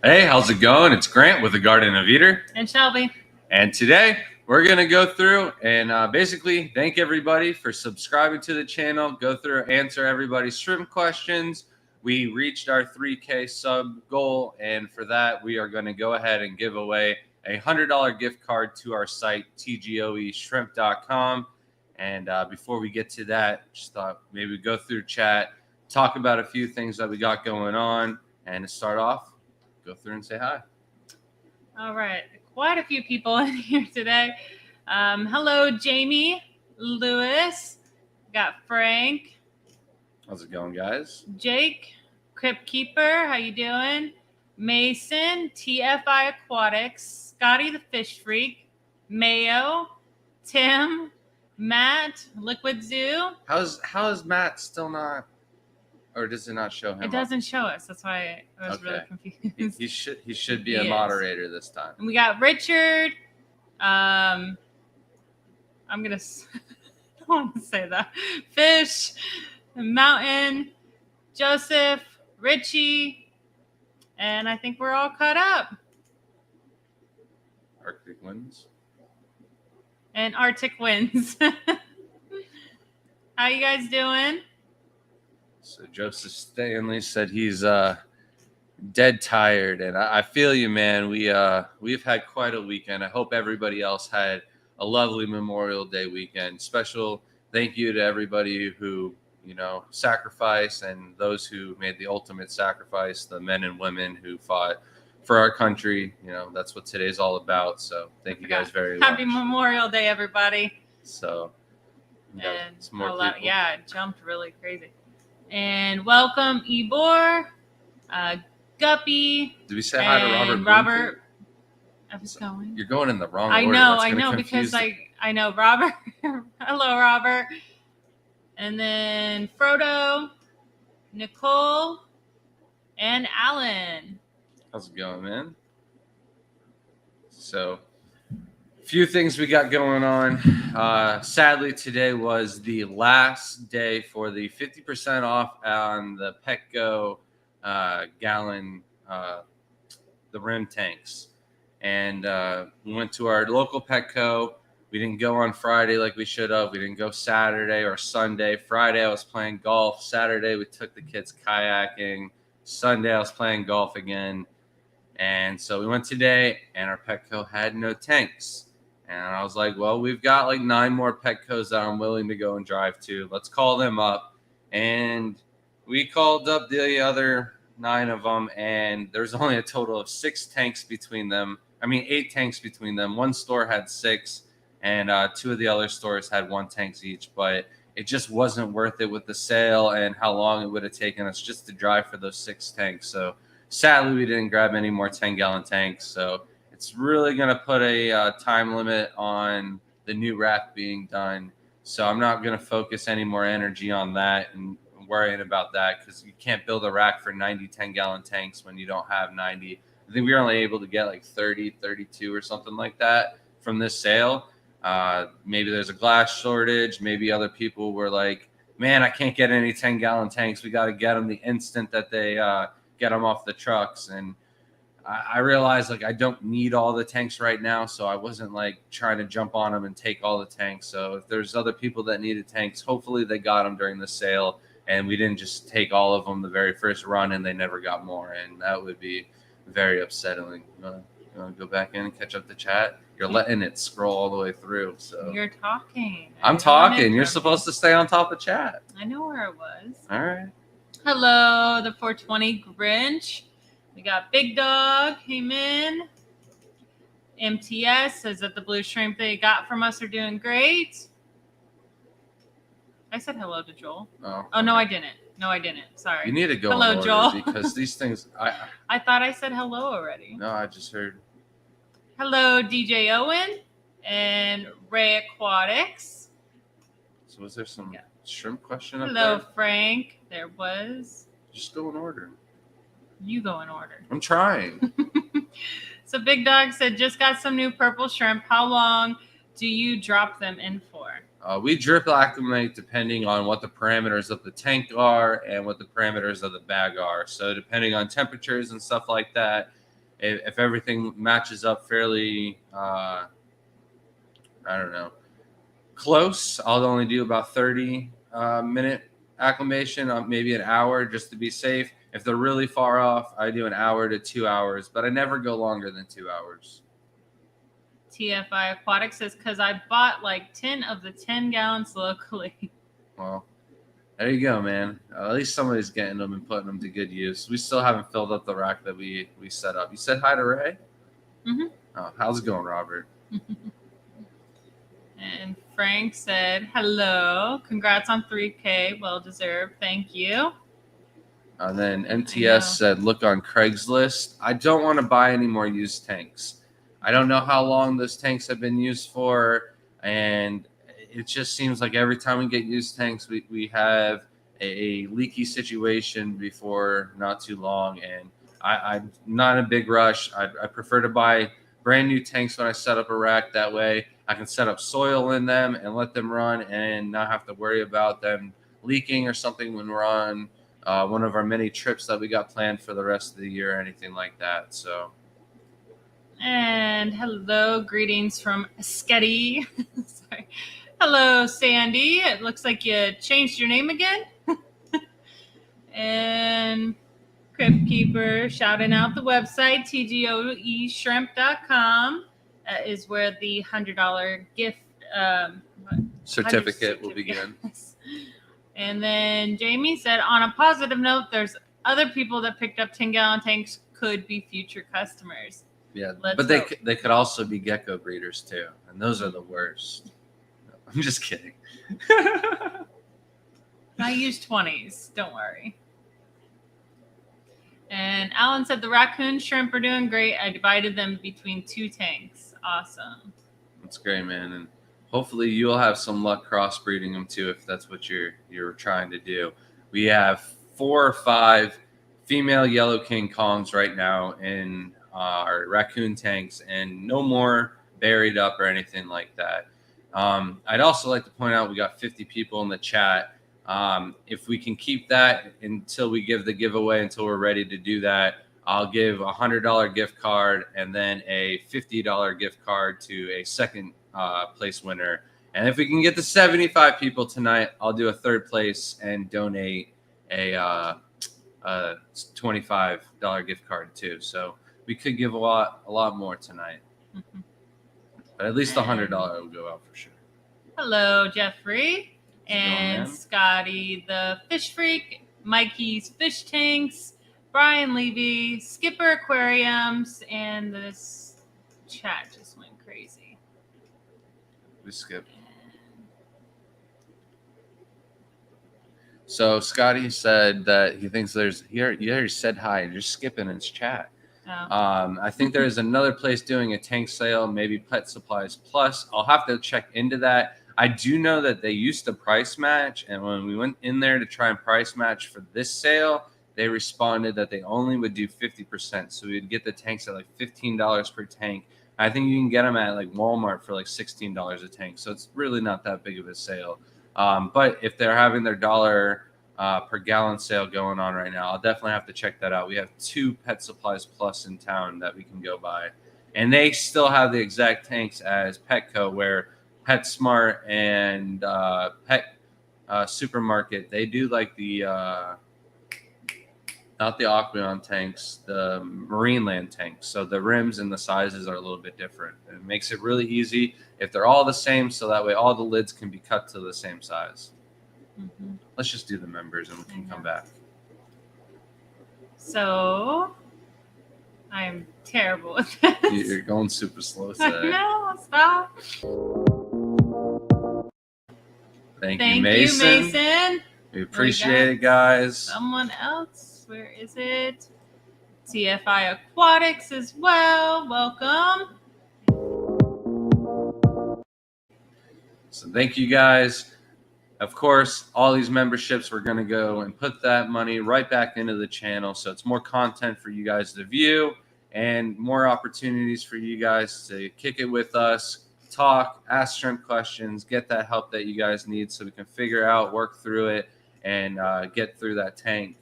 Hey, how's it going? It's Grant with the Garden of Eater. And Shelby. And today we're going to go through and basically thank everybody for subscribing to the channel, go through, answer everybody's shrimp questions. We reached our 3K sub goal, and for that, we are going to go ahead and give away a $100 gift card to our site, tgoeshrimp.com. And before we get to that, just thought maybe we'd go through chat, talk about a few things that we got going on, and to start off, go through and say hi. All right. Quite a few people in here today. Hello, Jamie, Lewis. Got Frank. How's it going, guys? Jake, Crypt Keeper. How you doing? Mason, TFI Aquatics. Scotty the Fish Freak. Mayo. Tim. Matt, Liquid Zoo. How is Matt still not, or does it not show him? It doesn't show us. That's why I was really confused. He should be a moderator this time. And we got Richard. I'm gonna. I don't want to say that. Fish, Mountain, Joseph, Richie, and I think we're all caught up. Arctic Winds. And Arctic Winds. How you guys doing? So Joseph Stanley said he's dead tired, and I feel you, man. We've had quite a weekend. I hope everybody else had a lovely Memorial Day weekend. Special thank you to everybody who sacrificed, and those who made the ultimate sacrifice, the men and women who fought for our country. That's what today's all about. So thank you guys very much. Happy Memorial Day, everybody. So and some more people. Yeah, it jumped really crazy. And welcome, Ebor, Guppy. Did we say hi to Robert? Robert, I was going. You're going in the wrong order. I know, because I know Robert. Hello, Robert. And then Frodo, Nicole, and Alan. How's it going, man? So, a few things we got going on. Sadly, today was the last day for the 50% off on the Petco gallon, the rim tanks. And we went to our local Petco. We didn't go on Friday like we should have. We didn't go Saturday or Sunday. Friday, I was playing golf. Saturday, we took the kids kayaking. Sunday, I was playing golf again. And so we went today, and our Petco had no tanks. And I was like, well, we've got like 9 more Petcos that I'm willing to go and drive to. Let's call them up. And we called up the other 9 of them, and there's only a total of 6 tanks between them. 8 tanks between them. One store had 6, and 2 of the other stores had 1 tank each. But it just wasn't worth it with the sale and how long it would have taken us just to drive for those 6 tanks. So sadly, we didn't grab any more 10-gallon tanks. So it's really going to put a time limit on the new rack being done. So I'm not going to focus any more energy on that and worrying about that, because you can't build a rack for 90 10-gallon tanks when you don't have 90. I think we were only able to get like 30, 32 or something like that from this sale. Maybe there's a glass shortage. Maybe other people were like, man, I can't get any 10-gallon tanks. We got to get them the instant that they get them off the trucks. And I realized like I don't need all the tanks right now, so I wasn't like trying to jump on them and take all the tanks. So if there's other people that needed tanks, hopefully they got them during the sale, and we didn't just take all of them the very first run and they never got more, and that would be very upsetting. You want to go back in and catch up the chat? You're letting it scroll all the way through. So you're talking. I'm talking. You're supposed to stay on top of chat. I know where it was. All right. Hello, the 420 Grinch. We got Big Dog came in. MTS says that the blue shrimp they got from us are doing great. I said hello to Joel. Oh no, I didn't. No, I didn't. Sorry. You need to go. Hello, Joel. Because these things. I thought I said hello already. No, I just heard. Hello, DJ Owen and Ray Aquatics. So was there some shrimp question up there? Hello, Frank. There was. Just go in order. You go in order. I'm trying. So Big Dog said, just got some new purple shrimp. How long do you drop them in for? We drip acclimate depending on what the parameters of the tank are and what the parameters of the bag are. So depending on temperatures and stuff like that, if everything matches up fairly, I don't know, close, I'll only do about 30 minute acclimation, maybe an hour just to be safe. If they're really far off, I do an hour to 2 hours, but I never go longer than 2 hours. TFI Aquatic says, because I bought like 10 of the 10 gallons locally. Well, there you go, man. At least somebody's getting them and putting them to good use. We still haven't filled up the rack that we set up. You said hi to Ray? Mm-hmm. Oh, how's it going, Robert? And Frank said, hello. Congrats on 3K. Well deserved. Thank you. And then MTS said, look on Craigslist. I don't want to buy any more used tanks. I don't know how long those tanks have been used for, and it just seems like every time we get used tanks, we have a leaky situation before not too long, and I'm not in a big rush. I prefer to buy brand new tanks when I set up a rack. That way I can set up soil in them and let them run and not have to worry about them leaking or something when we're on one of our many trips that we got planned for the rest of the year or anything like that. So. And hello, greetings from Sketty. Sorry. Hello, Sandy. It looks like you changed your name again. And Crypt Keeper shouting out the website, tgoeshrimp.com. That is where the $100 gift certificate will begin. And then Jamie said, on a positive note, there's other people that picked up 10-gallon tanks could be future customers. Yeah, but they could also be gecko breeders too, and those are the worst. I'm just kidding. I use 20s. Don't worry. And Alan said the raccoon shrimp are doing great. I divided them between 2 tanks. Awesome. That's great, man. And hopefully you'll have some luck crossbreeding them too, if that's what you're trying to do. We have 4 or 5 female yellow king kongs right now in our raccoon tanks, and no more buried up or anything like that. I'd also like to point out we got 50 people in the chat. If we can keep that until we give the giveaway, until we're ready to do that, I'll give a $100 gift card and then a $50 gift card to a second place winner. And if we can get to 75 people tonight, I'll do a third place and donate a $25 gift card too. So we could give a lot more tonight. Mm-hmm. But at least the $100 will go out for sure. Hello, Jeffrey and going, Scotty, the Fish Freak, Mikey's Fish Tanks, Brian Levy, Skipper Aquariums, and this chat just went crazy. We skipped. So Scotty said that he thinks he already said hi and you're skipping his chat. Oh. I think there is another place doing a tank sale, maybe Pet Supplies Plus. I'll have to check into that. I do know that they used to price match, and when we went in there to try and price match for this sale, they responded that they only would do 50%. So we'd get the tanks at like $15 per tank. I think you can get them at like Walmart for like $16 a tank. So it's really not that big of a sale. But if they're having their $1 per gallon sale going on right now, I'll definitely have to check that out. We have 2 Pet Supplies Plus in town that we can go buy, and they still have the exact tanks as Petco, where PetSmart and Pet Supermarket, they do like the not the Aquarium tanks, the Marineland tanks. So the rims and the sizes are a little bit different. It makes it really easy if they're all the same, so that way all the lids can be cut to the same size. Mm-hmm. Let's just do the members and we can come back. So I'm terrible with this. You're going super slow today. No, stop. Thank you, Mason. We appreciate it, guys. Someone else. Where is it? TFI Aquatics as well. Welcome. So thank you, guys. Of course, all these memberships, we're going to go and put that money right back into the channel. So it's more content for you guys to view and more opportunities for you guys to kick it with us, talk, ask shrimp questions, get that help that you guys need so we can figure out, work through it, and get through that tank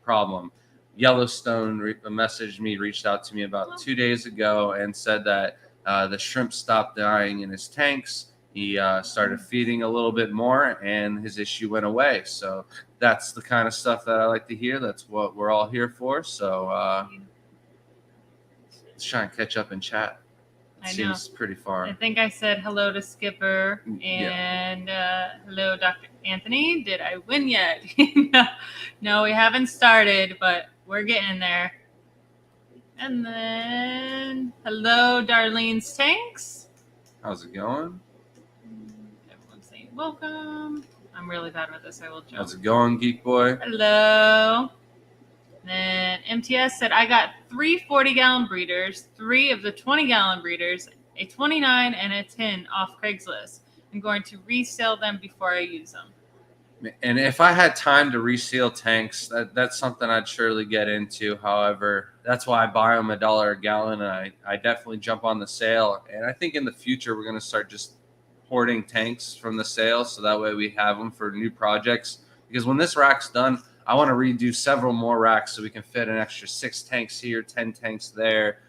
problem. Yellowstone reached out to me about 2 days ago and said that the shrimp stopped dying in his tanks. He started feeding a little bit more, and his issue went away. So that's the kind of stuff that I like to hear. That's what we're all here for. So let's try and catch up and chat. It seems pretty far. I think I said hello to Skipper and hello, Dr. Anthony. Did I win yet? No, we haven't started, but we're getting there. And then hello, Darlene's Tanks. How's it going? Everyone's saying welcome. I'm really bad with this. I will jump. How's it going, Geek Boy? Hello. Then MTS said, I got 3 40-gallon breeders, 3 of the 20-gallon breeders, a 29 and a 10 off Craigslist. I'm going to resell them before I use them. And if I had time to reseal tanks, that's something I'd surely get into. However, that's why I buy them $1 a gallon, and I definitely jump on the sale. And I think in the future we're going to start just hoarding tanks from the sale, so that way we have them for new projects. Because when this rack's done, I want to redo several more racks so we can fit an extra 6 tanks here, 10 tanks there,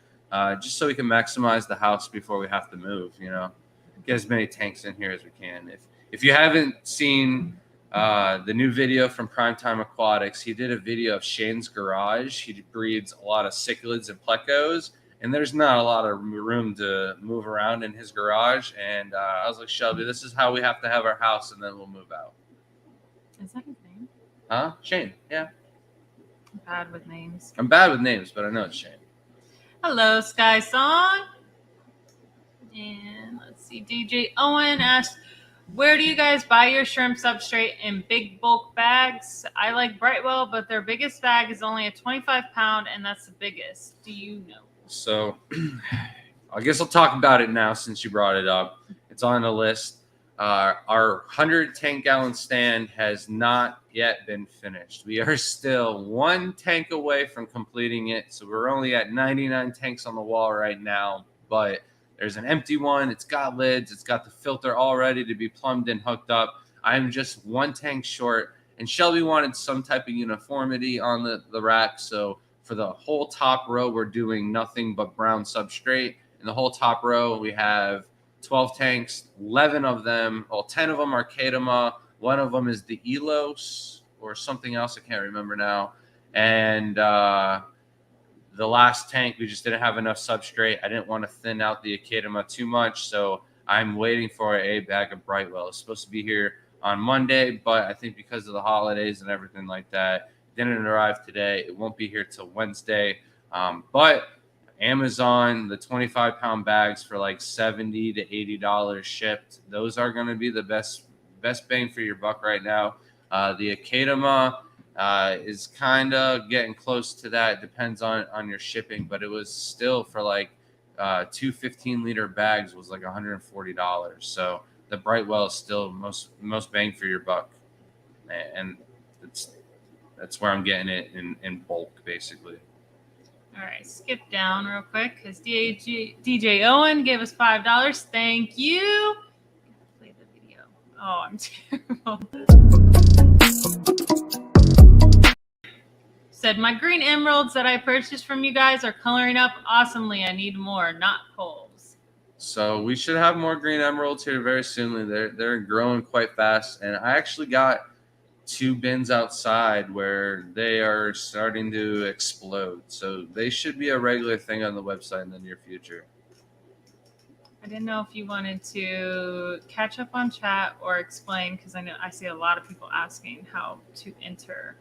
just so we can maximize the house before we have to move. Get as many tanks in here as we can. If you haven't seen the new video from Primetime Aquatics, he did a video of Shane's garage. He breeds a lot of cichlids and plecos, and there's not a lot of room to move around in his garage. And I was like, Shelby, this is how we have to have our house, and then we'll move out. Is that his name? Huh? Shane, yeah. I'm bad with names. I'm bad with names, but I know it's Shane. Hello, Sky Song. And let's see, DJ Owen asked, where do you guys buy your shrimp substrate in big bulk bags? I like Brightwell, but their biggest bag is only a 25-pound, and that's the biggest. Do you know? So I guess I'll talk about it now since you brought it up. It's on the list. Our 110-gallon stand has not yet been finished. We are still 1 tank away from completing it. So we're only at 99 tanks on the wall right now, but there's an empty one. It's got lids. It's got the filter all ready to be plumbed and hooked up. I'm just 1 tank short, and Shelby wanted some type of uniformity on the rack. So for the whole top row, we're doing nothing but brown substrate. In the whole top row, we have 12 tanks, 11 of them, 10 of them are Kadama. 1 of them is the Elos or something else. I can't remember now. And the last tank, we just didn't have enough substrate. I didn't want to thin out the Kadama too much, so I'm waiting for a bag of Brightwell. It's supposed to be here on Monday, but I think because of the holidays and everything like that, it didn't arrive today. It won't be here till Wednesday. But Amazon, the 25-pound bags for like $70 to $80 shipped. Those are going to be the best bang for your buck right now. The Kadama is kind of getting close to that. Depends on your shipping, but it was still for like 2 15-liter bags was like $140. So the Brightwell is still most bang for your buck, and that's where I'm getting it in bulk basically. All right, skip down real quick because DJ Owen gave us $5. Thank you. Play the video. Oh, I'm terrible. Said, my green emeralds that I purchased from you guys are coloring up awesomely. I need more, not poles. So we should have more green emeralds here very soon. They're growing quite fast, and I actually got 2 bins outside where they are starting to explode. So they should be a regular thing on the website in the near future. I didn't know if you wanted to catch up on chat or explain, because I see a lot of people asking how to enter.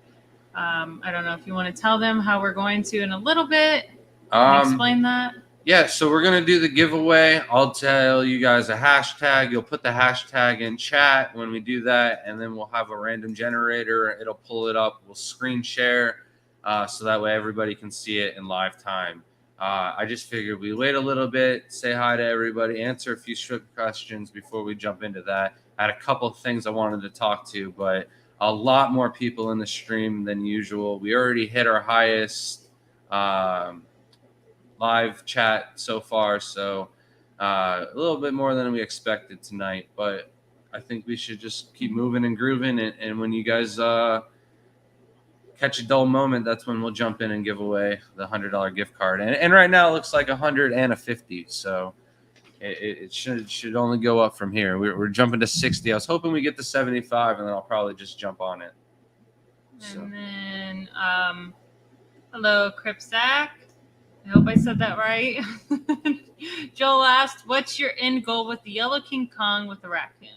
I don't know if you want to tell them how we're going to in a little bit. Explain that. Yeah, so we're going to do the giveaway. I'll tell you guys a hashtag. You'll put the hashtag in chat when we do that, and then we'll have a random generator. It'll pull it up. We'll screen share so that way everybody can see it in live time. I just figured we wait a little bit, say hi to everybody, answer a few short questions before we jump into that. I had a couple of things I wanted to talk to, but a lot more people in the stream than usual. We already hit our highest live chat so far, so a little bit more than we expected tonight, but I think we should just keep moving and grooving, and when you guys catch a dull moment, that's when we'll jump in and give away the $100 gift card. And right now it looks like 100 and a 50. So it should only go up from here. We're jumping to 60. I was hoping we get to 75, and then I'll probably just jump on it. So. And then, hello, Cripsack. I hope I said that right. Joel asked, what's your end goal with the yellow King Kong with the raccoons?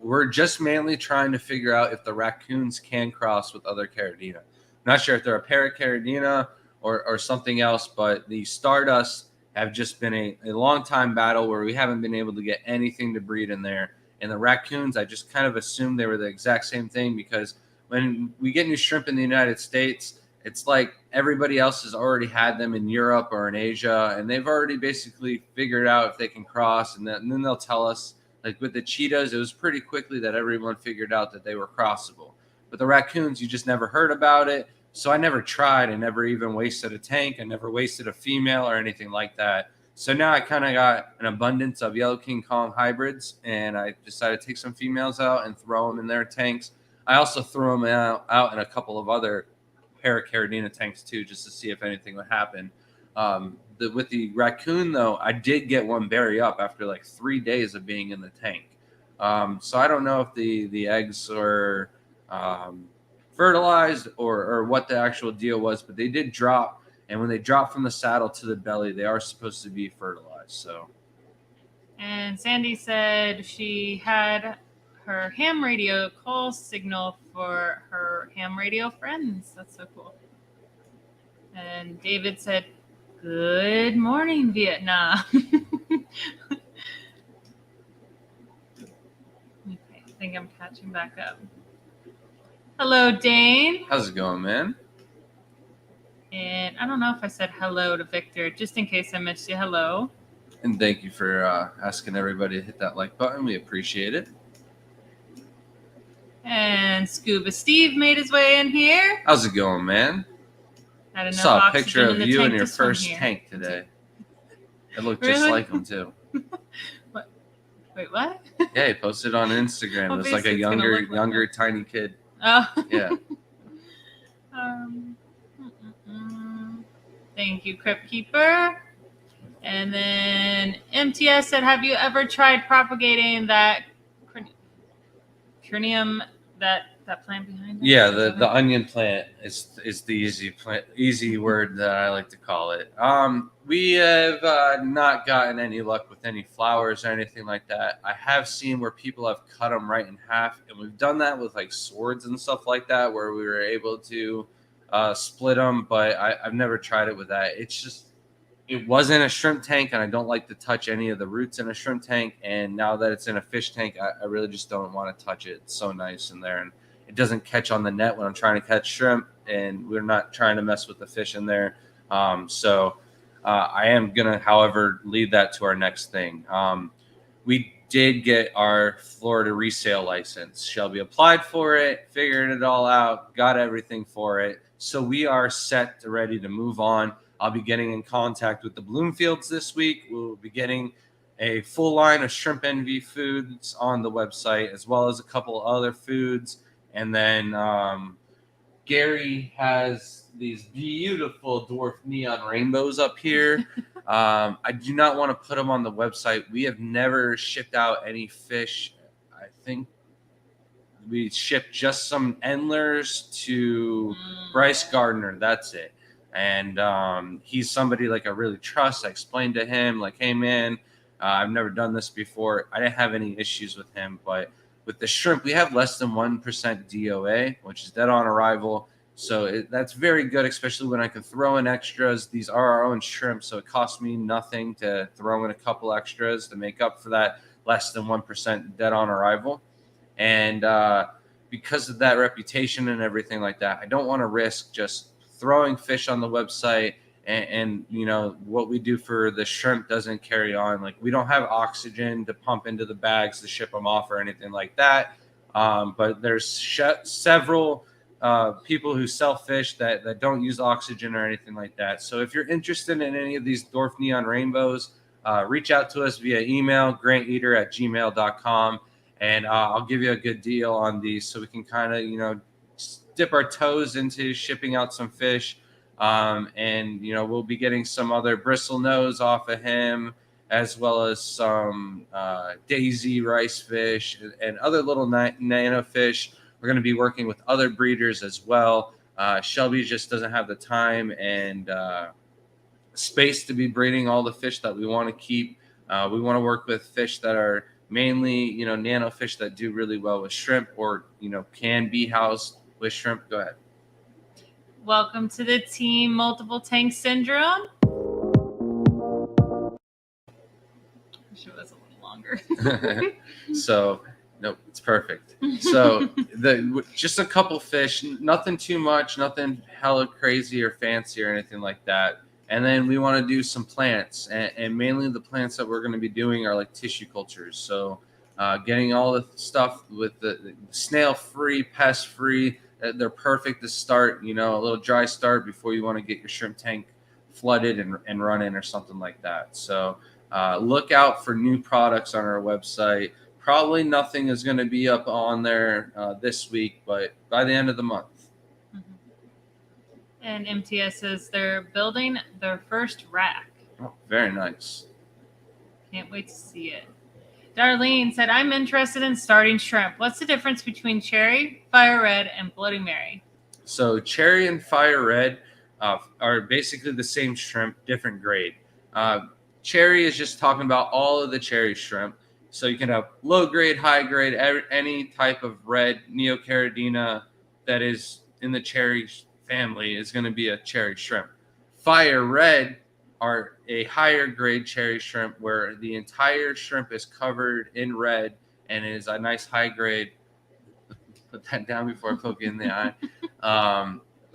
We're just mainly trying to figure out if the raccoons can cross with other Caridina. I'm not sure if they're a Paracaridina or something else, but the Stardust have just been a long time battle where we haven't been able to get anything to breed in there. And the raccoons, I just kind of assumed they were the exact same thing, because when we get new shrimp in the United States, it's like everybody else has already had them in Europe or in Asia, and they've already basically figured out if they can cross, and then they'll tell us. Like with the cheetahs, it was pretty quickly that everyone figured out that they were crossable. But the raccoons, you just never heard about it. So I never tried. I never even wasted a tank. I never wasted a female or anything like that. So now I kind of got an abundance of yellow King Kong hybrids, and I decided to take some females out and throw them in their tanks. I also threw them out in a couple of other Paracaridina tanks too, just to see if anything would happen. With the raccoon, though, I did get one berry up after like 3 days of being in the tank. So I don't know if the eggs were fertilized or what the actual deal was, but they did drop. And when they drop from the saddle to the belly, they are supposed to be fertilized. So. And Sandy said she had her ham radio call signal for her ham radio friends. That's so cool. And David said, good morning, Vietnam. Okay, I think I'm catching back up. Hello, Dane. How's it going, man? And I don't know if I said hello to Victor, just in case I missed you. Hello. And thank you for asking everybody to hit that like button. We appreciate it. And Scuba Steve made his way in here. How's it going, man? I saw a picture of you in your first tank today. It looked just Really? like him too. What? Wait, what? Yeah, he posted on Instagram. It was like a younger tiny kid. Oh. Yeah. Thank you, Crypt Keeper. And then MTS said, have you ever tried propagating that crinium, that plant behind it? Yeah, the onion plant is the easy word that I like to call it. We have not gotten any luck with any flowers or anything like that. I have seen where people have cut them right in half, and we've done that with like swords and stuff like that, where we were able to split them, but I've never tried it with that. It's just, it wasn't a shrimp tank, and I don't like to touch any of the roots in a shrimp tank. And now that it's in a fish tank, I really just don't want to touch it. It's so nice in there, and it doesn't catch on the net when I'm trying to catch shrimp, and we're not trying to mess with the fish in there. So I am going to, however, lead that to our next thing. We did get our Florida resale license. Shelby applied for it, figured it all out, got everything for it. So we are set to ready to move on. I'll be getting in contact with the Bloomfields this week. We'll be getting a full line of Shrimp Envy foods on the website, as well as a couple other foods. And then Gary has these beautiful dwarf neon rainbows up here. I do not want to put them on the website. We have never shipped out any fish. I think we shipped just some endlers to Bryce Gardner. That's it. And he's somebody like I really trust. I explained to him, like, hey, man, I've never done this before. I didn't have any issues with him. But with the shrimp, we have less than 1% DOA, which is dead on arrival. So that's very good, especially when I can throw in extras. These are our own shrimp, so it costs me nothing to throw in a couple extras to make up for that less than 1% dead on arrival. And because of that reputation and everything like that, I don't want to risk just throwing fish on the website and you know what we do for the shrimp doesn't carry on. Like, we don't have oxygen to pump into the bags to ship them off or anything like that. But there's several people who sell fish that don't use oxygen or anything like that. So if you're interested in any of these dwarf neon rainbows, reach out to us via email, granteater@gmail.com, and I'll give you a good deal on these so we can kind of, dip our toes into shipping out some fish. And we'll be getting some other bristlenose off of him, as well as some daisy rice fish and other little nano fish. We're going to be working with other breeders as well. Shelby just doesn't have the time and space to be breeding all the fish that we want to keep. We want to work with fish that are mainly, nano fish that do really well with shrimp, or can be housed with shrimp. Go ahead. Welcome to the team, multiple tank syndrome. Wish it was a little longer. So, nope, it's perfect. So, just a couple fish, nothing too much, nothing hella crazy or fancy or anything like that. And then we want to do some plants, and mainly the plants that we're going to be doing are like tissue cultures. So, getting all the stuff with the snail-free, pest-free. They're perfect to start, a little dry start before you want to get your shrimp tank flooded and running or something like that. So look out for new products on our website. Probably nothing is going to be up on there this week, but by the end of the month. Mm-hmm. And MTS says they're building their first rack. Oh, very nice. Can't wait to see it. Darlene said, I'm interested in starting shrimp. What's the difference between cherry, fire red, and Bloody Mary? So cherry and fire red are basically the same shrimp, different grade. Cherry is just talking about all of the cherry shrimp. So you can have low grade, high grade, any type of red Neocaridina that is in the cherry family is going to be a cherry shrimp. Fire red are a higher grade cherry shrimp where the entire shrimp is covered in red and is a nice high grade. Put that down before I poke you in the eye.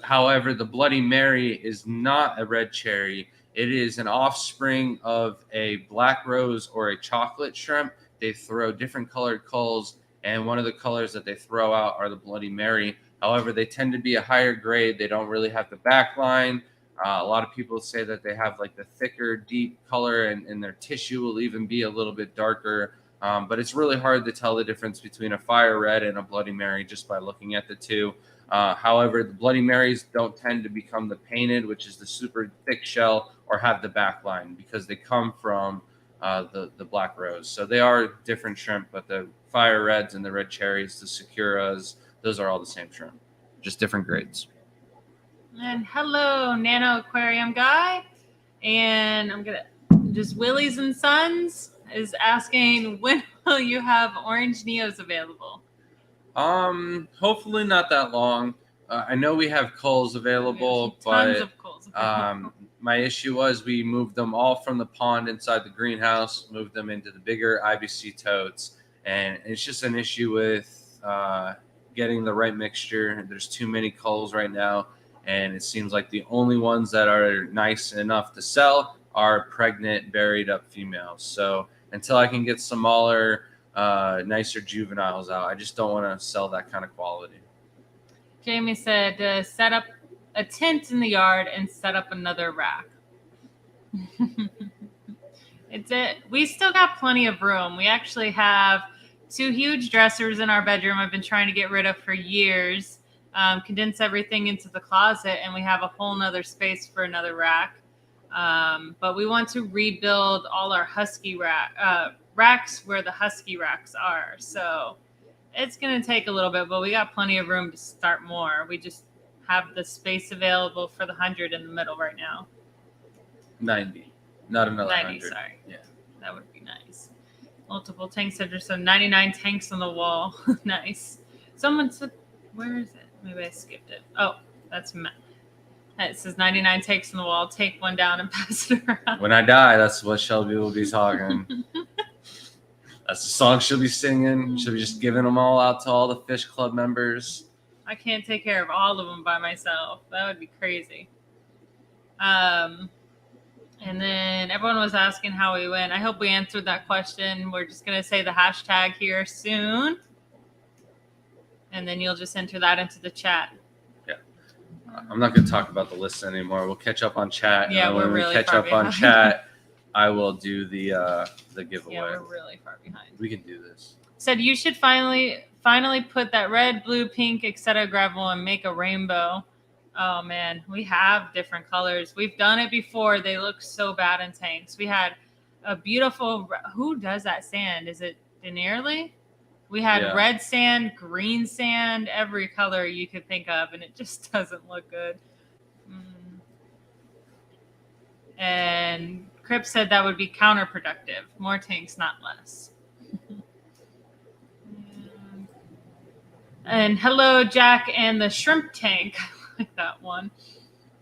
However, the Bloody Mary is not a red cherry. It is an offspring of a black rose or a chocolate shrimp. They throw different colored culls, and one of the colors that they throw out are the Bloody Mary. However, they tend to be a higher grade. They don't really have the back line. A lot of people say that they have like the thicker, deep color, and their tissue will even be a little bit darker. But it's really hard to tell the difference between a fire red and a Bloody Mary just by looking at the two. However, the Bloody Marys don't tend to become the painted, which is the super thick shell, or have the back line because they come from the black rose. So they are different shrimp, but the fire reds and the red cherries, the Sakuras, those are all the same shrimp, just different grades. And hello, Nano Aquarium guy. And I'm going to just Willies and Sons is asking, when will you have orange Neos available? Hopefully not that long. I know we have culls available, tons but of culls available. My issue was we moved them all from the pond inside the greenhouse, moved them into the bigger IBC totes, and it's just an issue with getting the right mixture. There's too many culls right now, and it seems like the only ones that are nice enough to sell are pregnant, buried up females. So until I can get smaller, nicer juveniles out, I just don't want to sell that kind of quality. Jamie said, set up a tent in the yard and set up another rack. We still got plenty of room. We actually have 2 huge dressers in our bedroom I've been trying to get rid of for years. Condense everything into the closet, and we have a whole nother space for another rack. But we want to rebuild all our husky racks where the husky racks are. So it's going to take a little bit, but we got plenty of room to start more. We just have the space available for the 100 in the middle right now. 90, not another 90, 100. Sorry. Yeah, that would be nice. Multiple tank centers, so 99 tanks on the wall. Nice. Someone said, where is it? Maybe I skipped it. Oh, that's it says 99 tanks on the wall. Take one down and pass it around. When I die, that's what Shelby will be talking. That's the song she'll be singing. She'll be just giving them all out to all the fish club members. I can't take care of all of them by myself. That would be crazy. And then everyone was asking how we went. I hope we answered that question. We're just going to say the hashtag here soon. And then you'll just enter that into the chat. Yeah. I'm not going to talk about the list anymore. We'll catch up on chat. Yeah, and we're when really we catch far up on behind. chat, I will do the giveaway. Yeah, we're really far behind. We can do this. Said you should finally finally put that red, blue, pink, etc. gravel and make a rainbow. Oh man, we have different colors. We've done it before. They look so bad in tanks. We had a beautiful. Who does that sand? Is it Denearly? We had red sand, green sand, every color you could think of, and it just doesn't look good. And Crip said that would be counterproductive. More tanks, not less. And hello, Jack and the shrimp tank. I like that one.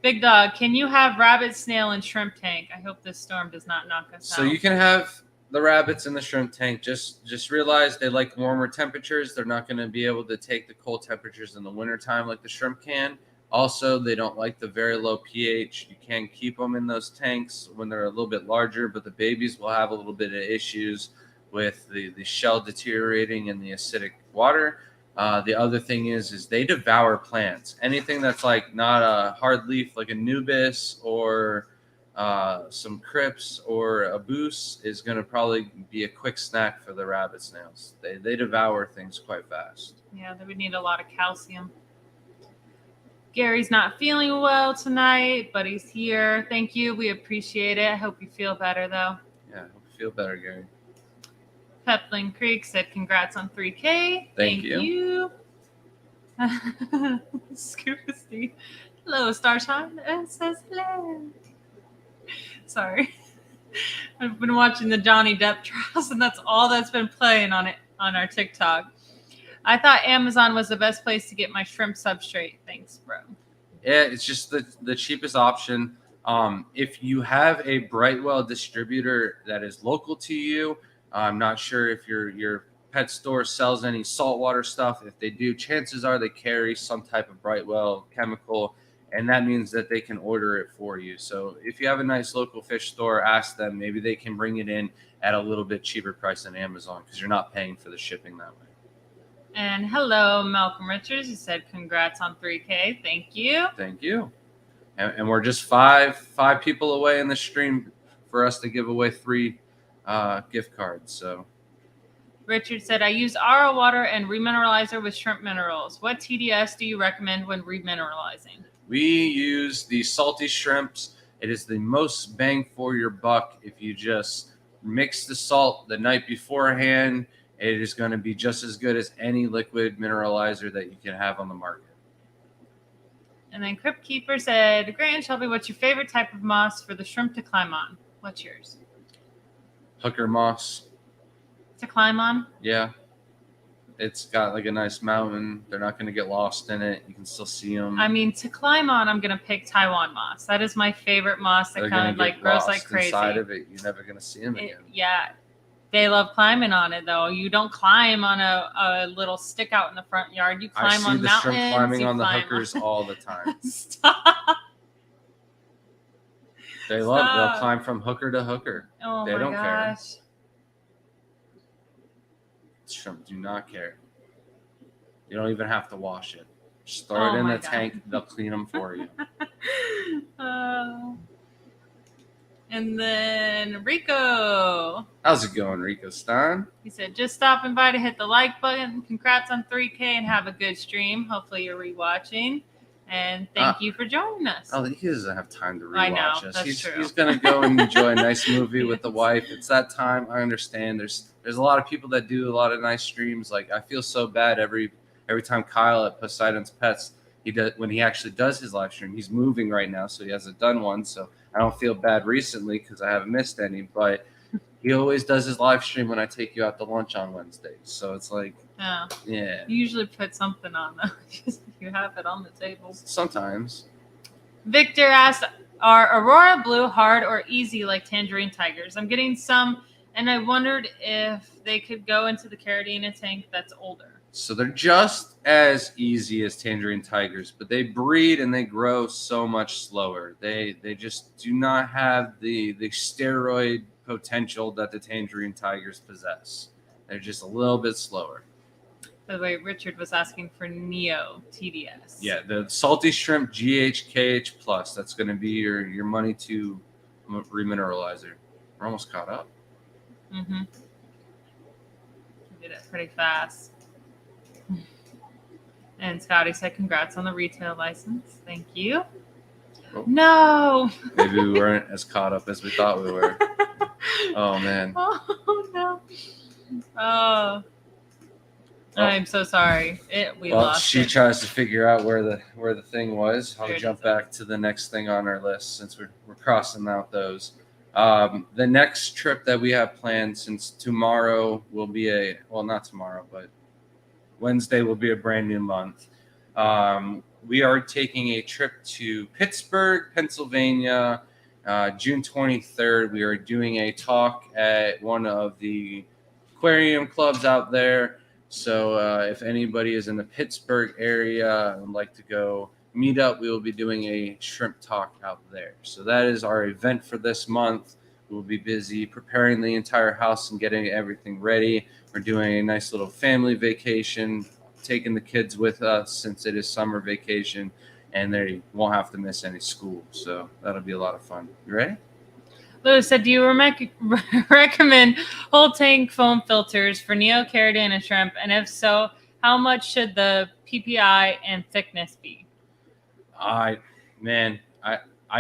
Big Dog, can you have rabbit, snail, and shrimp tank? I hope this storm does not knock us out. So you can have the rabbits in the shrimp tank. Just realize they like warmer temperatures. They're not going to be able to take the cold temperatures in the wintertime like the shrimp can. Also, they don't like the very low pH. You can keep them in those tanks when they're a little bit larger, but the babies will have a little bit of issues with the shell deteriorating in the acidic water. The other thing is they devour plants. Anything that's like not a hard leaf, like a nubis or some crips or a boose, is going to probably be a quick snack for the rabbit snails. They devour things quite fast. Yeah, they would need a lot of calcium. Gary's not feeling well tonight, but he's here. Thank you. We appreciate it. I hope you feel better, though. Yeah, I hope you feel better, Gary. Pepling Creek said congrats on 3K. Thank you. Scuba Steve. Hello, Starshine. It says hello. Sorry. I've been watching the Johnny Depp trials, and that's all that's been playing on our TikTok. I thought Amazon was the best place to get my shrimp substrate. Thanks, bro. Yeah, it's just the cheapest option. If you have a Brightwell distributor that is local to you, I'm not sure if your pet store sells any saltwater stuff. If they do, chances are they carry some type of Brightwell chemical, and that means that they can order it for you. So if you have a nice local fish store, ask them. Maybe they can bring it in at a little bit cheaper price than Amazon because you're not paying for the shipping that way. And hello, Malcolm Richards. He said congrats on 3K. Thank you. Thank you. And we're just five people away in the stream for us to give away 3 gift cards. So Richard said, I use RO water and remineralizer with shrimp minerals. What TDS do you recommend when remineralizing? We use the salty shrimps. It is the most bang for your buck. If you just mix the salt the night beforehand, it is going to be just as good as any liquid mineralizer that you can have on the market. And then Crypt Keeper said, Grant and Shelby, what's your favorite type of moss for the shrimp to climb on? What's yours? Hooker moss. To climb on? Yeah. It's got like a nice mountain. They're not going to get lost in it. You can still see them. I mean, to climb on, I'm going to pick Taiwan moss. That is my favorite moss that kind of like grows like crazy. Inside of it, you're never going to see them again. Yeah. They love climbing on it, though. You don't climb on a little stick out in the front yard. You climb on mountains. I see the shrimp climbing on the hookers all the time. Stop. They'll climb from hooker to hooker. Oh, they don't care. Shrimp do not care. You don't even have to wash it. Just throw it in the tank. They'll clean them for you. And then Rico. How's it going, Rico Stein? He said, just stopping by to hit the like button. Congrats on 3K and have a good stream. Hopefully you're rewatching. And thank you for joining us. Oh, he doesn't have time to rewatch I know, us. That's true. He's going to go and enjoy a nice movie with the wife. It's that time. I understand. There's a lot of people that do a lot of nice streams. Like, I feel so bad every time Kyle at Poseidon's Pets, when he actually does his live stream. He's moving right now, so he hasn't done one. So I don't feel bad recently because I haven't missed any. But he always does his live stream when I take you out to lunch on Wednesdays. So it's like, yeah. You usually put something on, though. You have it on the table. Sometimes. Victor asked, are Aurora Blue hard or easy like Tangerine Tigers? I'm getting some, and I wondered if they could go into the Caridina tank that's older. So they're just as easy as Tangerine Tigers, but they breed and they grow so much slower. They just do not have the steroid potential that the Tangerine Tigers possess. They're just a little bit slower. By the way, Richard was asking for Neo TDS. Yeah, the salty shrimp GHKH plus. That's going to be your money to remineralizer. We're almost caught up. Mm-hmm. We did it pretty fast. And Scotty said, congrats on the retail license. Thank you. Oh. No. Maybe we weren't as caught up as we thought we were. Oh, man. Oh, no. Oh. I'm so sorry. We lost she it. tries to figure out where the thing was. I'll There it jump is. back to the next thing on our list since we're crossing out those. The next trip that we have planned, since tomorrow will be not tomorrow, but Wednesday will be a brand new month. We are taking a trip to Pittsburgh, Pennsylvania, June 23rd. We are doing a talk at one of the aquarium clubs out there. So if anybody is in the Pittsburgh area and would like to go meet up, we will be doing a shrimp talk out there. So that is our event for this month. We'll be busy preparing the entire house and getting everything ready. We're doing a nice little family vacation, taking the kids with us since it is summer vacation, and they won't have to miss any school. So that'll be a lot of fun. You ready? Lewis said, do you recommend whole tank foam filters for neocaridina shrimp? And if so, how much should the PPI and thickness be? I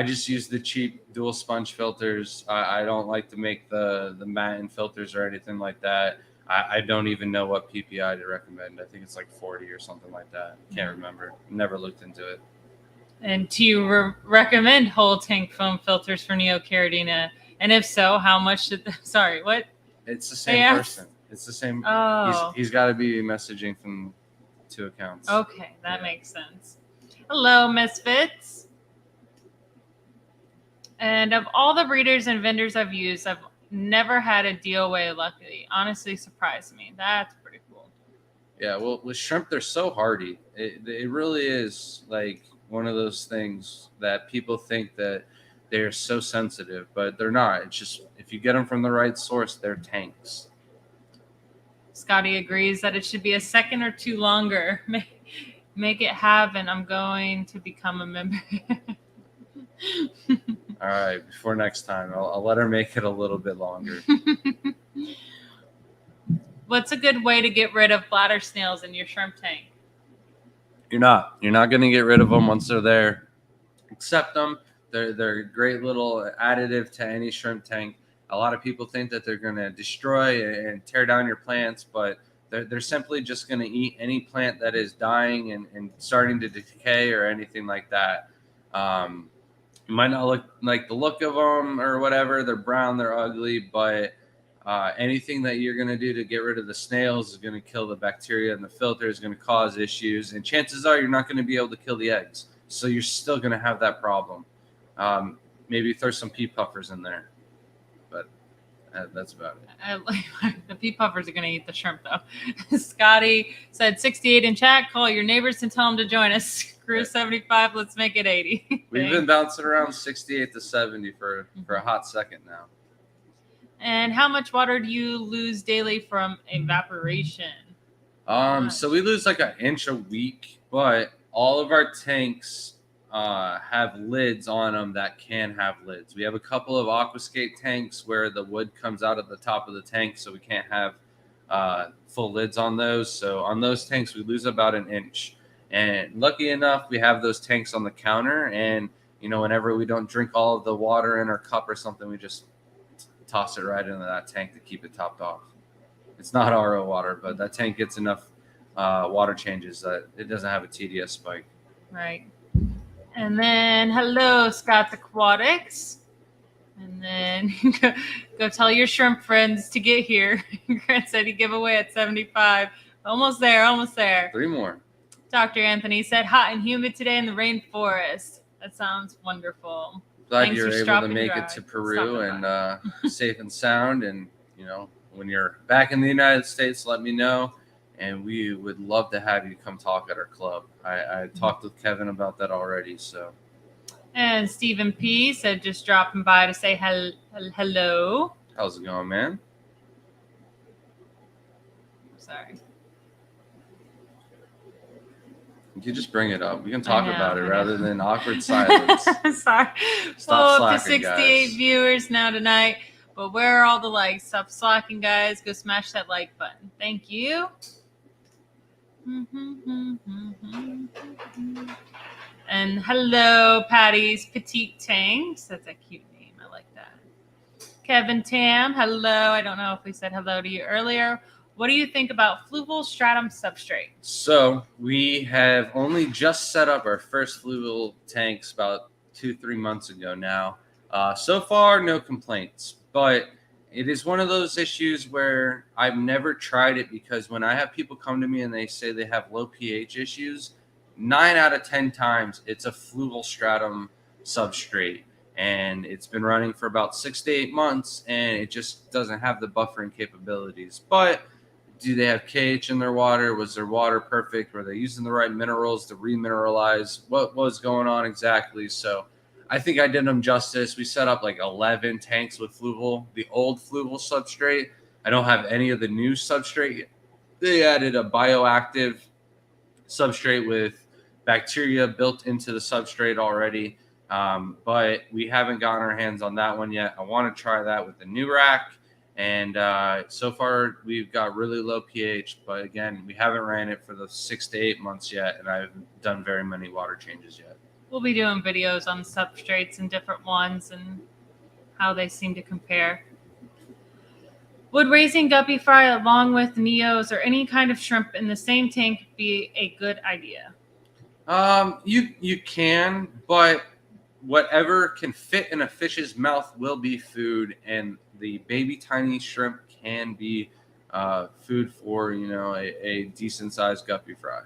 just use the cheap dual sponge filters. I don't like to make the matte filters or anything like that. I don't even know what PPI to recommend. I think it's like 40 or something like that. Can't remember. Never looked into it. And do you recommend whole tank foam filters for neocaridina? And if so, how much should sorry, what? It's the same person. It's the same. Oh. He's got to be messaging from two accounts. Okay, that makes sense. Hello, Misfits. And of all the breeders and vendors I've used, I've never had a DOA, luckily. Honestly, surprised me. That's pretty cool. Yeah, well, with shrimp, they're so hardy. It really is like one of those things that people think that they're so sensitive, but they're not. It's just if you get them from the right source, they're tanks. Scotty agrees that it should be a second or two longer. Make it happen. I'm going to become a member. All right, before next time, I'll let her make it a little bit longer. What's a good way to get rid of bladder snails in your shrimp tank? You're not going to get rid of them once they're there. Accept them. They're a great little additive to any shrimp tank. A lot of people think that they're going to destroy and tear down your plants, but they're simply just going to eat any plant that is dying and starting to decay or anything like that. You might not look like the look of them or whatever. They're brown, they're ugly, but anything that you're going to do to get rid of the snails is going to kill the bacteria in the filter, is going to cause issues. And chances are you're not going to be able to kill the eggs. So you're still going to have that problem. Maybe throw some pea puffers in there. But that's about it. The pea puffers are going to eat the shrimp, though. Scotty said 68 in chat. Call your neighbors and tell them to join us. Screw 75. Let's make it 80. We've been bouncing around 68 to 70 for a hot second now. And how much water do you lose daily from evaporation? So we lose like an inch a week, but all of our tanks have lids on them that can have lids. We have a couple of aquascape tanks where the wood comes out of the top of the tank, so we can't have full lids on those. So on those tanks, we lose about an inch. And lucky enough, we have those tanks on the counter, and whenever we don't drink all of the water in our cup or something, we just toss it right into that tank to keep it topped off. It's not RO water, but that tank gets enough water changes that it doesn't have a TDS spike. Right. And then, hello, Scott's Aquatics. And then go tell your shrimp friends to get here. Grant said he'd give away at 75. Almost there. 3 more. Dr. Anthony said hot and humid today in the rainforest. That sounds wonderful. Glad Thanks you're for able to stopping make by. it to Peru and safe and sound. And, when you're back in the United States, let me know. And we would love to have you come talk at our club. I talked with Kevin about that already. So. And Stephen P. said just dropping by to say hello. How's it going, man? Sorry. You can just bring it up. We can talk about it rather than awkward silence. Sorry. Stop up to slacking, 68 guys. viewers now tonight. But where are all the likes? Stop slacking, guys. Go smash that like button. Thank you. And hello, Patty's Petite Tanks. That's a cute name. I like that. Kevin Tam, hello. I don't know if we said hello to you earlier. What do you think about fluval stratum substrate? So we have only just set up our first fluval tanks about 2-3 months ago now. So far, no complaints, but it is one of those issues where I've never tried it because when I have people come to me and they say they have low pH issues, 9 out of 10 times it's a fluval stratum substrate. And it's been running for about 6 to 8 months and it just doesn't have the buffering capabilities. But do they have KH in their water? Was their water perfect? Were they using the right minerals to remineralize? What was going on exactly? So I think I did them justice. We set up like 11 tanks with fluval, the old fluval substrate. I don't have any of the new substrate. They added a bioactive substrate with bacteria built into the substrate already. But we haven't gotten our hands on that one yet. I want to try that with the new rack. And so far, we've got really low pH. But again, we haven't ran it for the 6 to 8 months yet. And I haven't done very many water changes yet. We'll be doing videos on substrates and different ones and how they seem to compare. Would raising guppy fry along with neos or any kind of shrimp in the same tank be a good idea? You can, but whatever can fit in a fish's mouth will be food, and the baby tiny shrimp can be food for a decent sized guppy fry.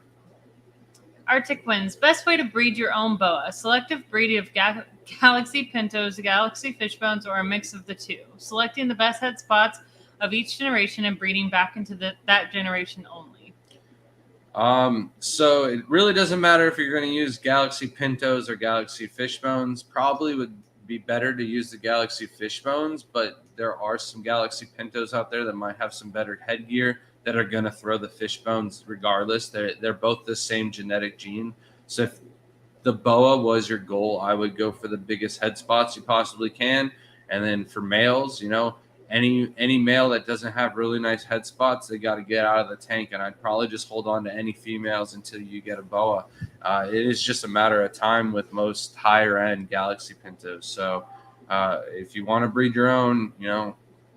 Arctic Winds. Best way to breed your own boa. Selective breeding of Galaxy Pintos, Galaxy Fishbones, or a mix of the two. Selecting the best head spots of each generation and breeding back into that generation only. So it really doesn't matter if you're going to use Galaxy Pintos or Galaxy Fishbones. Probably would be better to use the Galaxy Fishbones, but there are some Galaxy Pintos out there that might have some better headgear that are going to throw the Fishbones regardless. They're both the same genetic gene. So if the boa was your goal, I would go for the biggest head spots you possibly can. And then for males, any male that doesn't have really nice head spots, they got to get out of the tank. And I'd probably just hold on to any females until you get a boa. It is just a matter of time with most higher end Galaxy Pintos. So if you want to breed your own,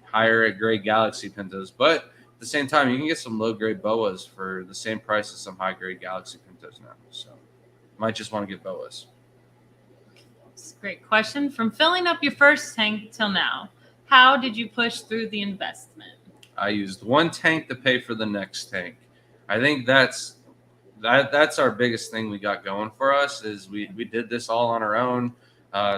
higher grade Galaxy Pintos. But at the same time, you can get some low grade boas for the same price as some high grade Galaxy Pintos now. So might just want to get boas. That's a great question. From filling up your first tank till now, how did you push through the investment? I used one tank to pay for the next tank. I think that's our biggest thing we got going for us is we did this all on our own.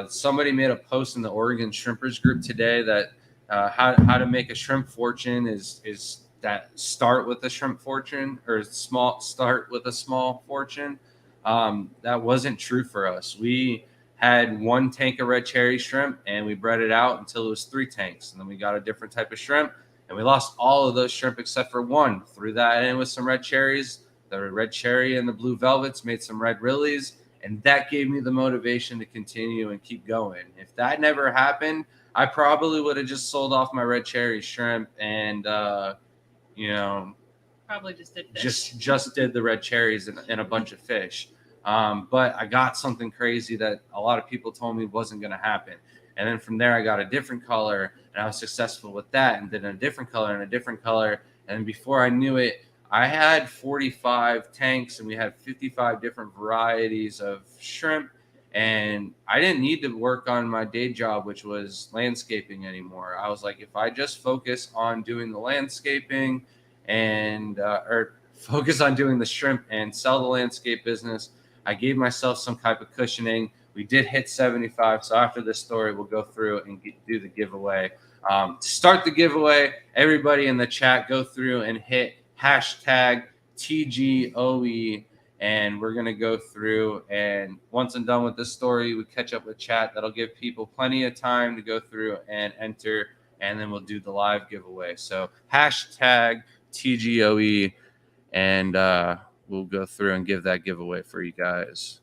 Somebody made a post in the Oregon Shrimpers group today that how to make a shrimp fortune is that start with a shrimp fortune or start with a small fortune. That wasn't true for us. We had one tank of red cherry shrimp and we bred it out until it was 3 tanks. And then we got a different type of shrimp and we lost all of those shrimp except for one. Threw that in with some red cherries. The red cherry and the blue velvets made some red rillies. And that gave me the motivation to continue and keep going. If that never happened, I probably would have just sold off my red cherry shrimp and, probably just did fish. Just did the red cherries and a bunch of fish. But I got something crazy that a lot of people told me wasn't going to happen. And then from there, I got a different color and I was successful with that and then a different color and a different color. And before I knew it, I had 45 tanks and we had 55 different varieties of shrimp. And I didn't need to work on my day job, which was landscaping anymore. I was like, if I just focus on doing the landscaping or focus on doing the shrimp and sell the landscape business, I gave myself some type of cushioning. We did hit 75. So after this story, we'll go through and do the giveaway. To start the giveaway, everybody in the chat, go through and hit hashtag TGOE. And we're going to go through. And once I'm done with this story, we catch up with chat. That'll give people plenty of time to go through and enter. And then we'll do the live giveaway. So hashtag TGOE. And we'll go through and give that giveaway for you guys.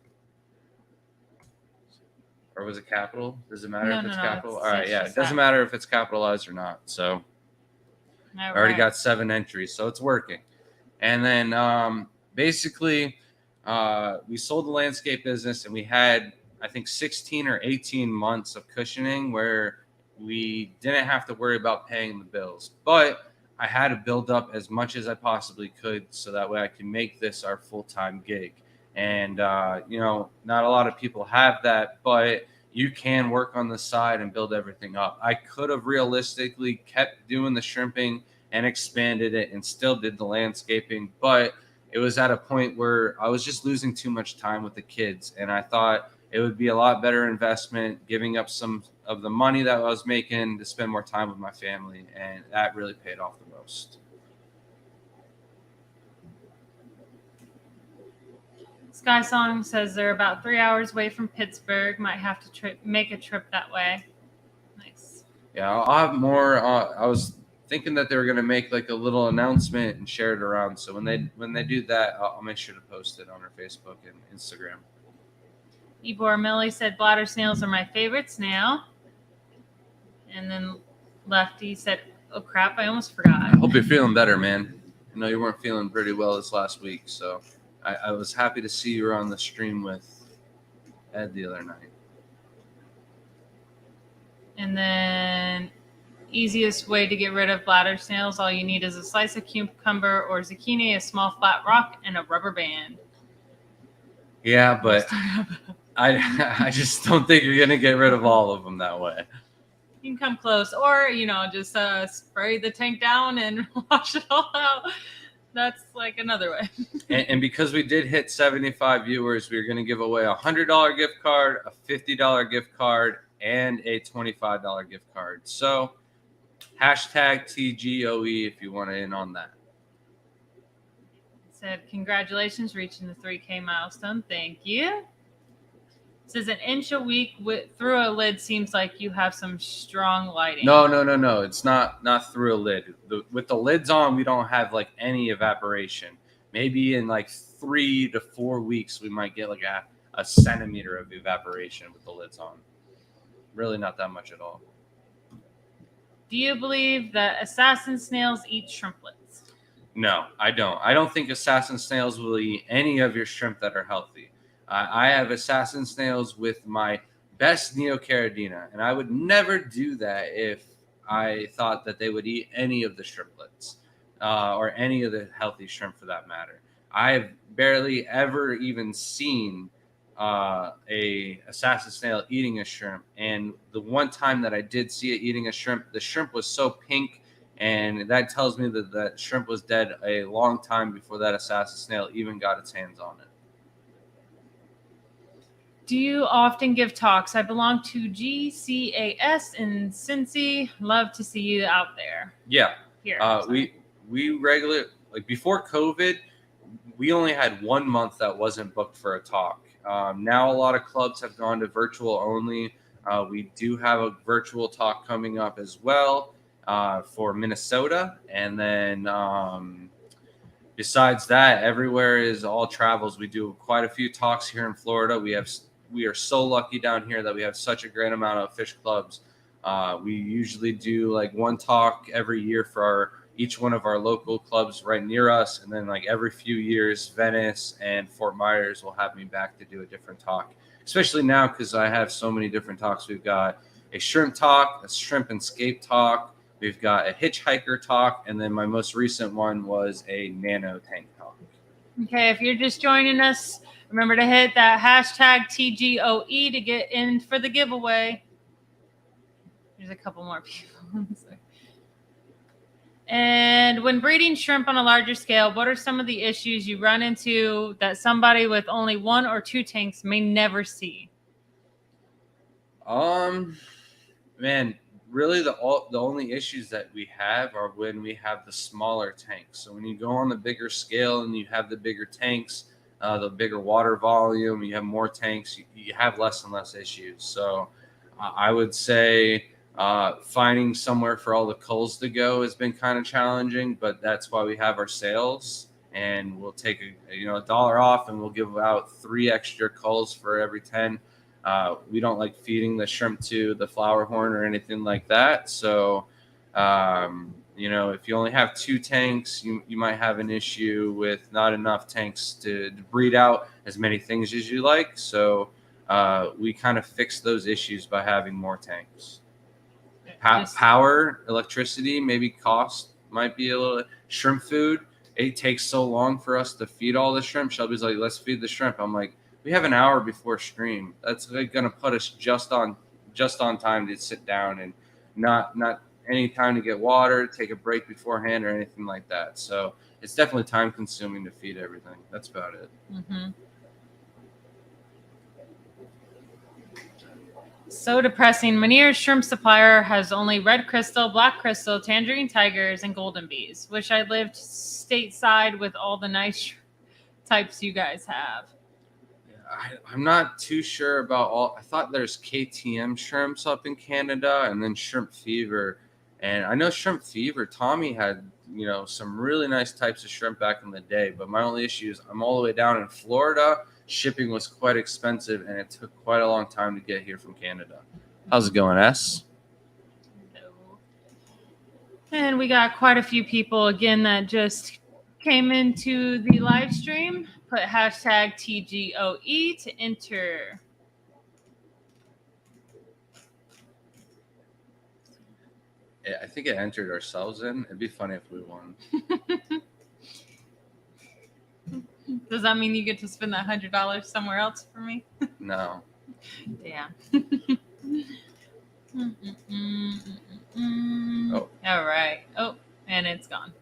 Or was it capital? Does it matter if it's capital? All right, yeah. It doesn't matter if it's capitalized or not. So I already got 7 entries, so it's working. And then basically, we sold the landscape business, and we had, I think, 16 or 18 months of cushioning where we didn't have to worry about paying the bills. But I had to build up as much as I possibly could so that way I can make this our full-time gig. And, not a lot of people have that, but you can work on the side and build everything up. I could have realistically kept doing the shrimping and expanded it and still did the landscaping, but it was at a point where I was just losing too much time with the kids. And I thought it would be a lot better investment giving up some of the money that I was making to spend more time with my family. And that really paid off the most. Sky Song says they're about 3 hours away from Pittsburgh. Might have to make a trip that way. Nice. Yeah, I'll have more. I was thinking that they were going to make like a little announcement and share it around. So when they do that, I'll make sure to post it on our Facebook and Instagram. Ebor Millie said bladder snails are my favorite snail. And then Lefty said, oh crap, I almost forgot. I hope you're feeling better, man. I know you weren't feeling pretty well this last week, so I was happy to see you were on the stream with Ed the other night. And then easiest way to get rid of bladder snails, all you need is a slice of cucumber or zucchini, a small flat rock, and a rubber band. Yeah, but I just don't think you're going to get rid of all of them that way. You can come close, or, just spray the tank down and wash it all out. That's like another way. and because we did hit 75 viewers, we're going to give away a $100 gift card, a $50 gift card, and a $25 gift card. So hashtag TGOE if you want to in on that. Said, congratulations, reaching the 3K milestone. Thank you. Says an inch a week through a lid seems like you have some strong lighting. No. It's not through a lid. With the lids on, we don't have like any evaporation. Maybe in like 3 to 4 weeks, we might get like a centimeter of evaporation with the lids on. Really not that much at all. Do you believe that assassin snails eat shrimplets? No, I don't. I don't think assassin snails will eat any of your shrimp that are healthy. I have assassin snails with my best Neocaridina, and I would never do that if I thought that they would eat any of the shrimplets or any of the healthy shrimp for that matter. I've barely ever even seen a assassin snail eating a shrimp, and the one time that I did see it eating a shrimp, the shrimp was so pink, and that tells me that that shrimp was dead a long time before that assassin snail even got its hands on it. Do you often give talks? I belong to GCAS in Cincy. Love to see you out there. Yeah. Here. We regularly, like before COVID, we only had 1 month that wasn't booked for a talk. Now a lot of clubs have gone to virtual only. We do have a virtual talk coming up as well for Minnesota. And then besides that, everywhere is all travels. We do quite a few talks here in Florida. We are so lucky down here that we have such a great amount of fish clubs. We usually do like one talk every year for each one of our local clubs right near us. And then like every few years, Venice and Fort Myers will have me back to do a different talk, especially now because I have so many different talks. We've got a shrimp talk, a shrimp and scape talk. We've got a hitchhiker talk. And then my most recent one was a nano tank talk. Okay, if you're just joining us, remember to hit that hashtag TGOE to get in for the giveaway. There's a couple more people. And when breeding shrimp on a larger scale, what are some of the issues you run into that somebody with only 1 or 2 tanks may never see? Man, really the only issues that we have are when we have the smaller tanks. So when you go on the bigger scale and you have the bigger tanks, the bigger water volume, you have more tanks, you have less and less issues. So I would say finding somewhere for all the culls to go has been kind of challenging, but that's why we have our sales, and we'll take $1 off and we'll give out 3 extra culls for every 10. We don't like feeding the shrimp to the flower horn or anything like that. So, You know, if you only have 2 tanks, you might have an issue with not enough tanks to breed out as many things as you like. So we kind of fix those issues by having more tanks. Power, electricity, maybe cost might be a little. Shrimp food, it takes so long for us to feed all the shrimp. Shelby's like, let's feed the shrimp. I'm like, we have an hour before stream. That's like gonna put us just on time to sit down and not any time to get water, take a break beforehand, or anything like that. So it's definitely time consuming to feed everything. That's about it. Mm-hmm. So depressing. Manier's shrimp supplier has only red crystal, black crystal, tangerine tigers, and golden bees. Wish I lived stateside with all the nice types you guys have. I'm not too sure about all. I thought there's KTM shrimps up in Canada, and then Shrimp Fever. And I know Shrimp Fever, Tommy had, you know, some really nice types of shrimp back in the day. But my only issue is I'm all the way down in Florida. Shipping was quite expensive, and it took quite a long time to get here from Canada. How's it going, S? And we got quite a few people, again, that just came into the live stream. Put hashtag TGOE to enter. I think it entered ourselves in. It'd be funny if we won. Does that mean you get to spend that $100 somewhere else for me? No. Damn. Oh. All right. Oh, and it's gone.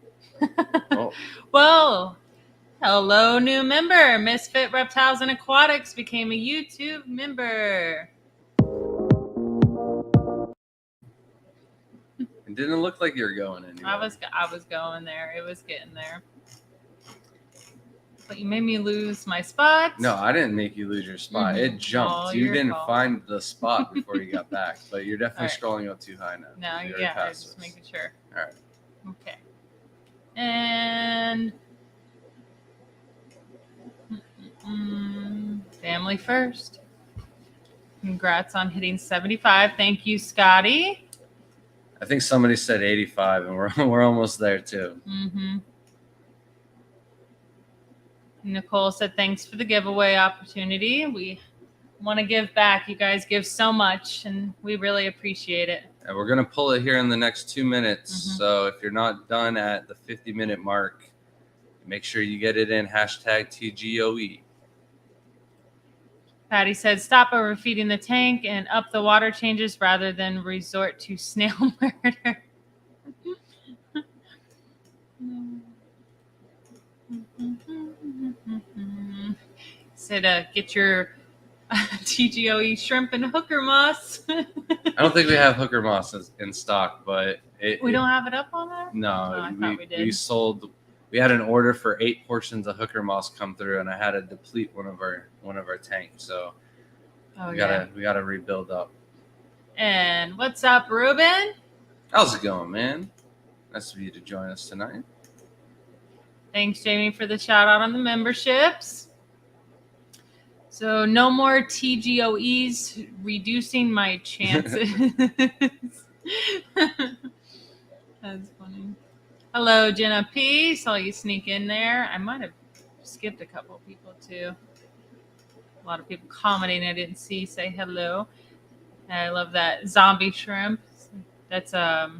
Oh. Well, hello, new member. Misfit Reptiles and Aquatics became a YouTube member. It didn't look like you were going anywhere. I was going there. It was getting there. But you made me lose my spot. No, I didn't make you lose your spot. Mm-hmm. It jumped. You didn't find the spot before you got back, but you're definitely scrolling up too high now. No, yeah, I was just making sure. All right. Okay. And family first. Congrats on hitting 75. Thank you, Scotty. I think somebody said 85, and we're almost there too. Mm-hmm. Nicole said, thanks for the giveaway opportunity. We want to give back. You guys give so much, and we really appreciate it. And we're going to pull it here in the next 2 minutes. Mm-hmm. So if you're not done at the 50-minute mark, make sure you get it in hashtag TGOE. Patty said, stop overfeeding the tank and up the water changes rather than resort to snail murder. Said, get your TGOE shrimp and hooker moss. I don't think we have hooker moss in stock, but we don't have it up on there? No, I thought we did. We had an order for 8 portions of hooker moss come through, and I had to deplete one of our tanks. So we gotta rebuild up. And what's up, Ruben? How's it going, man? Nice of you to join us tonight. Thanks, Jamie, for the shout out on the memberships. So no more TGOEs, reducing my chances. That's funny. Hello, Jenna P. Saw you sneak in there. I might have skipped a couple people too. A lot of people commenting I didn't see say hello. I love that zombie shrimp. That's our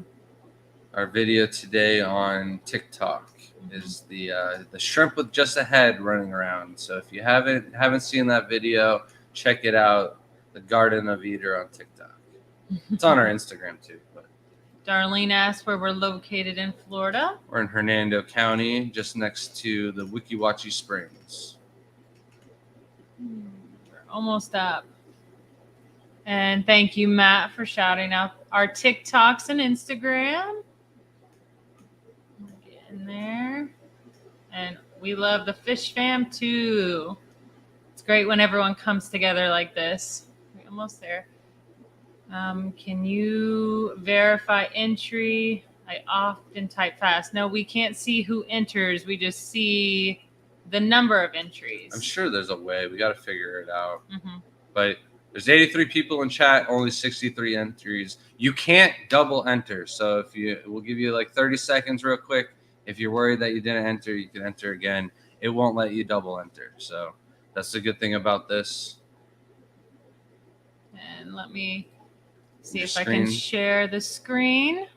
video today on TikTok is the shrimp with just a head running around. So if you haven't seen that video, check it out. The Garden of Eder on TikTok. It's on our Instagram too. But Darlene asked where we're located in Florida. We're in Hernando County, just next to the Weeki Wachee Springs. We're almost up. And thank you, Matt, for shouting out our TikToks and Instagram. Get in there. And we love the Fish Fam, too. It's great when everyone comes together like this. We're almost there. Can you verify entry? I often type fast. No, we can't see who enters. We just see the number of entries. I'm sure there's a way. We got to figure it out. Mm-hmm. But There's 83 people in chat, only 63 entries. You can't double enter. So we'll give you like 30 seconds real quick. If you're worried that you didn't enter, you can enter again. It won't let you double enter. So that's the good thing about this. And let me see Your if I can screen. share the screen.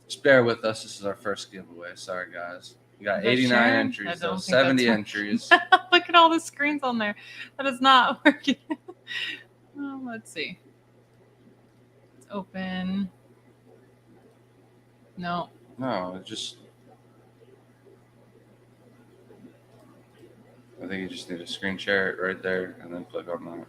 Just bear with us. This is our first giveaway. Sorry, guys. We got Is that 89 sharing? I entries, though. don't think 70 that's entries. Look at all the screens on there. That is not working. Let's see. Let's open. No. No, I think you just need to screen share it right there and then click on that.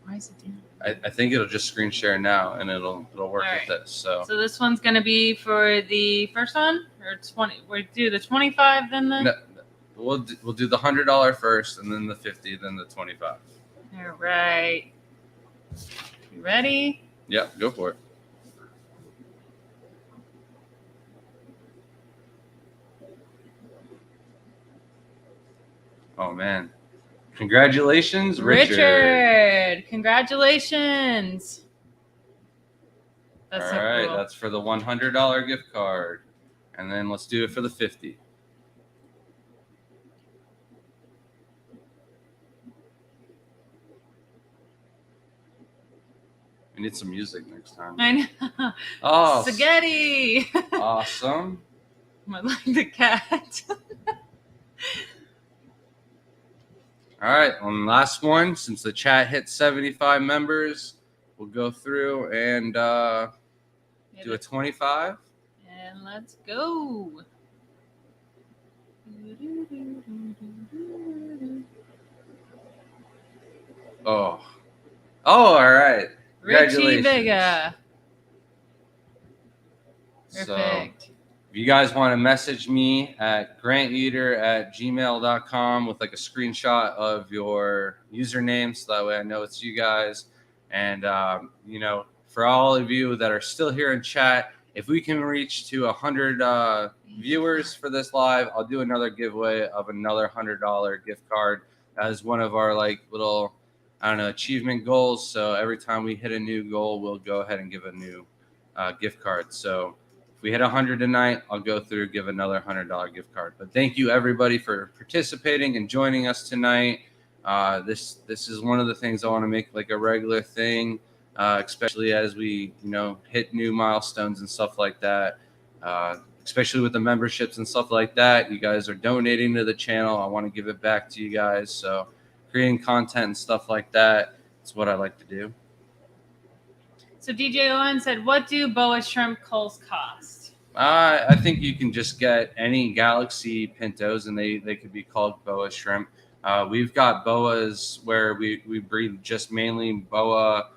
Why is it doing? I think it'll just screen share now and it'll work All with this. So this one's gonna be for the first one, or 20. We do the 25, then the. no, we'll do the $100 first, and then the 50, then the 25. All right. You ready? Yep, go for it. Oh man. Congratulations, Richard. Congratulations. That's All right, cool. that's for the $100 gift card. And then let's do it for the 50. We need some music next time. I know. Oh, Spaghetti. Awesome. I like the cat. All right, on the last one, since the chat hit 75 members, we'll go through and do a 25. And let's go. Oh, all right. Richie Vega. So, Perfect. if you guys want to message me at granteater@gmail.com with like a screenshot of your username, so that way I know it's you guys. And for all of you that are still here in chat, if we can reach to 100 viewers for this live, I'll do another giveaway of another $100 gift card as one of our like little, I don't know, achievement goals. So every time we hit a new goal, we'll go ahead and give a new gift card. So if we hit 100 tonight, I'll go through, give another $100 gift card. But thank you everybody for participating and joining us tonight. This is one of the things I want to make like a regular thing, especially as we hit new milestones and stuff like that. Especially with the memberships and stuff like that, you guys are donating to the channel. I want to give it back to you guys. So creating content and stuff like that, it's what I like to do. So DJ Owen said, what do boa shrimp culls cost? I think you can just get any Galaxy Pintos, and they could be called boa shrimp. We've got boas where we breed just mainly boa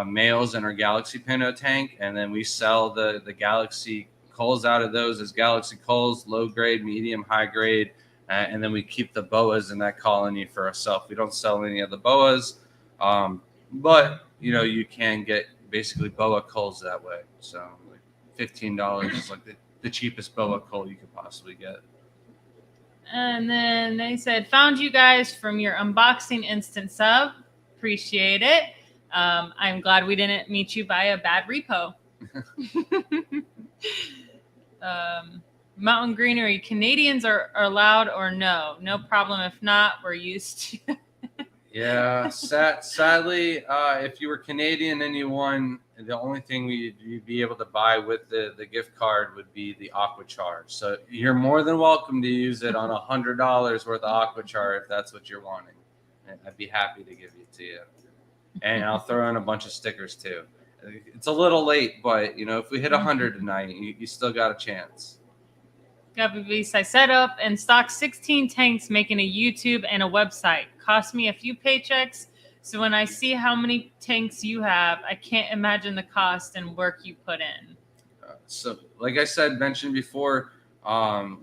males in our Galaxy Pinto tank, and then we sell the Galaxy culls out of those as Galaxy culls, low grade, medium, high grade, and then we keep the boas in that colony for ourselves. We don't sell any of the boas, but you can get basically boa culls that way. So like $15 is like the cheapest boa cull you could possibly get. And then they said, found you guys from your unboxing instant sub. Appreciate it. I'm glad we didn't meet you by a bad repo. Mountain Greenery, Canadians are allowed or no? No problem. If not, we're used to. Yeah, sadly, if you were Canadian and you won, the only thing you'd be able to buy with the gift card would be the aqua char. So you're more than welcome to use it on $100 worth of aqua char if that's what you're wanting. And I'd be happy to give it to you. And I'll throw in a bunch of stickers too. It's a little late, but if we hit 100 tonight, you still got a chance. I set up and stocked 16 tanks, making a YouTube and a website. Cost me a few paychecks. So when I see how many tanks you have, I can't imagine the cost and work you put in. So like I mentioned before,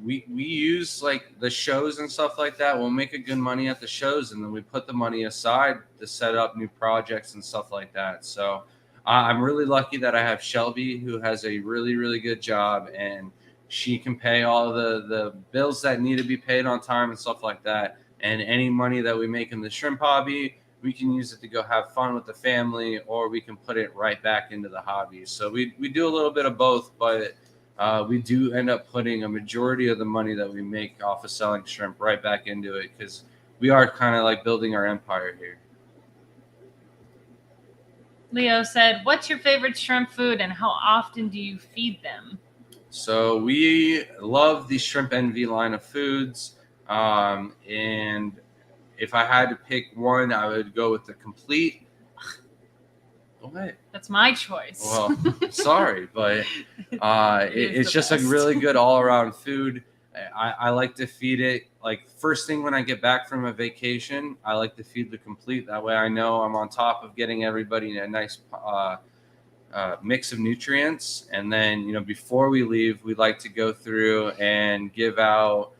we use like the shows and stuff like that. We'll make a good money at the shows, and then we put the money aside to set up new projects and stuff like that. So I'm really lucky that I have Shelby, who has a really, really good job, and she can pay all the bills that need to be paid on time and stuff like that. And any money that we make in the shrimp hobby, we can use it to go have fun with the family, or we can put it right back into the hobby. So we do a little bit of both, but we do end up putting a majority of the money that we make off of selling shrimp right back into it, because we are kind of like building our empire here. Leo said, "What's your favorite shrimp food, and how often do you feed them?" So we love the Shrimp Envy line of foods, and if I had to pick one, I would go with the complete. What? That's my choice. Well, sorry, but it's just a best. really good all-around food. I like to feed it like first thing when I get back from a vacation. I like to feed the complete. That way I know I'm on top of getting everybody a nice mix of nutrients. And then, before we leave, we like to go through and give out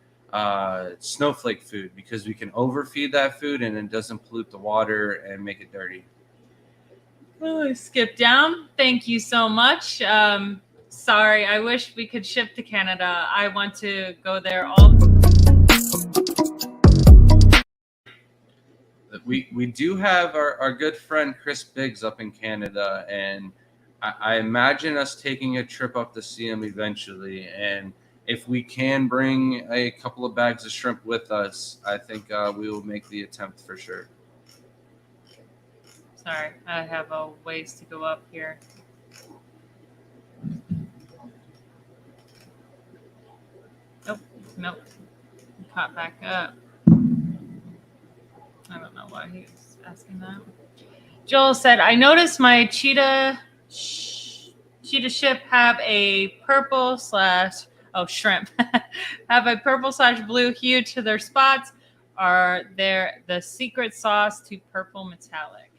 snowflake food, because we can overfeed that food and it doesn't pollute the water and make it dirty. Oh, skip down. Thank you so much. Sorry, I wish we could ship to Canada. I want to go there all. We do have our good friend Chris Biggs up in Canada, and I imagine us taking a trip up to see him eventually. And if we can bring a couple of bags of shrimp with us, I think we will make the attempt for sure. Sorry, I have a ways to go up here. Oh, nope. Pop back up. I don't know why he was asking that. Joel said, "I noticed my cheetah ship have a purple / shrimp have a purple / blue hue to their spots. Are there the secret sauce to purple metallic?"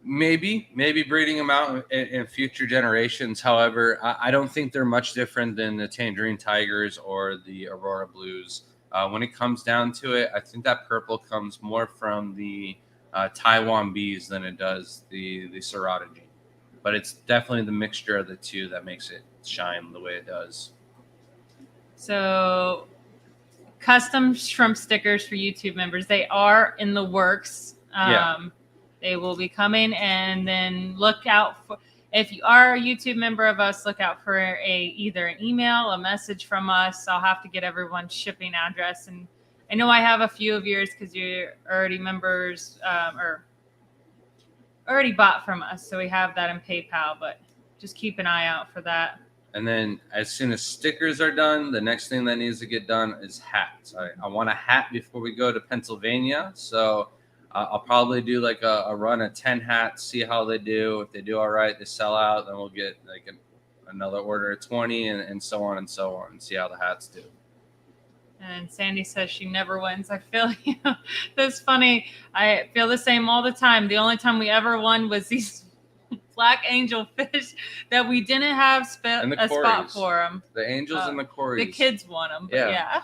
Maybe breeding them out in future generations. However, I don't think they're much different than the Tangerine Tigers or the Aurora Blues. When it comes down to it, I think that purple comes more from the Taiwan bees than it does the Ceratogy. But it's definitely the mixture of the two that makes it shine the way it does. So, custom shrimp stickers for YouTube members. They are in the works. They will be coming, and then look out for, if you are a YouTube member of us, look out for either an email, a message from us. I'll have to get everyone's shipping address, and I know I have a few of yours because you're already members or already bought from us, so we have that in PayPal. But just keep an eye out for that. And then as soon as stickers are done, the next thing that needs to get done is hats. I want a hat before we go to Pennsylvania, so I'll probably do like a run of 10 hats, see how they do. If they do all right, they sell out, then we'll get like another order of 20 and so on and so on, and see how the hats do. And Sandy says she never wins. I feel that's funny. I feel the same all the time. The only time we ever won was these black angel fish that we didn't have a spot for them. The angels and the cories. The kids won them, but yeah.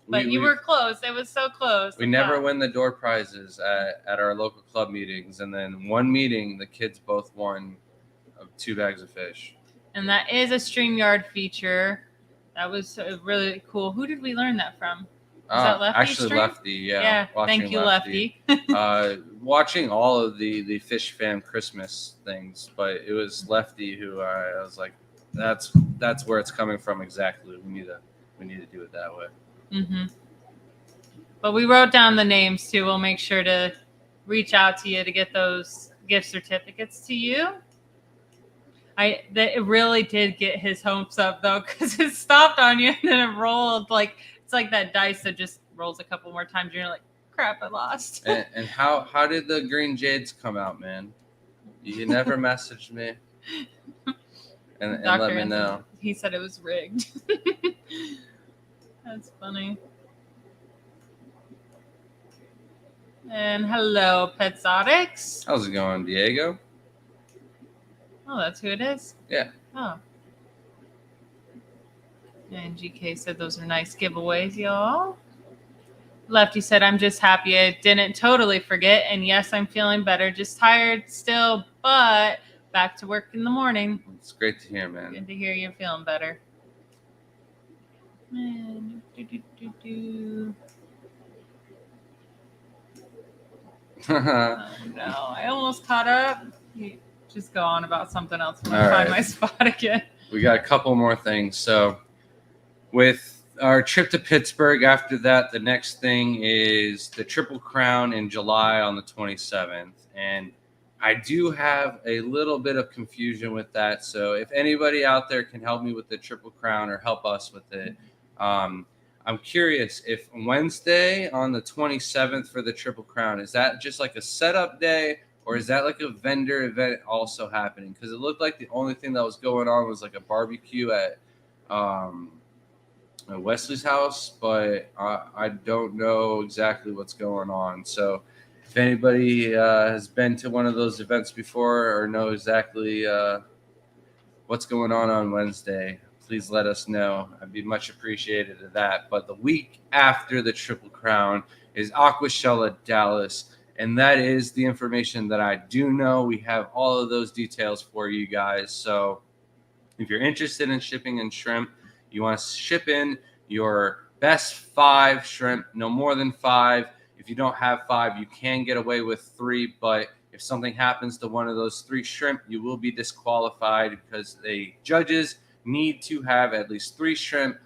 But you were close. It was so close. We never win the door prizes at our local club meetings. And then one meeting, the kids both won 2 bags of fish. And that is a StreamYard feature. That was really cool. Who did we learn that from? Was that Lefty? Actually, stream? Lefty, yeah. Yeah, thank you, Lefty. Watching all of the Fish Fam Christmas things, but it was Lefty who I was like, that's where it's coming from exactly. We need to do it that way. Mm-hmm. But we wrote down the names too. We'll make sure to reach out to you to get those gift certificates to you. It really did get his hopes up though, because it stopped on you and then it rolled like it's like that dice that just rolls a couple more times. And you're like, crap, I lost. And how did the green jades come out, man? You never messaged me and let me know. He said it was rigged. That's funny. And hello, Petzotics. How's it going, Diego? Oh, that's who it is? Yeah. Oh. And GK said those are nice giveaways, y'all. Lefty said, I'm just happy I didn't totally forget. And yes, I'm feeling better. Just tired still, but back to work in the morning. It's great to hear, man. Good to hear you're feeling better. Man, Oh no, I almost caught up. You just go on about something else when I All find right. my spot again. We got a couple more things. So with our trip to Pittsburgh, after that, the next thing is the Triple Crown in July on the 27th. And I do have a little bit of confusion with that. So if anybody out there can help me with the Triple Crown or help us with it, I'm curious if Wednesday on the 27th for the Triple Crown, is that just like a setup day, or is that like a vendor event also happening? Because it looked like the only thing that was going on was like a barbecue at Wesley's house, but I don't know exactly what's going on. So if anybody has been to one of those events before or know exactly what's going on Wednesday, please let us know. I'd be much appreciated of that. But the week after the Triple Crown is Aquashella Dallas, and that is the information that I do know. We have all of those details for you guys. So if you're interested in shipping in shrimp, you want to ship in your best 5 shrimp, no more than 5. If you don't have 5, you can get away with 3, but if something happens to one of those 3 shrimp, you will be disqualified because the judges need to have at least 3 shrimp,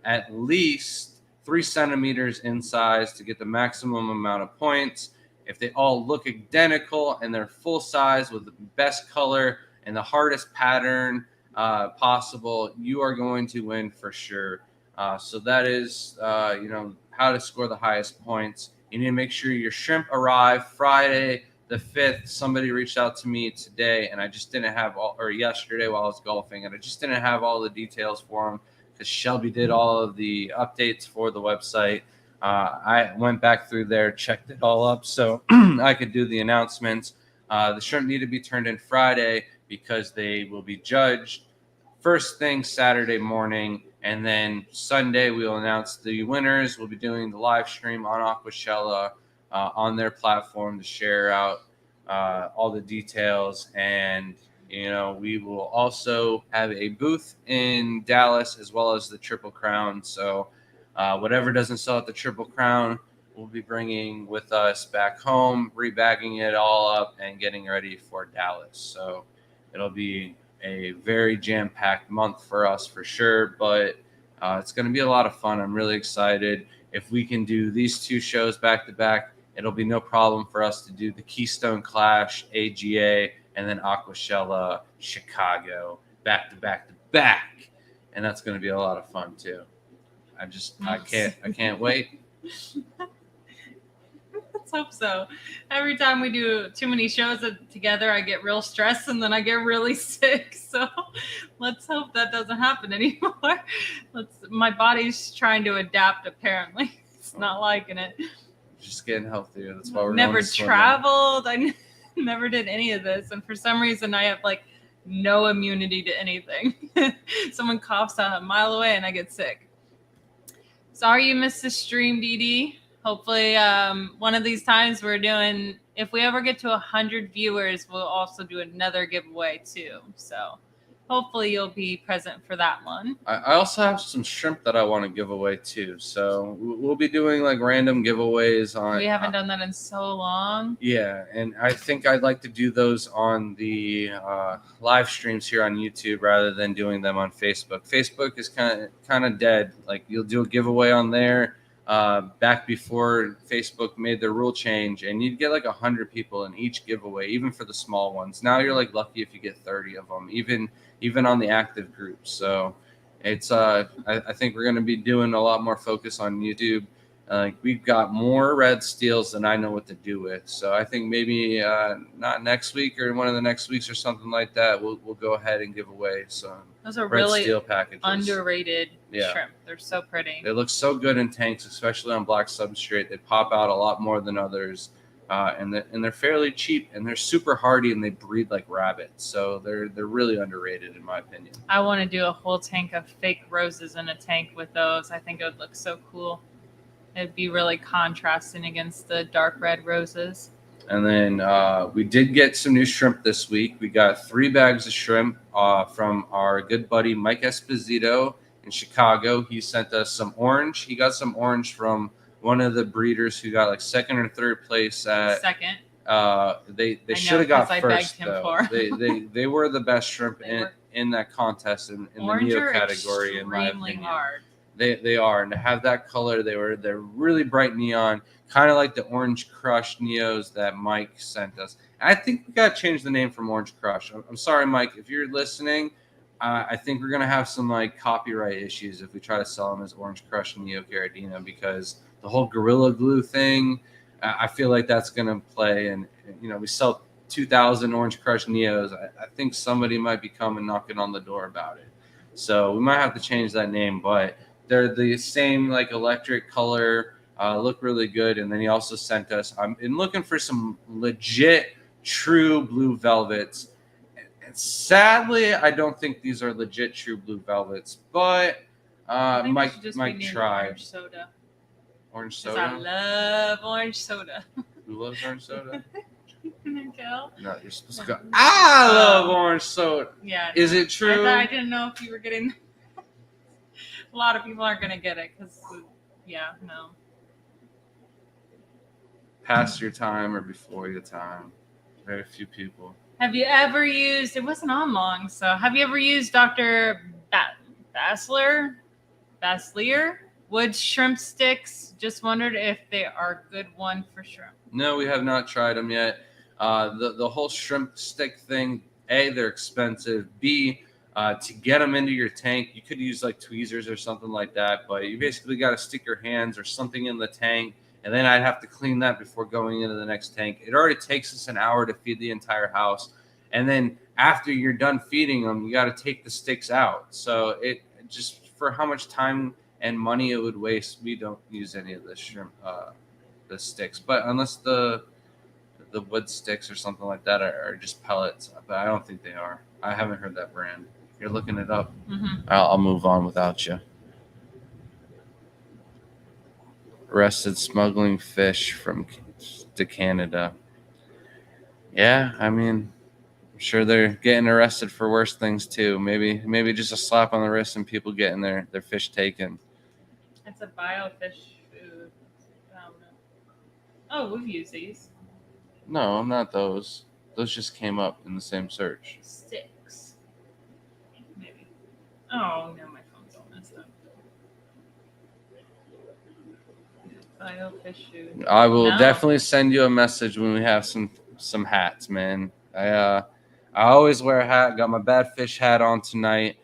at least 3 centimeters in size to get the maximum amount of points. If they all look identical and they're full size with the best color and the hardest pattern possible, you are going to win for sure. So that is, how to score the highest points. You need to make sure your shrimp arrive Friday the 5th. Somebody reached out to me today, and I just didn't have or yesterday while I was golfing, and I just didn't have all the details for them because Shelby did all of the updates for the website. I went back through there, checked it all up so I could do the announcements. The shrimp need to be turned in Friday because they will be judged first thing Saturday morning, and then Sunday we'll announce the winners. We'll be doing the live stream on Aquashella on their platform to share out all the details, and we will also have a booth in Dallas as well as the Triple Crown. So whatever doesn't sell at the Triple Crown, we'll be bringing with us back home, rebagging it all up, and getting ready for Dallas. So it'll be a very jam-packed month for us for sure, but it's going to be a lot of fun. I'm really excited. If we can do these 2 shows back to back, it'll be no problem for us to do the Keystone Clash, AGA, and then Aquashella Chicago back to back to back, and that's going to be a lot of fun too. I can't wait. Let's hope so. Every time we do too many shows together, I get real stressed and then I get really sick. So let's hope that doesn't happen anymore. My body's trying to adapt, apparently. It's not liking it. Just getting healthier. That's why we're never going to traveled. I never did any of this. And for some reason, I have like no immunity to anything. Someone coughs a mile away and I get sick. Sorry you missed the stream, Dee Dee. Hopefully, one of these times if we ever get to 100 viewers, we'll also do another giveaway too. So hopefully you'll be present for that one. I also have some shrimp that I want to give away too. So we'll be doing like random giveaways on. We haven't done that in so long. Yeah, and I think I'd like to do those on the live streams here on YouTube rather than doing them on Facebook. Facebook is kind of dead. Like you'll do a giveaway on there. Back before Facebook made their rule change, and you'd get like 100 people in each giveaway, even for the small ones. Now you're like lucky if you get 30 of them, even on the active groups. So it's I think we're going to be doing a lot more focus on YouTube. We've got more red steels than I know what to do with. So I think maybe not next week or one of the next weeks or something like that, we'll go ahead and give away some Those are red really steel packages. Underrated shrimp. They're so pretty. They look so good in tanks, especially on black substrate. They pop out a lot more than others. And they're fairly cheap, and they're super hardy, and they breed like rabbits. So they're really underrated in my opinion. I want to do a whole tank of fake roses in a tank with those. I think it would look so cool. It'd be really contrasting against the dark red roses. And then we did get some new shrimp this week. We got 3 bags of shrimp from our good buddy Mike Esposito in Chicago. He sent us some orange. He got some orange from one of the breeders who got like second or third place at Second. They should have got first though. For. They were the best shrimp in that contest in the Neo category in my opinion. Hard. They are, and to have that color, they're really bright neon, kind of like the Orange Crush Neos that Mike sent us. I think we got to change the name from Orange Crush. I'm sorry, Mike, if you're listening. I think we're gonna have some like copyright issues if we try to sell them as Orange Crush Neo Carradina, because the whole Gorilla Glue thing. I feel like that's gonna play, and we sell 2,000 Orange Crush Neos. I think somebody might be coming knocking on the door about it. So we might have to change that name, but they're the same like electric color, look really good. And then he also sent us, I'm looking for some legit true blue velvets. And sadly, I don't think these are legit true blue velvets, but might try. Orange soda. Orange soda? I love orange soda. Who loves orange soda? No, you're supposed to go, I love orange soda. Yeah. Is it true? I didn't know if you were getting... A lot of people aren't going to get it because, no. Past your time or before your time. Very few people. Have you ever used... It wasn't on long, so have you ever used Dr. Basler wood shrimp sticks? Just wondered if they are a good one for shrimp. No, we have not tried them yet. The whole shrimp stick thing, A, they're expensive. B, to get them into your tank, you could use like tweezers or something like that, but you basically got to stick your hands or something in the tank, and then I'd have to clean that before going into the next tank. It already takes us an hour to feed the entire house, and then after you're done feeding them, you got to take the sticks out. So it just, for how much time and money it would waste, we don't use any of the shrimp, the sticks. But unless the wood sticks or something like that are just pellets, but I don't think they are. I haven't heard that brand. You're looking it up. Mm-hmm. I'll move on without you. Arrested smuggling fish to Canada. Yeah, I mean, I'm sure they're getting arrested for worse things too. Maybe just a slap on the wrist and people getting their fish taken. It's a biofish food. Oh, we've used these. No, not those. Those just came up in the same search. Sticks. Maybe. Oh, no, my phone's all messed up. Biofish food. I will definitely send you a message when we have some hats, man. I always wear a hat. Got my bad fish hat on tonight.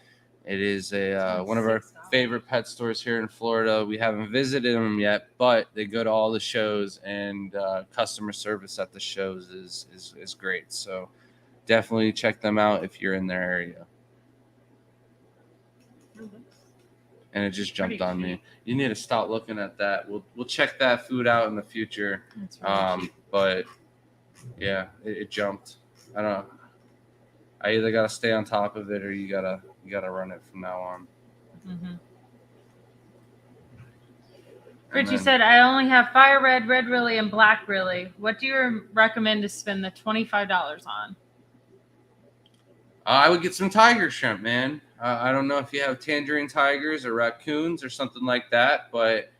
It is one of our favorite pet stores here in Florida. We haven't visited them yet, but they go to all the shows, and customer service at the shows is great. So definitely check them out if you're in their area. And it just jumped on me. You need to stop looking at that. We'll check that food out in the future. Really but yeah, it jumped. I don't know. I either gotta stay on top of it or you gotta run it from now on. Mm-hmm. Richie said, I only have fire red lily, and black lily. What do you recommend to spend the $25 on? I would get some tiger shrimp, man. I don't know if you have tangerine tigers or raccoons or something like that, but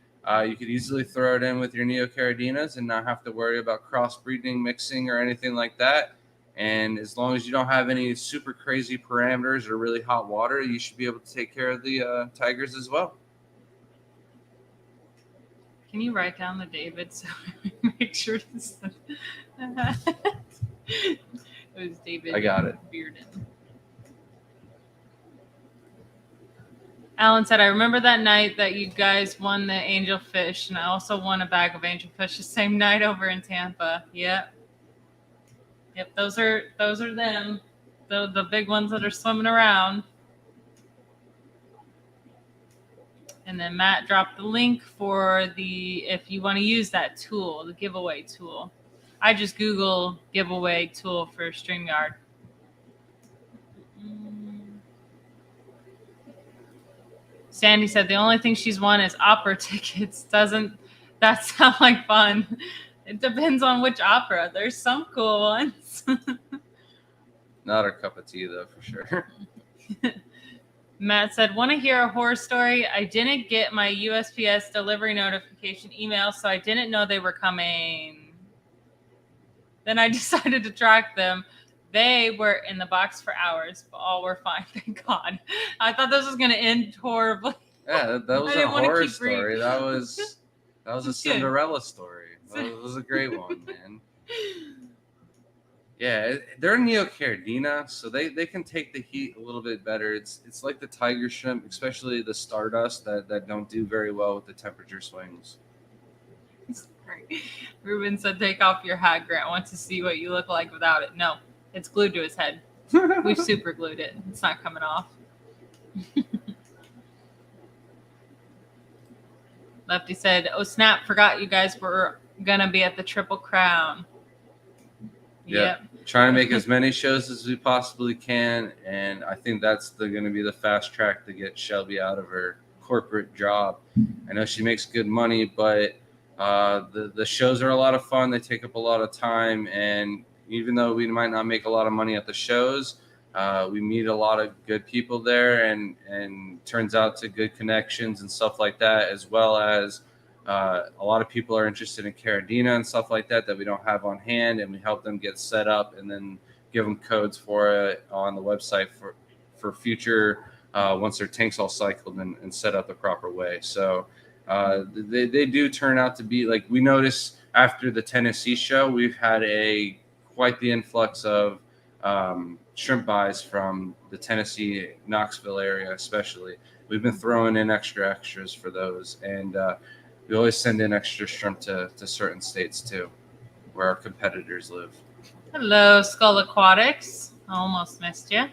you could easily throw it in with your Neocaradinas and not have to worry about crossbreeding, mixing, or anything like that. And as long as you don't have any super crazy parameters or really hot water, you should be able to take care of the tigers as well. Can you write down the David so we make sure this it was David. I got it. Bearden. Alan said, I remember that night that you guys won the angelfish, and I also won a bag of angelfish the same night over in Tampa. Yep, those are them. The big ones that are swimming around. And then Matt dropped the link for if you want to use that tool, the giveaway tool. I just Google giveaway tool for StreamYard. Sandy said the only thing she's won is opera tickets. Doesn't that sound like fun? It depends on which opera. There's some cool ones. Not our cup of tea, though, for sure. Matt said, want to hear a horror story? I didn't get my USPS delivery notification email, so I didn't know they were coming. Then I decided to track them. They were in the box for hours, but all were fine, thank God. I thought this was going to end horribly. Yeah, that was a horror story. That was a Cinderella story. That was a great one, man. Yeah, they're Neocaridina, so they can take the heat a little bit better. It's like the tiger shrimp, especially the stardust, that don't do very well with the temperature swings. Ruben said, take off your hat, Grant wants to see what you look like without it. No, it's glued to his head. We've super glued it. It's not coming off. Lefty said, oh snap, forgot you guys were gonna be at the Triple Crown. Yep. Trying to make as many shows as we possibly can, and I think that's going to be the fast track to get Shelby out of her corporate job. I know she makes good money, but the shows are a lot of fun. They take up a lot of time, and even though we might not make a lot of money at the shows, we meet a lot of good people there, and turns out to good connections and stuff like that, as well as a lot of people are interested in Caridina and stuff like that we don't have on hand, and we help them get set up and then give them codes for it on the website for future once their tank's all cycled and set up the proper way. So they do turn out to be, like, we notice after the Tennessee show, we've had quite the influx of shrimp buys from the Tennessee Knoxville area, especially. We've been throwing in extras for those, and we always send in extra shrimp to certain states too, where our competitors live. Hello, Skull Aquatics. I almost missed you.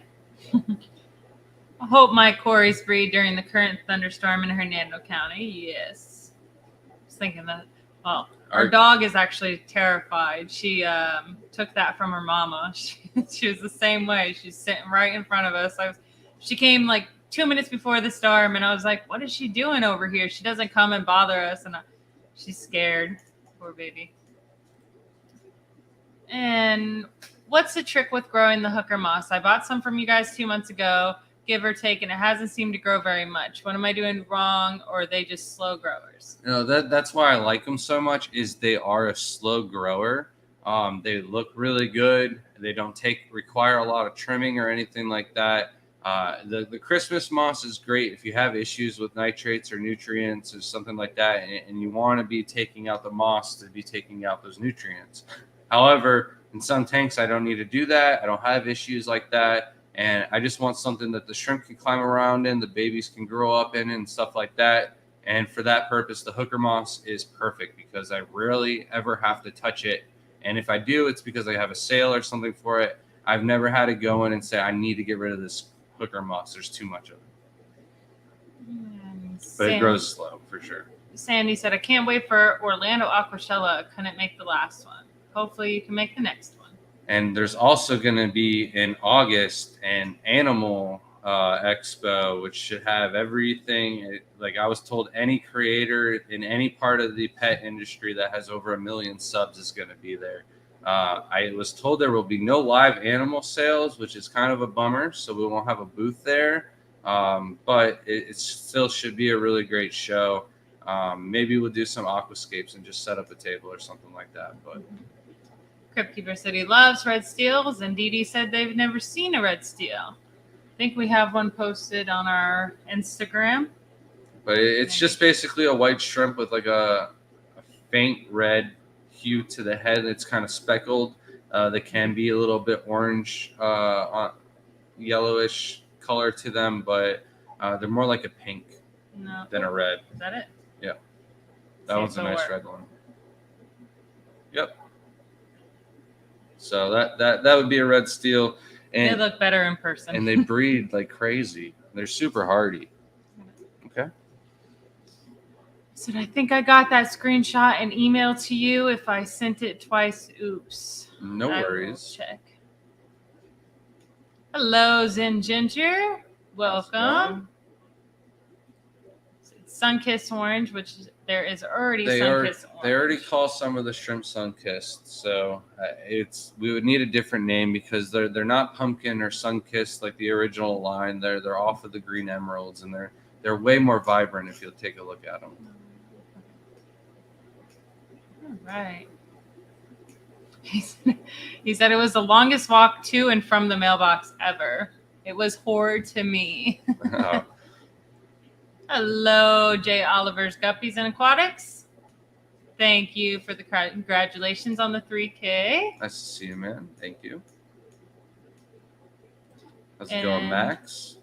I hope my Corys breed during the current thunderstorm in Hernando County. Yes. I was thinking that. Well, our dog is actually terrified. She took that from her mama. She was the same way. She's sitting right in front of us. She came like 2 minutes before the storm, and I was like, what is she doing over here? She doesn't come and bother us, and she's scared. Poor baby. And what's the trick with growing the hooker moss? I bought some from you guys 2 months ago, give or take, and it hasn't seemed to grow very much. What am I doing wrong, or are they just slow growers? No, that's why I like them so much, is they are a slow grower. They look really good. They don't require a lot of trimming or anything like that. The Christmas moss is great if you have issues with nitrates or nutrients or something like that, and you want to be taking out the moss to be taking out those nutrients. However, in some tanks, I don't need to do that. I don't have issues like that, and I just want something that the shrimp can climb around in, the babies can grow up in, and stuff like that. And for that purpose, the hooker moss is perfect because I rarely ever have to touch it. And if I do, it's because I have a sale or something for it. I've never had to go in and say, I need to get rid of this hooker moss. There's too much of it. But it grows slow for sure. Sandy said, I can't wait for Orlando Aquashella. Couldn't make the last one. Hopefully you can make the next one. And there's also going to be in August an animal expo, which should have everything. Like I was told, any creator in any part of the pet industry that has over 1 million subs is going to be there. I was told there will be no live animal sales, which is kind of a bummer. So we won't have a booth there. But it still should be a really great show. Maybe we'll do some aquascapes and just set up a table or something like that. But Cryptkeeper said he loves red steels, and Dee Dee said they've never seen a red steel. I think we have one posted on our Instagram. But it's just basically a white shrimp with like a faint red hue to the head. It's kind of speckled. They can be a little bit orange, yellowish color to them, but they're more like a pink than a red. Is that it? Yeah. That one's a nice red one. Yep. So that would be a red steel. And they look better in person. And they breed like crazy. They're super hardy. Okay. So I think I got that screenshot and email to you. If I sent it twice, oops. No worries. Check. Hello, Zen Ginger. Welcome. sun-kissed orange, which there is already They sun-kissed orange. already call some of the shrimp sun-kissed, so we would need a different name because they're not pumpkin or sun-kissed like the original line. They're off of the green emeralds, and they're way more vibrant if you'll take a look at them. All right. He said it was the longest walk to and from the mailbox ever. It was horror to me. Oh, Hello, Jay Oliver's Guppies and Aquatics. Thank you for the congratulations on the 3K. nice to see you, man. Thank you. How's it going, Max?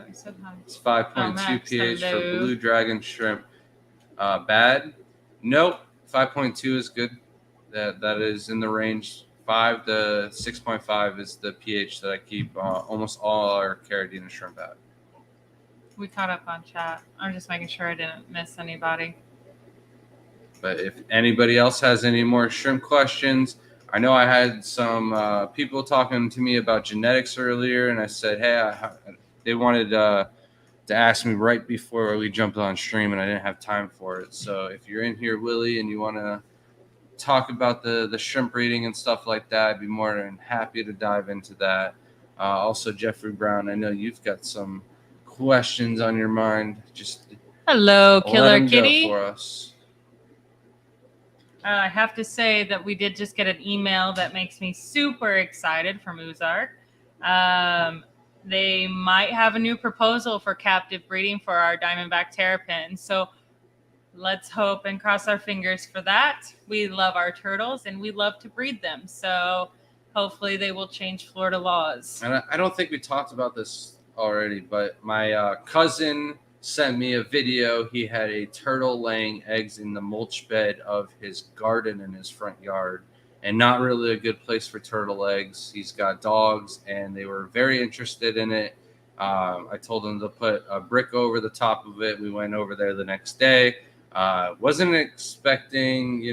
It's 5.2 pH for blue dragon shrimp. Bad? Nope. 5.2 is good. That is in the range. 5 to 6.5 is the pH that I keep almost all our Caridina shrimp at. We caught up on chat. I'm just making sure I didn't miss anybody. But if anybody else has any more shrimp questions, I know I had some people talking to me about genetics earlier, and I said, hey, they wanted to ask me right before we jumped on stream, and I didn't have time for it. So if you're in here, Willie, and you want to talk about the shrimp breeding and stuff like that, I'd be more than happy to dive into that. Also, Jeffrey Brown, I know you've got some questions on your mind. Just hello, Killer Kitty. For us. I have to say that we did just get an email that makes me super excited from Ozark. They might have a new proposal for captive breeding for our Diamondback terrapin. So let's hope and cross our fingers for that. We love our turtles and we love to breed them. So hopefully they will change Florida laws. And I don't think we talked about this already, but my cousin sent me a video. He had a turtle laying eggs in the mulch bed of his garden in his front yard, and not really a good place for turtle eggs. He's got dogs, and they were very interested in it. I told him to put a brick over the top of it. We went over there the next day. Wasn't expecting,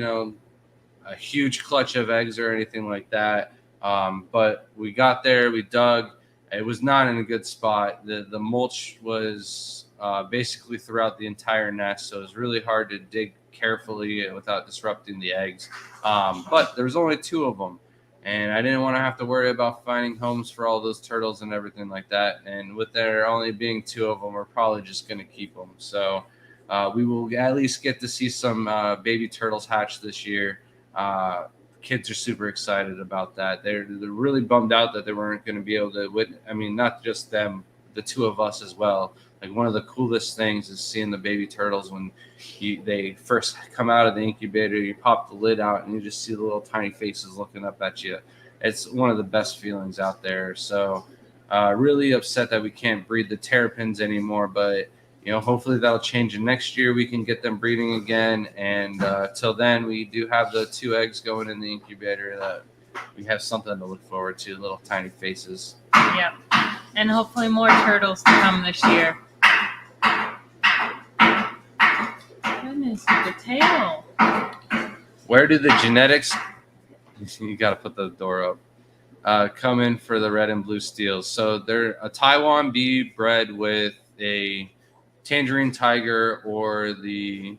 a huge clutch of eggs or anything like that. But we got there, we dug. It was not in a good spot. The mulch was basically throughout the entire nest, so it was really hard to dig carefully without disrupting the eggs. But there was only 2 of them, and I didn't want to have to worry about finding homes for all those turtles and everything like that. And with there only being 2 of them, we're probably just going to keep them. So we will at least get to see some baby turtles hatch this year. Kids are super excited about that. They're really bummed out that they weren't going to be able to not just them, the 2 of us as well. Like, one of the coolest things is seeing the baby turtles when they first come out of the incubator. You pop the lid out and you just see the little tiny faces looking up at you. It's one of the best feelings out there. So really upset that we can't breed the terrapins anymore, but hopefully that'll change. And next year we can get them breeding again. And till then, we do have the 2 eggs going in the incubator that we have something to look forward to, little tiny faces. Yep. And hopefully more turtles to come this year. Goodness, the tail. Where do the genetics, you got to put the door up, come in for the red and blue steels? So they're a Taiwan bee bred with a tangerine tiger or the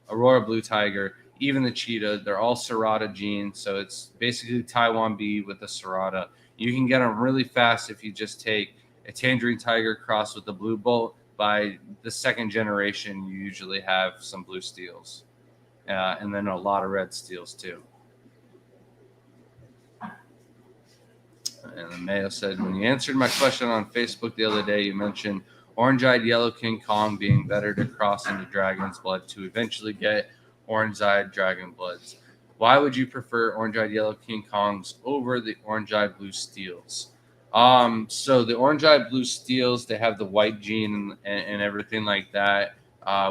Aurora blue tiger, even the cheetah. They're all Serrata genes, so it's basically Taiwan bee with a Serrata. You can get them really fast if you just take a tangerine tiger cross with the blue bolt. By the 2nd generation, you usually have some blue steels, and then a lot of red steels too. And Mayo said, when you answered my question on Facebook the other day, you mentioned orange-eyed yellow King Kong being better to cross into dragon's blood to eventually get orange-eyed dragon bloods. Why would you prefer orange-eyed yellow King Kongs over the orange-eyed blue steels? So the orange-eyed blue steels, they have the white gene and everything like that,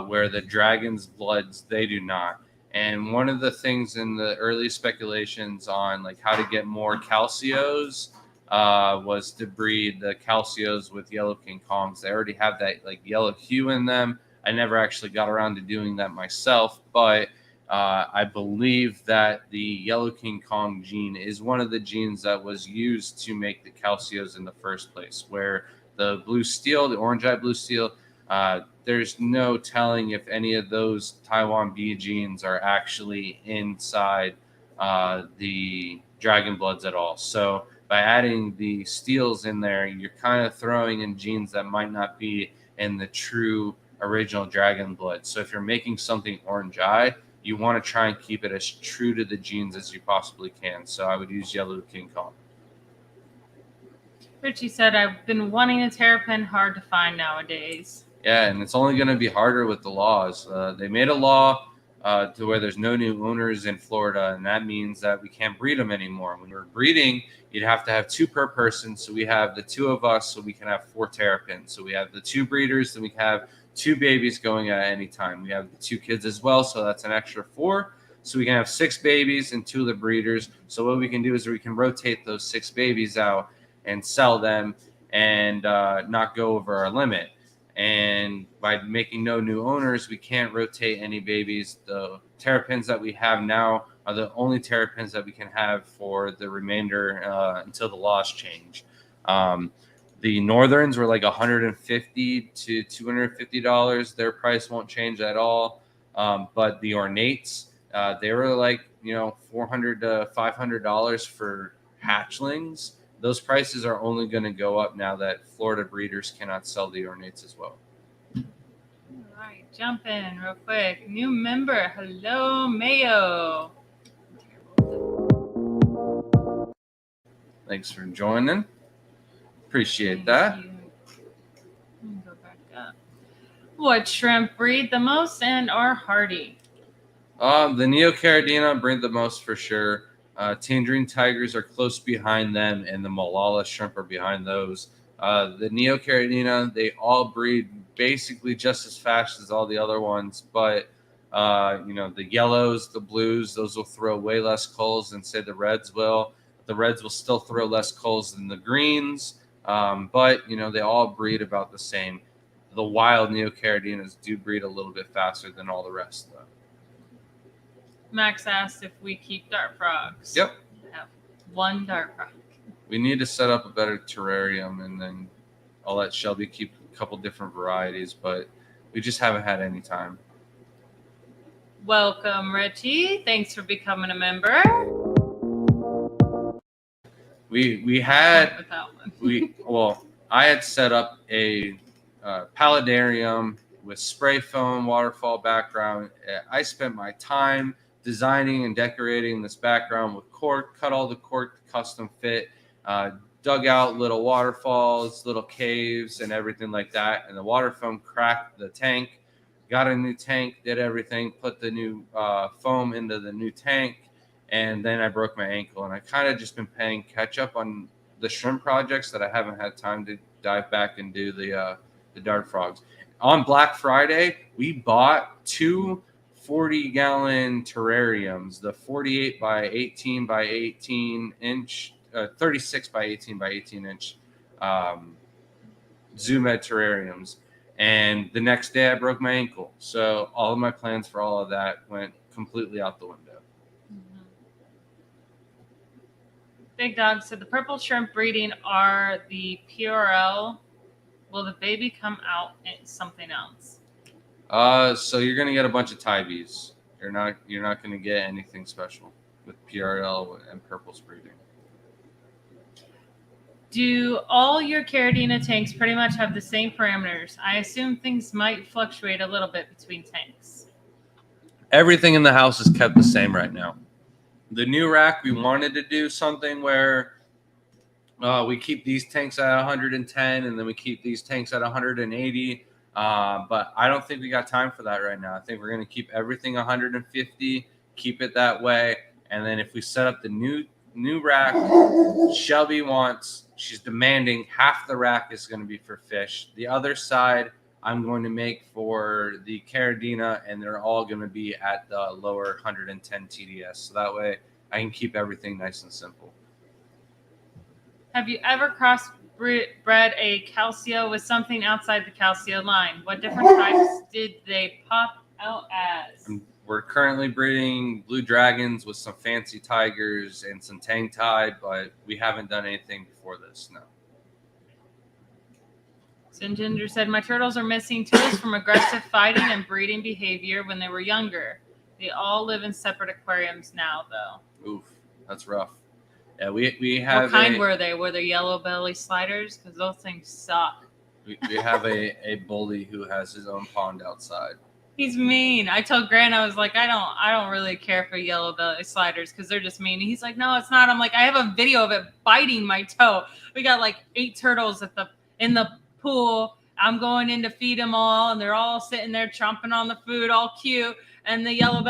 where the dragon's bloods, they do not. And one of the things in the early speculations on like how to get more calcios was to breed the calcios with yellow King Kongs. They already have that like yellow hue in them. I never actually got around to doing that myself, but I believe that the yellow King Kong gene is one of the genes that was used to make the calcios in the first place, where the blue steel, the orange-eye blue steel, there's no telling if any of those Taiwan bee genes are actually inside the dragon bloods at all. So by adding the steels in there, you're kind of throwing in genes that might not be in the true original dragon blood. So if you're making something orange eye, you want to try and keep it as true to the genes as you possibly can. So I would use yellow King Kong. Richie said, I've been wanting a terrapin, hard to find nowadays. Yeah, and it's only going to be harder with the laws. They made a law to where there's no new owners in Florida, and that means that we can't breed them anymore. When we're breeding, you'd have to have 2 per person. So we have the 2 of us, so we can have 4 terrapins. So we have the 2 breeders, then we have 2 babies going at any time. We have the 2 kids as well, so that's an extra 4. So we can have 6 babies and 2 of the breeders. So what we can do is we can rotate those 6 babies out and sell them and not go over our limit. And by making no new owners, we can't rotate any babies. The terrapins that we have now are the only terrapins that we can have for the remainder until the laws change. The Northerns were like $150 to $250. Their price won't change at all. But the Ornates, they were like, $400 to $500 for hatchlings. Those prices are only going to go up now that Florida breeders cannot sell the Ornates as well. All right, jump in real quick. New member. Hello, Mayo. Thanks for joining. Appreciate Thank that. you. Let me go back up. What shrimp breed the most and are hardy? The Neocaridina breed the most for sure. Tangerine tigers are close behind them, and the Malala shrimp are behind those. The Neocaridina, they all breed basically just as fast as all the other ones, but the yellows, the blues, those will throw way less culls than say the reds will. The reds will still throw less culls than the greens, but they all breed about the same. The wild Neocaridinas do breed a little bit faster than all the rest, though. Max asked if we keep dart frogs. Yep. We have 1 dart frog. We need to set up a better terrarium, and then I'll let Shelby keep a couple different varieties, but we just haven't had any time. Welcome, Richie. Thanks for becoming a member. We had With that one. I had set up a paludarium with spray foam waterfall background. I spent my time designing and decorating this background with cork, cut all the cork to custom fit, dug out little waterfalls, little caves, and everything like that. And the water foam cracked the tank, got a new tank, did everything, put the new foam into the new tank, and then I broke my ankle. And I kind of just been playing catch up on the shrimp projects that I haven't had time to dive back and do the dart frogs. On Black Friday, we bought 2 40-gallon terrariums, the 48 by 18 by 18 inch, 36 by 18 by 18 inch Zoomed terrariums. And the next day I broke my ankle. So all of my plans for all of that went completely out the window. Mm-hmm. Big Dog said the purple shrimp breeding are the PRL. Will the baby come out in something else? So you're gonna get a bunch of Tybees. You're not gonna get anything special with PRL and purple breeding. Do all your Caridina tanks pretty much have the same parameters? I assume things might fluctuate a little bit between tanks. Everything in the house is kept the same right now. The new rack, we wanted to do something where we keep these tanks at 110 and then we keep these tanks at 180. But I don't think we got time for that right now. I think we're going to keep everything 150, keep it that way. And then if we set up the new rack, she's demanding half the rack is going to be for fish. The other side, I'm going to make for the Caridina, and they're all going to be at the lower 110 TDS. So that way I can keep everything nice and simple. Have you ever crossbred a Calcio with something outside the Calcio line? What different types did they pop out as? We're currently breeding blue dragons with some fancy tigers and some tang tide, but we haven't done anything before this, no. Ginger said, my turtles are missing toes from aggressive fighting and breeding behavior when they were younger. They all live in separate aquariums now, though. Oof, that's rough. Yeah, we have. What kind were they? Were they yellow belly sliders? Because those things suck. We have a bully who has his own pond outside. He's mean. I told Grant, I was like, I don't really care for yellow belly sliders because they're just mean. He's like, no, it's not. I'm like, I have a video of it biting my toe. We got like 8 turtles in the pool. I'm going in to feed them all, and they're all sitting there chomping on the food, all cute. And the yellow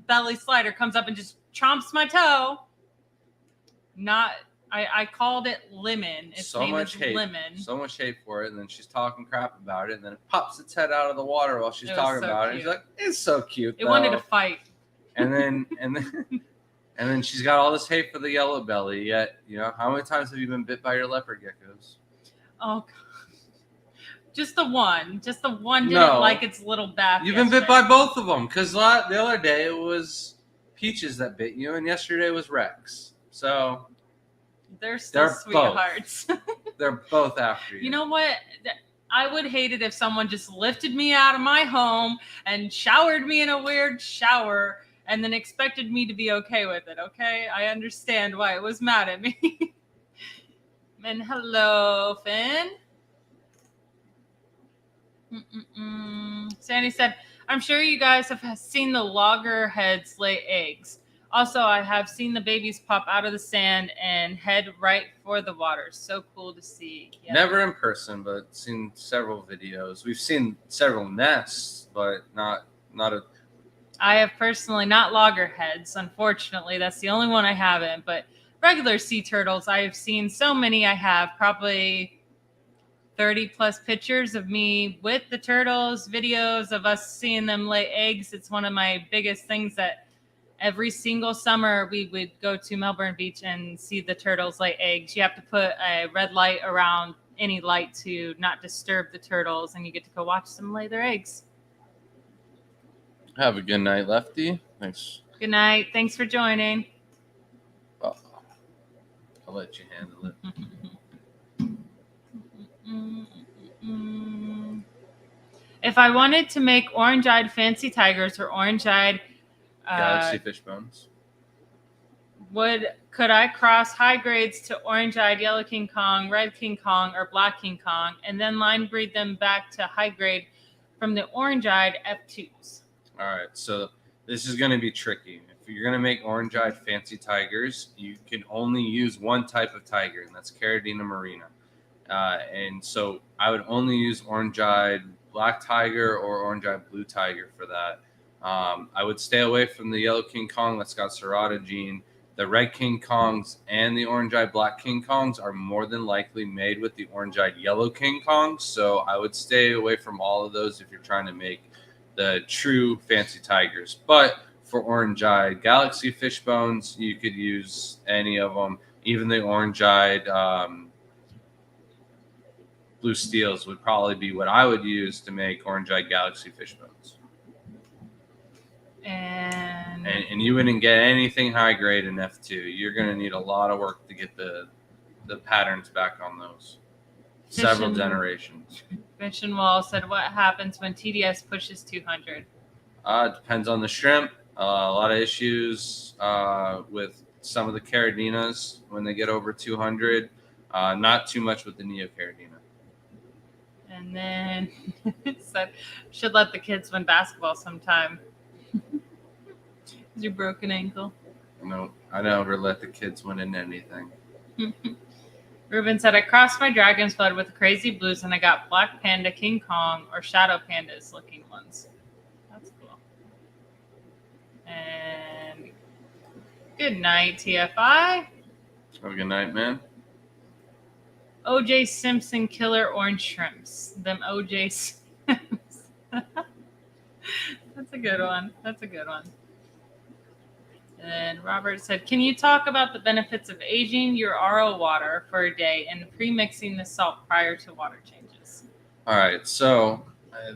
belly slider comes up and just chomps my toe. I called it Lemon. Its name is Lemon. So much hate for it, and then she's talking crap about it, and then it pops its head out of the water while she's talking about it. He's like, "It's so cute." It wanted to fight. And then she's got all this hate for the yellow belly. Yet, how many times have you been bit by your leopard geckos? Oh, God. Just the one. Just the one didn't like its little bath. You've been bit by both of them because the other day it was Peaches that bit you, and yesterday was Rex. So they're still sweethearts. They're both after you. You know what? I would hate it if someone just lifted me out of my home and showered me in a weird shower and then expected me to be okay with it, okay? I understand why it was mad at me. And hello, Finn. Sandy said, I'm sure you guys have seen the loggerheads lay eggs. Also, I have seen the babies pop out of the sand and head right for the water. So cool to see. Yeah. Never in person, but seen several videos. We've seen several nests, but not a... I have personally not loggerheads, unfortunately. That's the only one I haven't. But regular sea turtles, I have seen so many. I have probably 30 plus pictures of me with the turtles, videos of us seeing them lay eggs. It's one of my biggest things that every single summer we would go to Melbourne Beach and see the turtles lay eggs. You have to put a red light around any light to not disturb the turtles, and you get to go watch them lay their eggs. Have a good night, Lefty. Thanks. Good night. Thanks for joining. I'll let you handle it. If I wanted to make orange-eyed fancy tigers or orange-eyed Galaxy fish bones, could I cross high grades to orange-eyed yellow King Kong, red King Kong, or black King Kong, and then line breed them back to high grade from the orange-eyed F2s? All right, so this is going to be tricky. If you're going to make orange-eyed fancy tigers, you can only use one type of tiger, and that's Caridina marina. And so I would only use orange-eyed black tiger or orange-eyed blue tiger for that. I would stay away from the yellow King Kong that's got Serrata gene. The red King Kongs and the orange-eyed black King Kongs are more than likely made with the orange-eyed yellow King Kong. So I would stay away from all of those if you're trying to make the true fancy tigers. But for orange-eyed Galaxy fish bones, you could use any of them. Even the orange-eyed blue steels would probably be what I would use to make orange-eyed Galaxy fish bones. And you wouldn't get anything high grade in F2. You're going to need a lot of work to get the patterns back on those. Several generations. Fish and Wall said, what happens when TDS pushes 200? Depends on the shrimp. A lot of issues with some of the Caridinas when they get over 200. Not too much with the Neo Caridina. And then it said, should let the kids win basketball sometime. Is your broken ankle? No, I never let the kids win in anything. Ruben said, I crossed my dragon's blood with crazy blues and I got black panda, King Kong, or shadow pandas looking ones. That's cool. And good night, TFI. Have a good night, man. OJ Simpson killer orange shrimps. Them OJ Simpsons. That's a good one. That's a good one. And Robert said, can you talk about the benefits of aging your RO water for a day and pre-mixing the salt prior to water changes? All right. So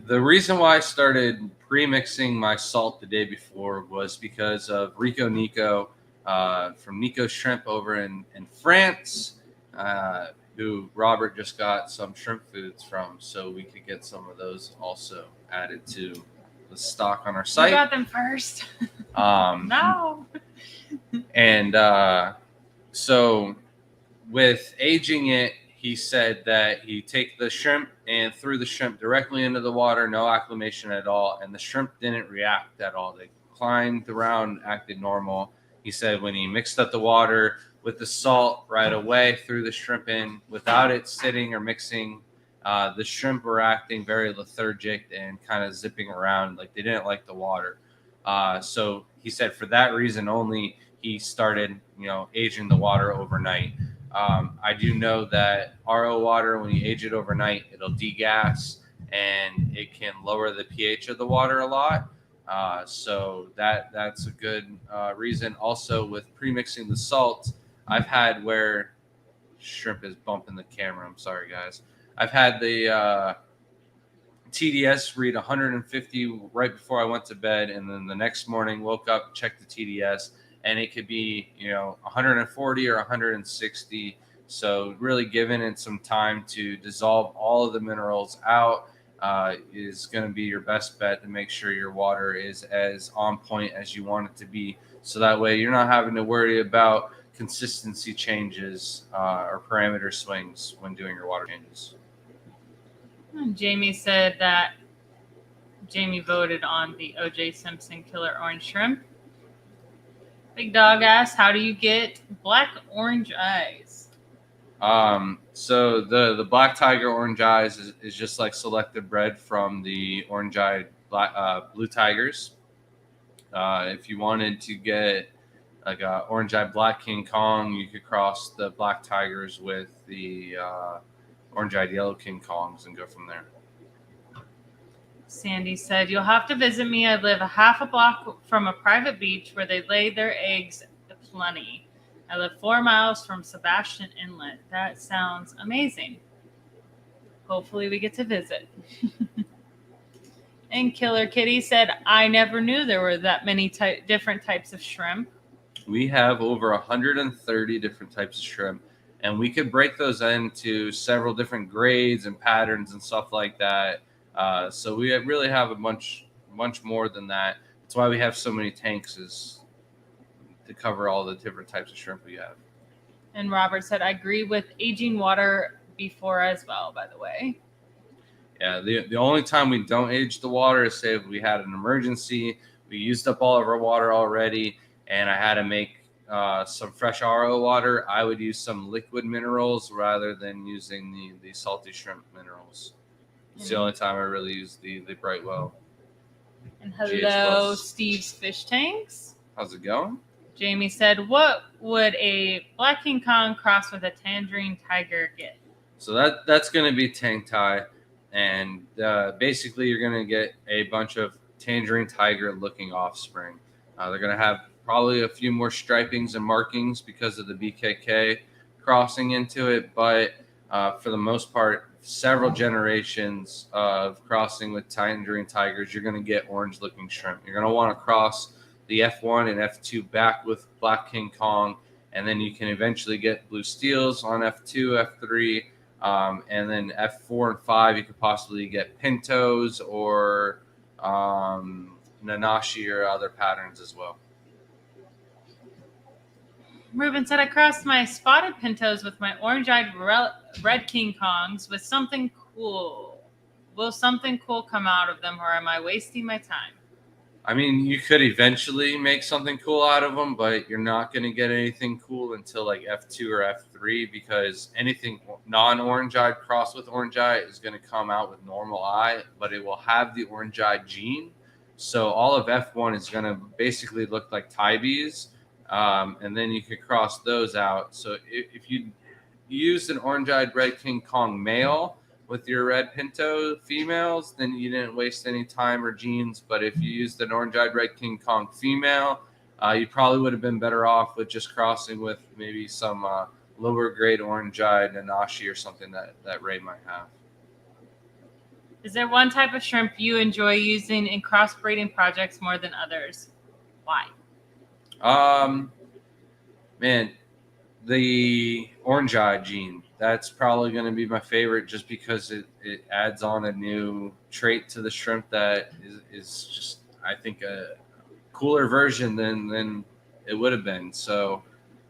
the reason why I started pre-mixing my salt the day before was because of Rico Nico from Nico Shrimp over in France. who Robert just got some shrimp foods from, so we could get some of those also added to the stock on our You site. got them first. Um, No. And so with aging it, he said that he take the shrimp and threw the shrimp directly into the water, no acclimation at all, and the shrimp didn't react at all. They climbed around, acted normal. He said when he mixed up the water with the salt right away, threw the shrimp in without it sitting or mixing, the shrimp were acting very lethargic and kind of zipping around like they didn't like the water. So he said for that reason only, he started, aging the water overnight. I do know that RO water, when you age it overnight, it'll degas and it can lower the pH of the water a lot. So that's a good reason. Also, with pre-mixing the salt, I've had where shrimp is bumping the camera. I'm sorry, guys. I've had the TDS read 150 right before I went to bed, and then the next morning woke up, checked the TDS, and it could be 140 or 160. So really giving it some time to dissolve all of the minerals out is going to be your best bet to make sure your water is as on point as you want it to be. So that way you're not having to worry about consistency changes or parameter swings when doing your water changes. Jamie said that Jamie voted on the O.J. Simpson Killer Orange Shrimp. Big Dog asked, how do you get black orange eyes? So the black tiger orange eyes is just like selected bred from the orange eyed blue tigers. If you wanted to get like a orange eyed black King Kong, you could cross the black tigers with the orange eyed yellow King Kongs and go from there. Sandy said, you'll have to visit me. I live a half a block from a private beach where they lay their eggs plenty. I live 4 miles from Sebastian Inlet. That sounds amazing. Hopefully we get to visit. And Killer Kitty said, I never knew there were that many different types of shrimp. We have over 130 different types of shrimp, and we could break those into several different grades and patterns and stuff like that. So we really have a much more than that. That's why we have so many tanks, is to cover all the different types of shrimp we have. And Robert said, I agree with aging water before as well, by the way. Yeah, the only time we don't age the water is say if we had an emergency, we used up all of our water already, and I had to make some fresh RO water. I would use some liquid minerals rather than using the salty shrimp minerals. It's the only time I really use the Bright Well. And hello, Steve's Fish Tanks. How's it going? Jamie said, what would a Black King Kong cross with a Tangerine Tiger get? So that's going to be Tang Tai. And basically you're going to get a bunch of Tangerine Tiger looking offspring. They're going to have probably a few more stripings and markings because of the BKK crossing into it. But for the most part, several generations of crossing with Tangerine Tigers, you're going to get orange looking shrimp. You're going to want to cross the F1 and F2 back with Black King Kong, and then you can eventually get blue steels on F2, F3, and then F4 and 5 you could possibly get pintos or Nanashi or other patterns as well. Ruben said, I crossed my spotted pintos with my orange-eyed red King Kongs with something cool. Will something cool come out of them, or am I wasting my time? I mean, you could eventually make something cool out of them, but you're not going to get anything cool until like F2 or F3, because anything non-orange-eyed crossed with orange eye is going to come out with normal eye, but it will have the orange eye gene. So all of F1 is going to basically look like Tybes, and then you could cross those out. So if you used an orange-eyed red King Kong male with your red pinto females, then you didn't waste any time or genes. But if you used an orange-eyed red King Kong female, you probably would have been better off with just crossing with maybe some lower grade orange-eyed Nanashi or something that Ray might have. Is there one type of shrimp you enjoy using in crossbreeding projects more than others? Why? Man, the orange eye gene. That's probably going to be my favorite just because it adds on a new trait to the shrimp that is just, I think, a cooler version than it would have been. So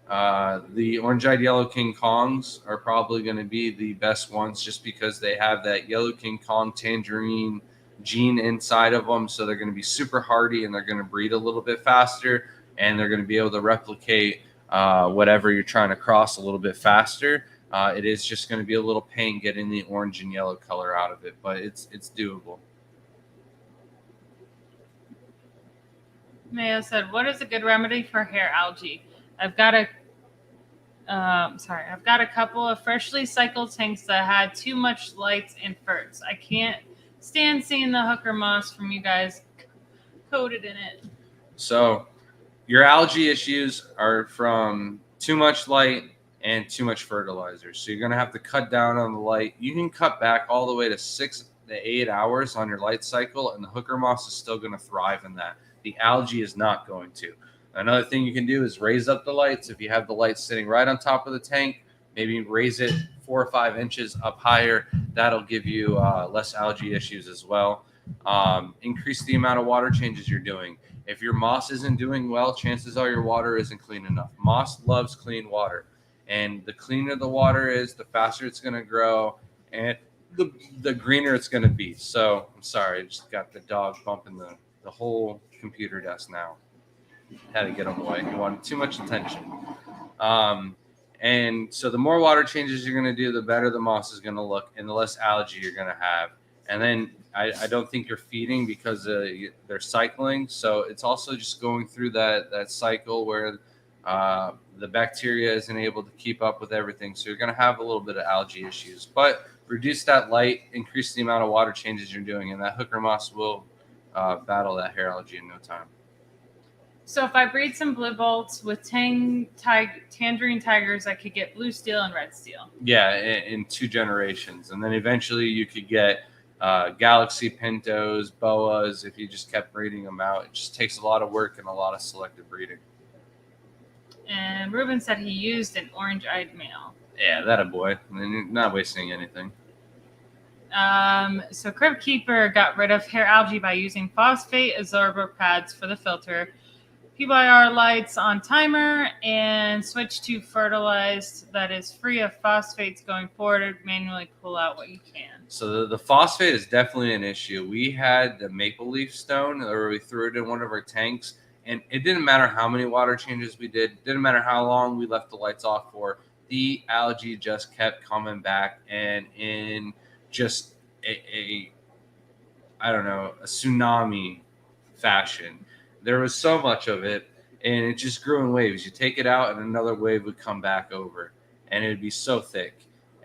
the orange-eyed yellow King Kongs are probably going to be the best ones just because they have that yellow King Kong tangerine gene inside of them. So they're going to be super hardy and they're going to breed a little bit faster and they're going to be able to replicate whatever you're trying to cross a little bit faster. It is just going to be a little pain getting the orange and yellow color out of it, but it's doable. Mayo said, "What is a good remedy for hair algae? I've got a couple of freshly cycled tanks that had too much lights and ferts. I can't stand seeing the hooker moss from you guys coated in it." So your algae issues are from too much light and too much fertilizer. So you're going to have to cut down on the light. You can cut back all the way to 6 to 8 hours on your light cycle, and the hooker moss is still going to thrive in that. The algae is not going to. Another thing you can do is raise up the lights. If you have the lights sitting right on top of the tank, maybe raise it 4 or 5 inches up higher. That'll give you less algae issues as well. Increase the amount of water changes you're doing. If your moss isn't doing well, chances are your water isn't clean enough. Moss loves clean water. And the cleaner the water is, the faster it's going to grow and the greener it's going to be. So I'm sorry, I just got the dog bumping the whole computer desk now. Had to get him away. He wanted too much attention. And so the more water changes you're going to do, the better the moss is going to look and the less algae you're going to have. And then I don't think you're feeding because they're cycling. So it's also just going through that cycle where the bacteria isn't able to keep up with everything. So you're going to have a little bit of algae issues. But reduce that light, increase the amount of water changes you're doing, and that hooker moss will battle that hair algae in no time. So if I breed some blue bolts with tangerine tigers, I could get blue steel and red steel. Yeah, in 2 generations. And then eventually you could get galaxy pintos, boas, if you just kept breeding them out. It just takes a lot of work and a lot of selective breeding. And Ruben said he used an orange-eyed male. Yeah, that a boy. And not wasting anything. So Crib Keeper got rid of hair algae by using phosphate absorber pads for the filter, PYR lights on timer, and switch to fertilized that is free of phosphates going forward. Manually pull out what you can. So the phosphate is definitely an issue. We had the maple leaf stone, or we threw it in one of our tanks, and it didn't matter how many water changes we did. Didn't matter how long we left the lights off for. The algae just kept coming back, and in just a tsunami fashion. There was so much of it, and it just grew in waves. You take it out, and another wave would come back over, and it would be so thick.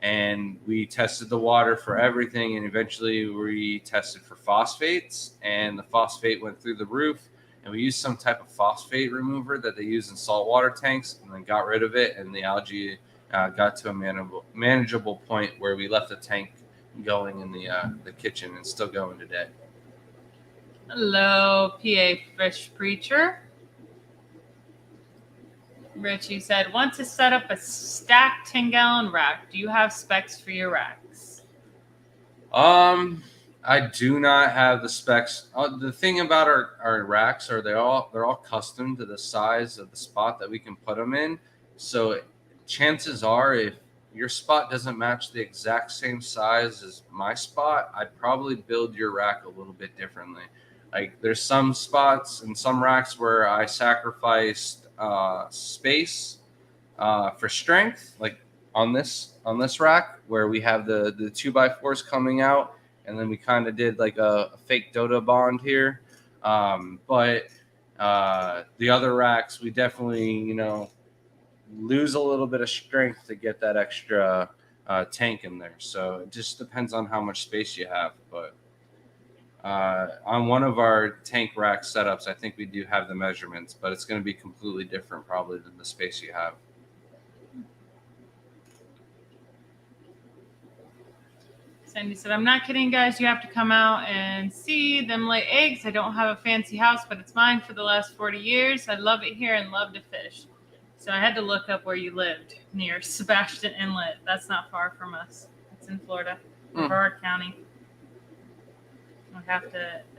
And we tested the water for everything, and eventually we tested for phosphates, and the phosphate went through the roof. And we used some type of phosphate remover that they use in saltwater tanks, and then got rid of it, and the algae got to a manageable point where we left the tank going in the kitchen and still going today. Hello, PA Fish Preacher. Richie said, want to set up a stacked 10-gallon rack. Do you have specs for your racks? I do not have the specs. The thing about our racks are they're all custom to the size of the spot that we can put them in. So chances are, if your spot doesn't match the exact same size as my spot, I'd probably build your rack a little bit differently. Like there's some spots and some racks where I sacrificed space for strength, like on this rack where we have the 2x4s coming out, and then we kind of did like a fake Dota bond here. But the other racks, we definitely lose a little bit of strength to get that extra tank in there. So it just depends on how much space you have, but. On one of our tank rack setups, I think we do have the measurements, but it's going to be completely different probably than the space you have. Sandy said, I'm not kidding, guys. You have to come out and see them lay eggs. I don't have a fancy house, but it's mine for the last 40 years. I love it here and love to fish. So I had to look up where you lived near Sebastian Inlet. That's not far from us. It's in Florida, Brevard County.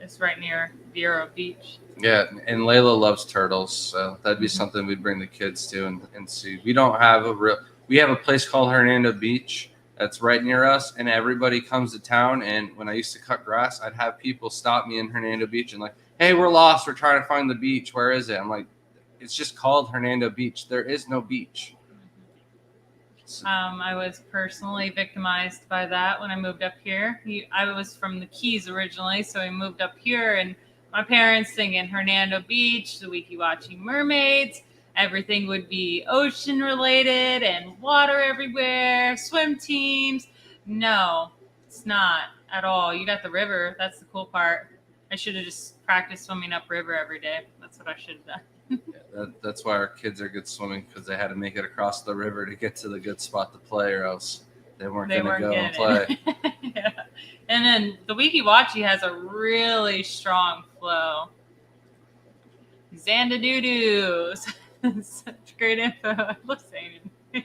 It's right near Vero Beach. Yeah, and Layla loves turtles, so that'd be something we'd bring the kids to and see. We have a place called Hernando Beach that's right near us, and everybody comes to town. And when I used to cut grass, I'd have people stop me in Hernando Beach and like, hey, we're lost. We're trying to find the beach. Where is it? I'm like, it's just called Hernando Beach. There is no beach. I was personally victimized by that when I moved up here. I was from the Keys originally, so we moved up here, and my parents singing Hernando Beach, so we'd be watching mermaids. Everything would be ocean related and water everywhere, swim teams. No, it's not at all. You got the river. That's the cool part. I should have just practiced swimming upriver every day. That's what I should have done. Yeah, that's why our kids are good swimming, because they had to make it across the river to get to the good spot to play, or else they weren't going to go and play. Yeah. And then the Weeki Wachee has a really strong flow. Xanadu-doos. Such great info. I love saying it.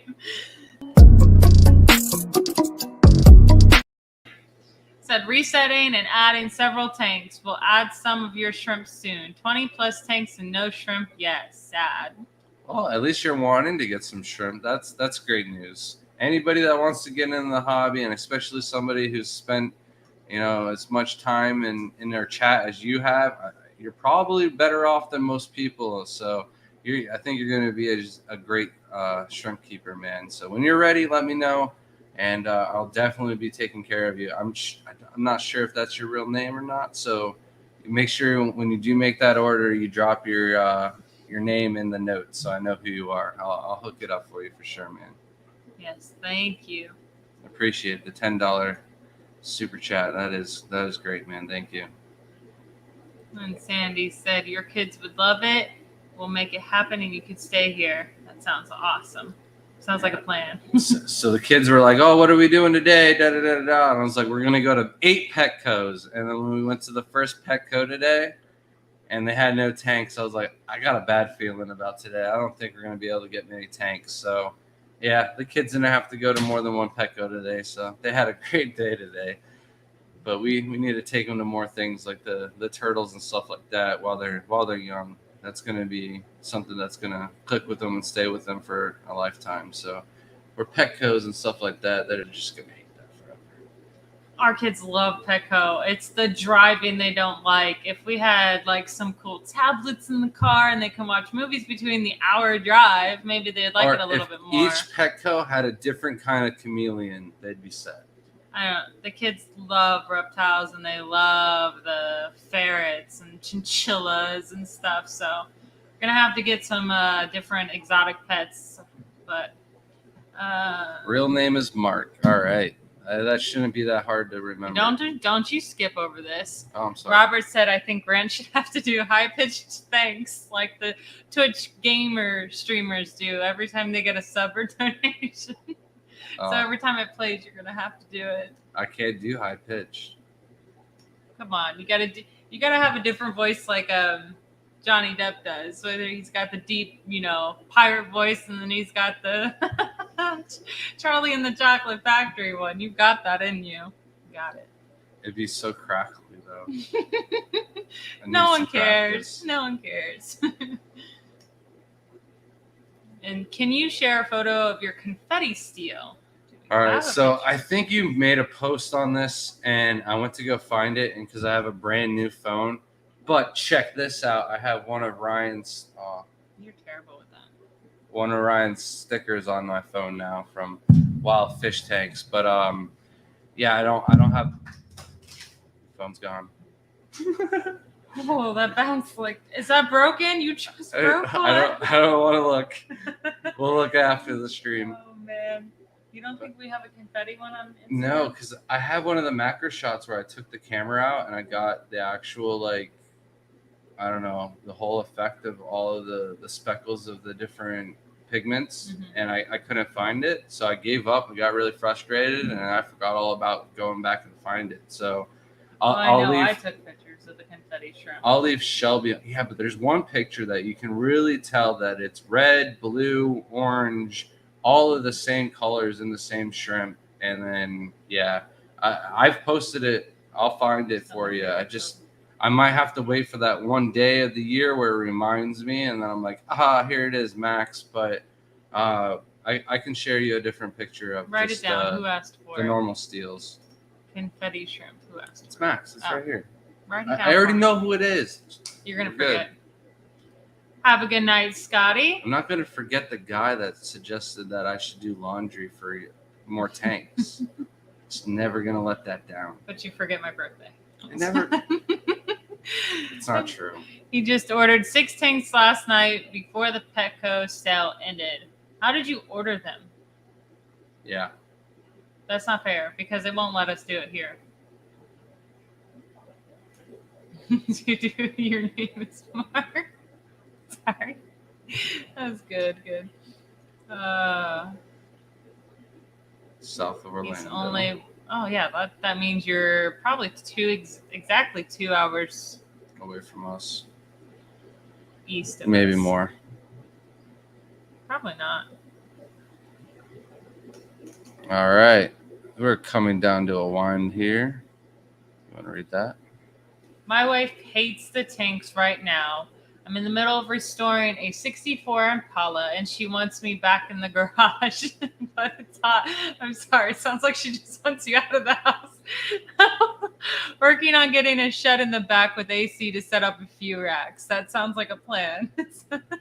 Said resetting and adding several tanks. We'll add some of your shrimp soon. 20 plus tanks and no shrimp yet. Sad. Well, at least you're wanting to get some shrimp. That's great news. Anybody that wants to get into the hobby, and especially somebody who's spent, as much time in their chat as you have, you're probably better off than most people. So I think you're going to be a great shrimp keeper, man. So when you're ready, let me know. And I'll definitely be taking care of you. I'm not sure if that's your real name or not. So make sure when you do make that order, you drop your name in the notes so I know who you are. I'll hook it up for you for sure, man. Yes, thank you. Appreciate the $10 super chat. That is great, man. Thank you. And Sandy said your kids would love it. We'll make it happen, and you could stay here. That sounds awesome. Sounds like a plan. So the kids were like, "Oh, what are we doing today?" Da da da da. And I was like, "We're gonna go to 8 Petcos." And then when we went to the first Petco today, and they had no tanks, I was like, "I got a bad feeling about today. I don't think we're gonna be able to get many tanks." So, yeah, the kids didn't have to go to more than one Petco today. So they had a great day today. But we need to take them to more things like the turtles and stuff like that while they're young. That's going to be something that's going to click with them and stay with them for a lifetime. So for Petcos and stuff like that, they're just going to hate that forever. Our kids love Petco. It's the driving they don't like. If we had like some cool tablets in the car and they can watch movies between the hour drive, maybe they'd like it a little bit more. Each Petco had a different kind of chameleon, they'd be set. I don't know. The kids love reptiles and they love the ferrets and chinchillas and stuff. So we're going to have to get some different exotic pets. But real name is Mark. All right. That shouldn't be that hard to remember. Don't you skip over this. Oh, I'm sorry. Robert said, I think Grant should have to do high-pitched thanks like the Twitch gamer streamers do every time they get a sub or donation. So every time it plays, you're gonna have to do it. I can't do high pitch. Come on, you gotta have a different voice like Johnny Depp does. Whether he's got the deep, pirate voice, and then he's got the Charlie and the Chocolate Factory one. You've got that in you. You got it. It'd be so crackly though. No one cares. No one cares. And can you share a photo of your confetti steel? All right, so I think you made a post on this, and I went to go find it, and because I have a brand new phone. But check this out. I have one of Ryan's. You're terrible with that. One of Ryan's stickers on my phone now from Wild Fish Tanks. But yeah, I don't have. Phone's gone. Oh, that bounced like. Is that broken? You just broke one. I don't want to look. We'll look after the stream. Oh man. You don't think we have a confetti one on Instagram? No, because I have one of the macro shots where I took the camera out and I got the actual, I don't know, the whole effect of all of the speckles of the different pigments. Mm-hmm. And I couldn't find it. So I gave up and got really frustrated, and I forgot all about going back and find it. So I I'll know. leave. I took pictures of the confetti shrimp. I'll leave Shelby. Yeah, but there's one picture that you can really tell that it's red, blue, orange, all of the same colors in the same shrimp. And then, yeah, I've posted it. I'll find it for you. I might have to wait for that one day of the year where it reminds me, and then I'm like, here it is, Max. But I can share you a different picture of Write just it down. Who asked for the it? normal steals. Confetti shrimp. Who asked It's for it? Max. It's right here. Write it down. I already for me. know who it is. You're gonna We're good. forget. Have a good night, Scotty. I'm not going to forget the guy that suggested that I should do laundry for more tanks. Just never going to let that down. But you forget my birthday. I never. It's not true. He just ordered 6 tanks last night before the Petco sale ended. How did you order them? Yeah. That's not fair because it won't let us do it here. Your name is Mark. Sorry. That was good. Good. South of Orlando. He's only. Oh yeah, that means you're probably exactly 2 hours away from us. East of Maybe us. more. Probably not. All right. We're coming down to a wind here. You want to read that? My wife hates the tanks right now. I'm in the middle of restoring a 64 Impala, and she wants me back in the garage. But it's hot. I'm sorry. It sounds like she just wants you out of the house. Working on getting a shed in the back with AC to set up a few racks. That sounds like a plan.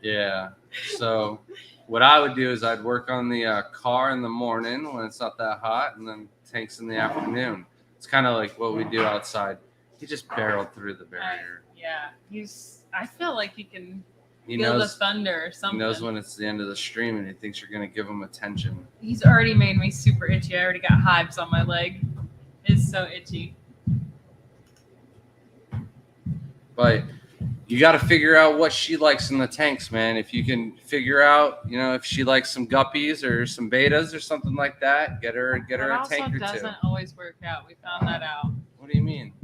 Yeah. So what I would do is I'd work on the car in the morning when it's not that hot, and then tanks in the afternoon. It's kind of like what we do outside. He just barreled through the barrier. Yeah. I feel like he can feel the thunder or something. He knows when it's the end of the stream, and he thinks you're going to give him attention. He's already made me super itchy. I already got hives on my leg. It's so itchy. But you got to figure out what she likes in the tanks, man. If you can figure out, if she likes some guppies or some betas or something like that, get her a tank or two. It also doesn't always work out. We found that out. What do you mean?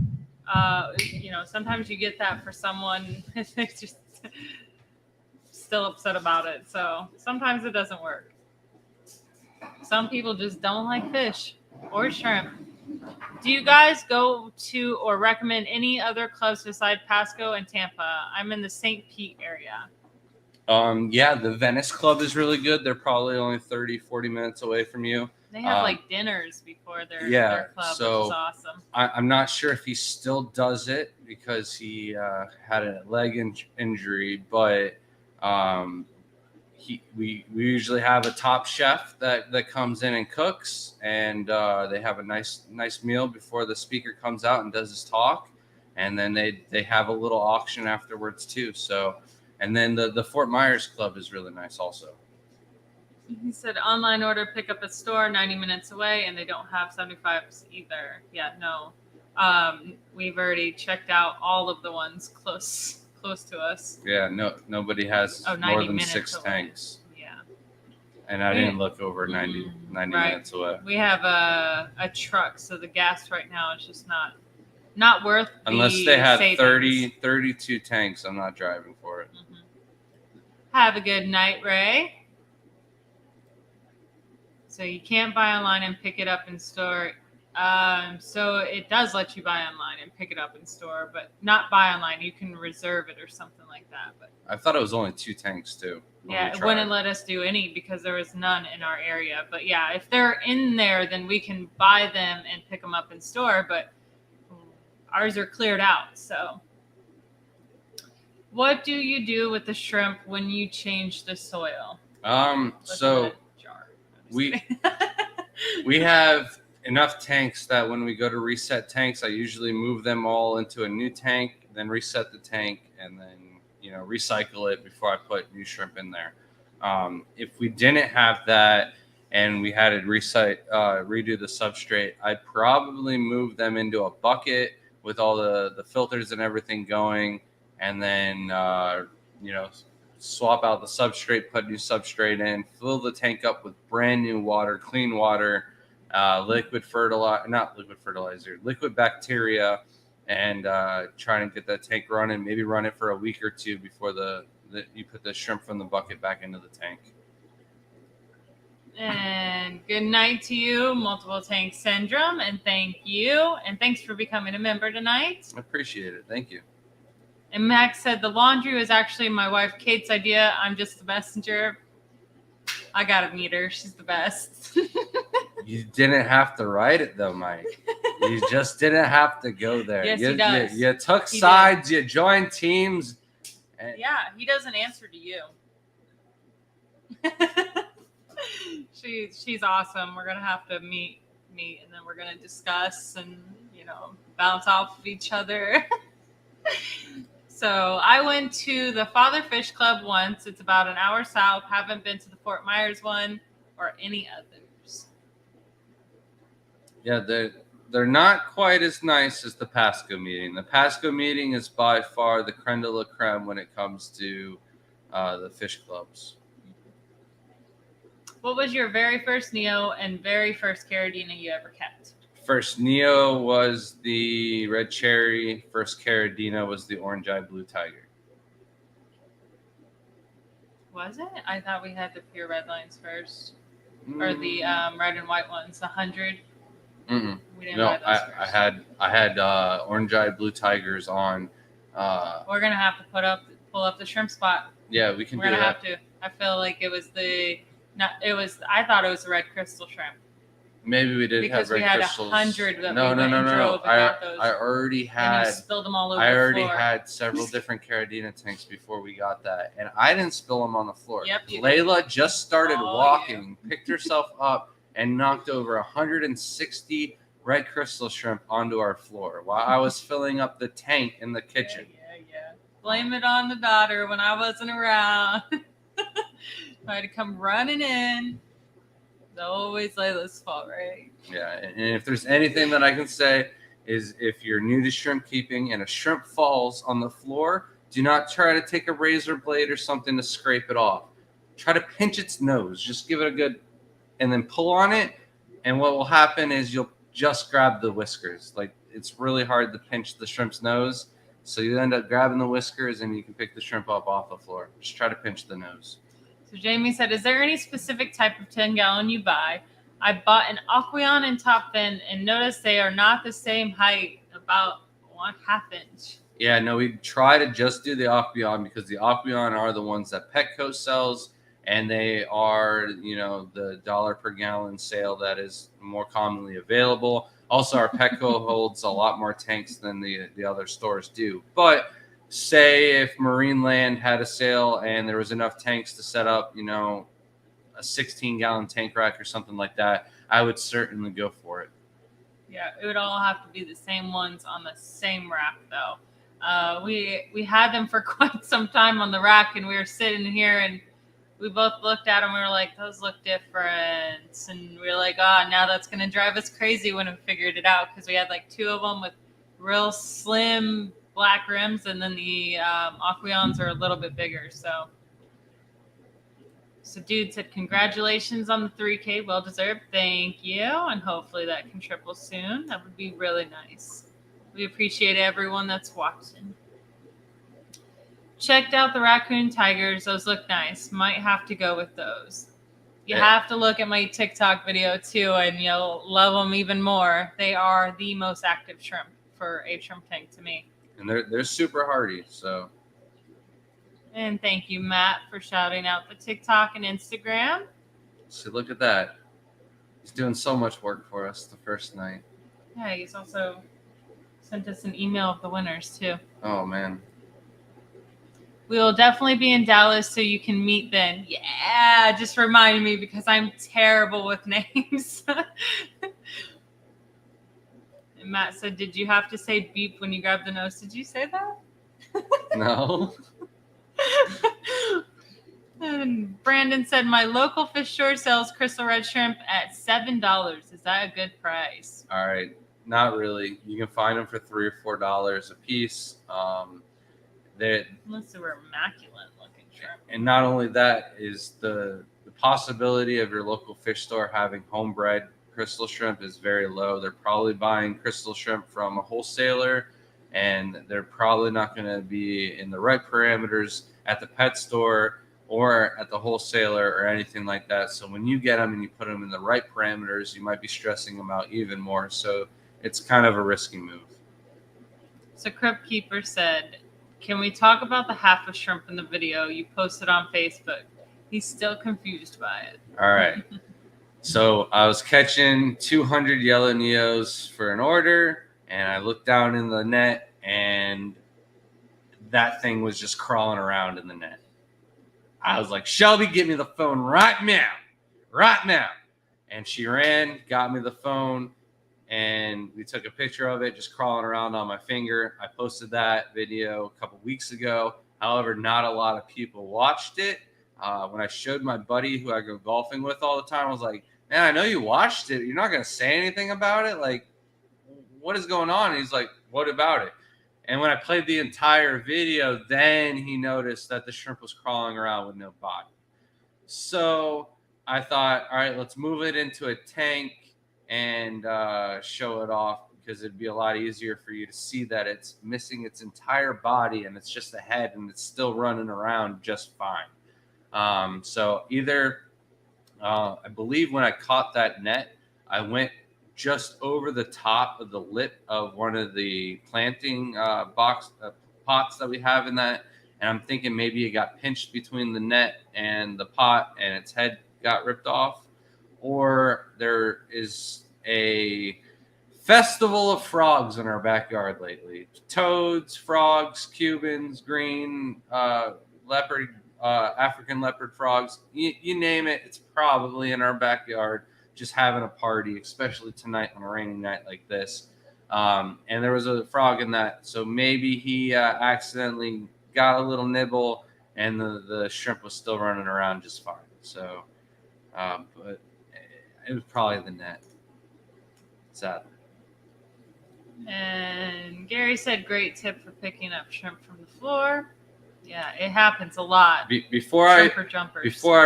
Sometimes you get that for someone who's just still upset about it. So sometimes it doesn't work. Some people just don't like fish or shrimp. Do you guys go to or recommend any other clubs beside Pasco and Tampa? I'm in the St. Pete area. Yeah, the Venice Club is really good. They're probably only 30, 40 minutes away from you. They have dinners before their club, so which is awesome. I'm not sure if he still does it because he had a leg injury, but we usually have a top chef that comes in and cooks, and they have a nice meal before the speaker comes out and does his talk, and then they have a little auction afterwards too. So, and then the Fort Myers Club is really nice also. He said online order, pick up at store, 90 minutes away, and they don't have 75s either. Yeah, no. We've already checked out all of the ones close to us. Yeah, nobody has more than 6 away. Tanks. Yeah. And I didn't look over 90 right. minutes away. We have a truck, so the gas right now is just not worth unless they had savings. 32 tanks. I'm not driving for it. Mm-hmm. Have a good night, Ray. So you can't buy online and pick it up in store. So it does let you buy online and pick it up in store, but not buy online. You can reserve it or something like that. But I thought it was only 2 tanks too. Yeah, it wouldn't let us do any because there was none in our area. But yeah, if they're in there, then we can buy them and pick them up in store. But ours are cleared out. So what do you do with the shrimp when you change the soil? So we have enough tanks that when we go to reset tanks, I usually move them all into a new tank, then reset the tank, and then recycle it before I put new shrimp in there. If we didn't have that and we had to redo the substrate, I'd probably move them into a bucket with all the filters and everything going, and then swap out the substrate, put new substrate in, fill the tank up with brand new water, clean water, liquid bacteria, and trying to get that tank running. Maybe run it for a week or two before you put the shrimp from the bucket back into the tank. And good night to you, Multiple Tank Syndrome, and thank you. And thanks for becoming a member tonight. I appreciate it. Thank you. And Max said the laundry was actually my wife Kate's idea. I'm just the messenger. I gotta meet her. She's the best. You didn't have to write it though, Mike. You just didn't have to go there. Yes, he does. You took sides. You joined teams. Yeah, he doesn't answer to you. She's awesome. We're gonna have to meet, and then we're gonna discuss and bounce off of each other. So I went to the Father Fish Club once. It's about an hour south. Haven't been to the Fort Myers one or any others. Yeah, they're not quite as nice as the Pasco meeting. The Pasco meeting is by far the creme de la creme when it comes to the fish clubs. What was your very first Neo and very first Carradina you ever kept? First Neo was the red cherry. First Carradina was the orange eye blue tiger. Was it? I thought we had the pure red lines first, or the red and white ones, the 100. Mm-mm. We didn't No, buy those first. I had orange eye blue tigers on. We're gonna have to pull up the shrimp spot. Yeah, we can We're do gonna that. have to. I feel like it was I thought it was the red crystal shrimp. Maybe we did because have red we had crystals. 100 that no, we no, went no, and no, drove no. and got those. I already And you had. spilled them all over I the already floor. had several different Carradina tanks before we got that, and I didn't spill them on the floor. Yep, you Layla just started Oh, walking, picked herself up, and knocked over 160 red crystal shrimp onto our floor while I was filling up the tank in the kitchen. Yeah. Blame it on the daughter when I wasn't around. I had to come running in. It's always Layla's fault, right? Yeah, and if there's anything that I can say is if you're new to shrimp keeping and a shrimp falls on the floor, do not try to take a razor blade or something to scrape it off. Try to pinch its nose. Just give it a good, and then pull on it. And what will happen is you'll just grab the whiskers. Like, it's really hard to pinch the shrimp's nose. So you end up grabbing the whiskers and you can pick the shrimp up off the floor. Just try to pinch the nose. So Jamie said, is there any specific type of 10-gallon you buy? I bought an Aquarium and top fin and noticed they are not the same height, about 1/2 inch. Yeah, no, we try to just do the Aquarium because the Aquarium are the ones that Petco sells, and they are, the $1 per gallon sale that is more commonly available. Also, our Petco holds a lot more tanks than the other stores do. But say if Marineland had a sale and there was enough tanks to set up, a 16-gallon tank rack or something like that, I would certainly go for it. Yeah, it would all have to be the same ones on the same rack, though. We had them for quite some time on the rack, and we were sitting here, and we both looked at them. We were like, those look different. And we were like, now that's going to drive us crazy when we figured it out, because we had like 2 of them with real slim black rims, and then the Aquariums are a little bit bigger. So dude said, congratulations on the 3K. Well deserved. Thank you. And hopefully that can triple soon. That would be really nice. We appreciate everyone that's watching. Checked out the raccoon tigers. Those look nice. Might have to go with those. You have to look at my TikTok video too, and you'll love them even more. They are the most active shrimp for a shrimp tank to me. And they're super hardy, so. And thank you, Matt, for shouting out the TikTok and Instagram. So look at that. He's doing so much work for us the first night. Yeah, he's also sent us an email of the winners, too. Oh, man. We will definitely be in Dallas so you can meet then. Yeah, just remind me because I'm terrible with names. And Matt said, did you have to say beep when you grabbed the nose? Did you say that? No. And Brandon said, my local fish store sells crystal red shrimp at $7. Is that a good price? All right. Not really. You can find them for $3 or $4 a piece. Unless they were immaculate looking shrimp. And not only that is the possibility of your local fish store having homebred crystal shrimp is very low. They're probably buying crystal shrimp from a wholesaler and they're probably not going to be in the right parameters at the pet store or at the wholesaler or anything like that. So when you get them and you put them in the right parameters, you might be stressing them out even more. So it's kind of a risky move. So Crypt Keeper said, "Can we talk about the half a shrimp in the video you posted on Facebook? He's still confused by it." All right. So I was catching 200 yellow neos for an order, and I looked down in the net, and that thing was just crawling around in the net. I was like, "Shelby, get me the phone right now, right now." And she ran, got me the phone, and we took a picture of it just crawling around on my finger. I posted that video a couple weeks ago. However, not a lot of people watched it. When I showed my buddy who I go golfing with all the time, I was like, "Man, I know you watched it. You're not going to say anything about it? Like, what is going on?" And he's like, "What about it?" And when I played the entire video, then he noticed that the shrimp was crawling around with no body. So I thought, all right, let's move it into a tank and show it off, because it'd be a lot easier for you to see that it's missing its entire body and it's just a head and it's still running around just fine. So either I believe when I caught that net, I went just over the top of the lip of one of the planting pots that we have in that. And I'm thinking maybe it got pinched between the net and the pot and its head got ripped off. Or there is a festival of frogs in our backyard lately. Toads, frogs, Cubans, green, leopard, African leopard frogs. You name it, it's probably in our backyard just having a party, especially tonight on a rainy night like this. And there was a frog in that. So maybe he accidentally got a little nibble and the shrimp was still running around just fine. So, but it was probably the net. Sadly. And Gary said, "Great tip for picking up shrimp from the floor." Yeah, it happens a lot. Before I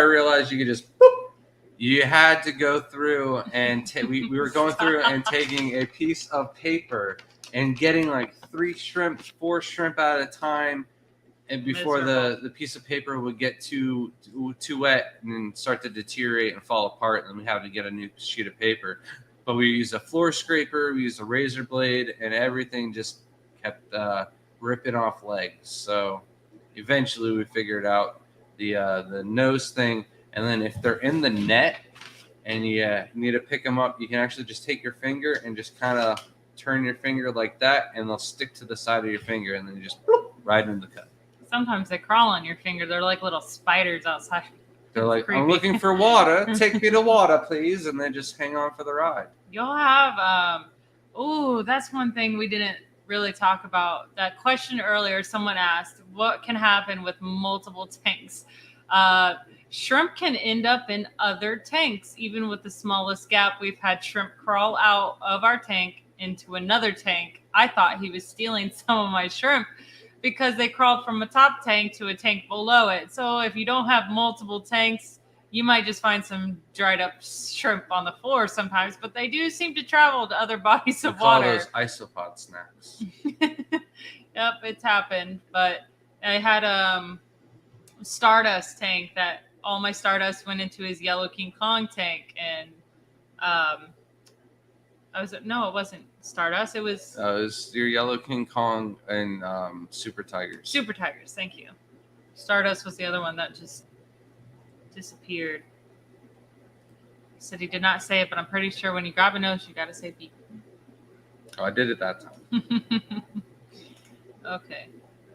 realized you could just boop, you had to go through and we were going through and taking a piece of paper and getting like 4 shrimp at a time, and before the piece of paper would get too wet and start to deteriorate and fall apart, and then we had to get a new sheet of paper. But we used a floor scraper, we used a razor blade, and everything just kept ripping off legs. So eventually we figured out the nose thing. And then if they're in the net and you need to pick them up, you can actually just take your finger and just kind of turn your finger like that, and they'll stick to the side of your finger, and then you just bloop, right into the cut. Sometimes they crawl on your finger. They're like little spiders outside. They're like, "I'm looking for water. Take me to water, please." And then just hang on for the ride. You'll have, that's one thing we didn't really talk about. That question earlier, someone asked, what can happen with multiple tanks? Shrimp can end up in other tanks. Even with the smallest gap, we've had shrimp crawl out of our tank into another tank. I thought he was stealing some of my shrimp because they crawled from a top tank to a tank below it. So if you don't have multiple tanks, you might just find some dried up shrimp on the floor sometimes, but they do seem to travel to other bodies of water. Call those isopod snacks. Yep, it's happened. But I had a Stardust tank that all my Stardust went into his Yellow King Kong tank, and it wasn't Stardust. It was your Yellow King Kong and Super Tigers. Super Tigers, thank you. Stardust was the other one that just disappeared. He said he did not say it, but I'm pretty sure when you grab a nose, you got to say beep. Oh, I did it that time. Okay.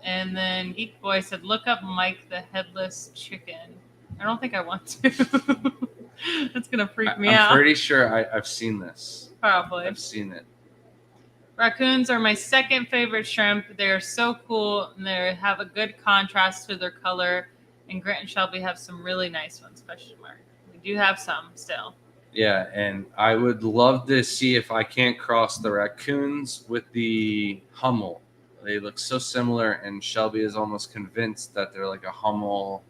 And then Geek Boy said, "Look up Mike the Headless Chicken." I don't think I want to. That's going to freak me out. I'm pretty sure I've seen this. Probably. I've seen it. Raccoons are my second favorite shrimp. They are so cool, and they have a good contrast to their color. And Grant and Shelby have some really nice ones, question mark. We do have some still. Yeah, and I would love to see if I can't cross the raccoons with the Hummel. They look so similar, and Shelby is almost convinced that they're like a Hummel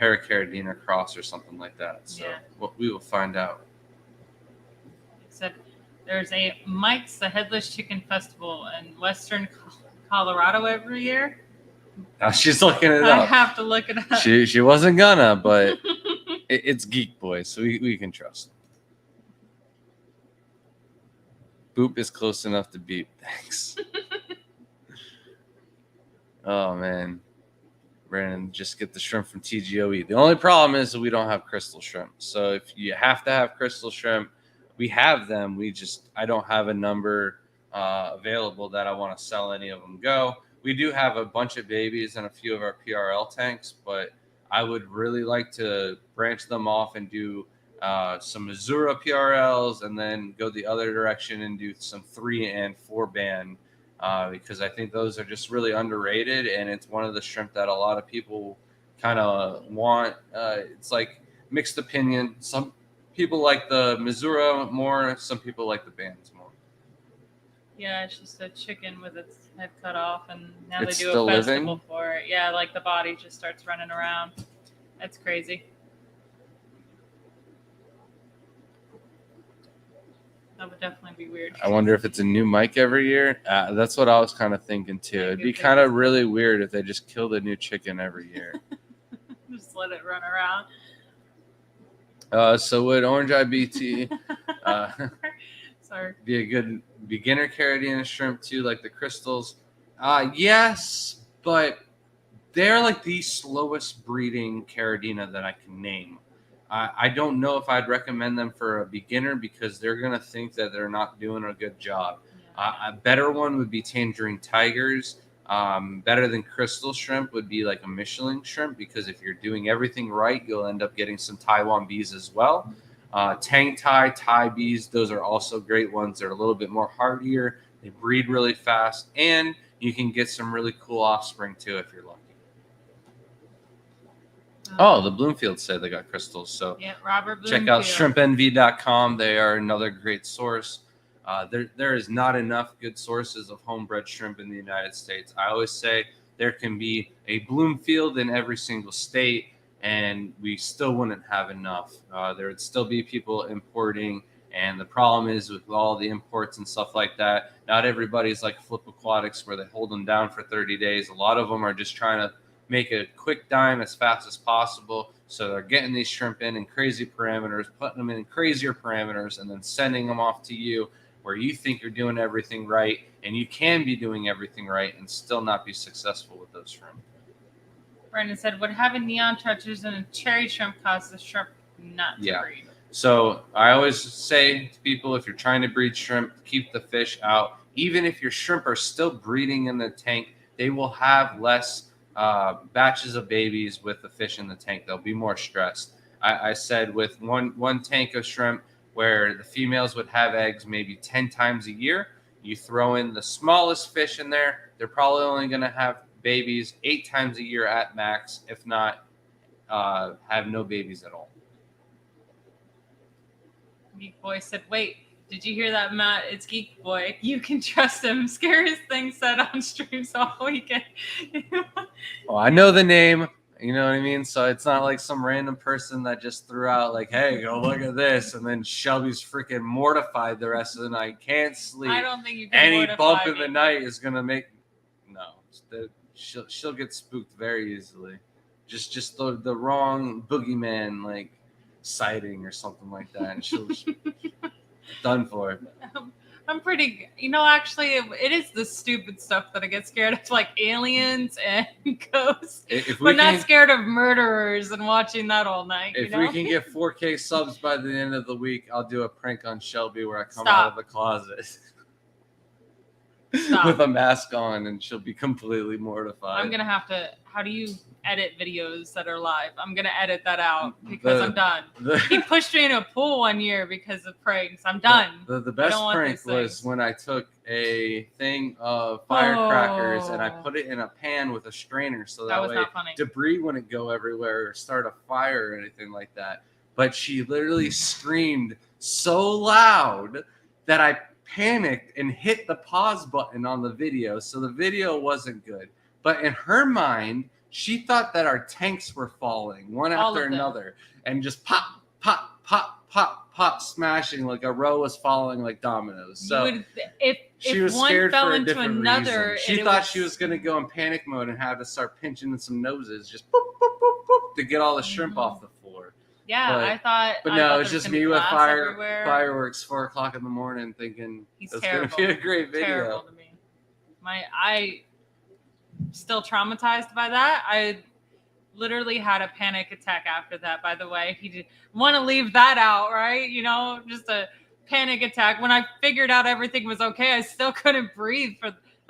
Paracaridina cross or something like that. So we will find out. Except There's a Mike's the Headless Chicken Festival in Western Colorado every year. Now she's looking it I up. have to look it up. She wasn't gonna, but it's Geek Boy, so we can trust him. Boop is close enough to beep. Thanks. Oh man, Brandon, just get the shrimp from TGOE. The only problem is that we don't have crystal shrimp. So if you have to have crystal shrimp, we have them. I don't have a number available that I want to sell any of them. Go. We do have a bunch of babies and a few of our PRL tanks, but I would really like to branch them off and do some Missouri PRLs, and then go the other direction and do some 3 and 4 band, because I think those are just really underrated, and it's one of the shrimp that a lot of people kind of want. It's like mixed opinion. Some people like the Missouri more, some people like the bands more. Yeah, it's just a chicken with its head cut off, and now It's they do still a festival living? for it. Yeah, like the body just starts running around. That's crazy. That would definitely be weird. I wonder if it's a new mic every year. That's what I was kind of thinking too. It'd be kind of really weird if they just killed a new chicken every year. Just let it run around. So would Orange Eye BT Sorry. be a good beginner Caribbean shrimp too, like the crystals? Yes, but they're like the slowest breeding Caridina that I can name. I don't know if I'd recommend them for a beginner because they're going to think that they're not doing a good job. A better one would be Tangerine Tigers. Better than crystal shrimp would be like a Michelin shrimp, because if you're doing everything right, you'll end up getting some Taiwan bees as well. Tang Thai bees, those are also great ones. They're a little bit more hardier. They breed really fast, and you can get some really cool offspring too if you're lucky. Oh, the Bloomfield said they got crystals. So yeah, Robert Bloomfield. Check out shrimpenvy.com. They are another great source. There is not enough good sources of homebred shrimp in the United States. I always say there can be a Bloomfield in every single state, and we still wouldn't have enough. There would still be people importing, and the problem is with all the imports and stuff like that, not everybody's like Flip Aquatics where they hold them down for 30 days. A lot of them are just trying to make a quick dime as fast as possible. So they're getting these shrimp in crazy parameters, putting them in crazier parameters, and then sending them off to you where you think you're doing everything right, and you can be doing everything right and still not be successful with those shrimp. Brandon said, would having neon touches and a cherry shrimp cause the shrimp not to breed? So I always say to people, if you're trying to breed shrimp, keep the fish out. Even if your shrimp are still breeding in the tank, they will have less batches of babies with the fish in the tank. They'll be more stressed. I said with one tank of shrimp where the females would have eggs maybe 10 times a year, you throw in the smallest fish in there, they're probably only going to have babies 8 times a year at max, if not have no babies at all. Geek Boy said, wait, did you hear that, Matt? It's Geek Boy. You can trust him. Scariest thing said on streams all weekend. Well, I know the name. You know what I mean? So it's not like some random person that just threw out like, hey, go look at this. And then Shelby's freaking mortified the rest of the night. Can't sleep. I don't think you can Any mortify bump in me. the night is going to make... No. She'll get spooked very easily. Just the wrong boogeyman, like, sighting or something like that. And she'll... done for. I'm pretty, actually, it is the stupid stuff that I get scared of, like aliens and ghosts, but not scared of murderers and watching that all night. If we can get 4K subs by the end of the week, I'll do a prank on Shelby where I come out of the closet with a mask on, and she'll be completely mortified. I'm going to have to, how do you edit videos that are live? I'm going to edit that out because I'm done. He pushed me in a pool one year because of pranks. I'm done. The best prank was when I took a thing of firecrackers and I put it in a pan with a strainer so that way debris wouldn't go everywhere or start a fire or anything like that. But she literally screamed so loud that I panicked and hit the pause button on the video. So the video wasn't good. But in her mind, she thought that our tanks were falling one after another, and just pop, pop, pop, pop, pop, smashing like a row was falling like dominoes. So if was one scared fell for a into different another, reason. She thought she was going to go in panic mode and have to start pinching in some noses, just boop, boop, boop, boop, to get all the shrimp off the floor. Yeah, I thought. But no, it's just me with fireworks 4 o'clock in the morning, thinking it's going to be a great video. Terrible to me. I still traumatized by that. I literally had a panic attack after that. By the way, he did want to leave that out, right? You know, just a panic attack. When I figured out everything was okay, I still couldn't breathe.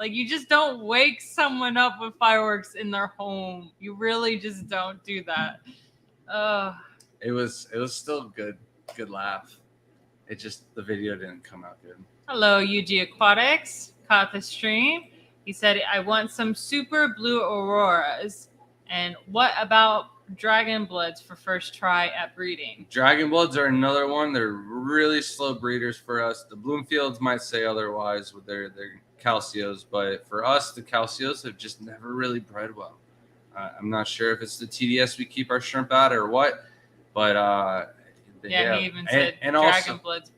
You just don't wake someone up with fireworks in their home. You really just don't do that. It was still good laugh. It just, the video didn't come out good. Hello, UG Aquatics. Caught the stream. He said, I want some super blue auroras. And what about dragon bloods for first try at breeding? Dragon bloods are another one. They're really slow breeders for us. The Bloomfields might say otherwise with their calcios, but for us, the calcios have just never really bred well. I'm not sure if it's the TDS we keep our shrimp at or what, but he even said dragon bloods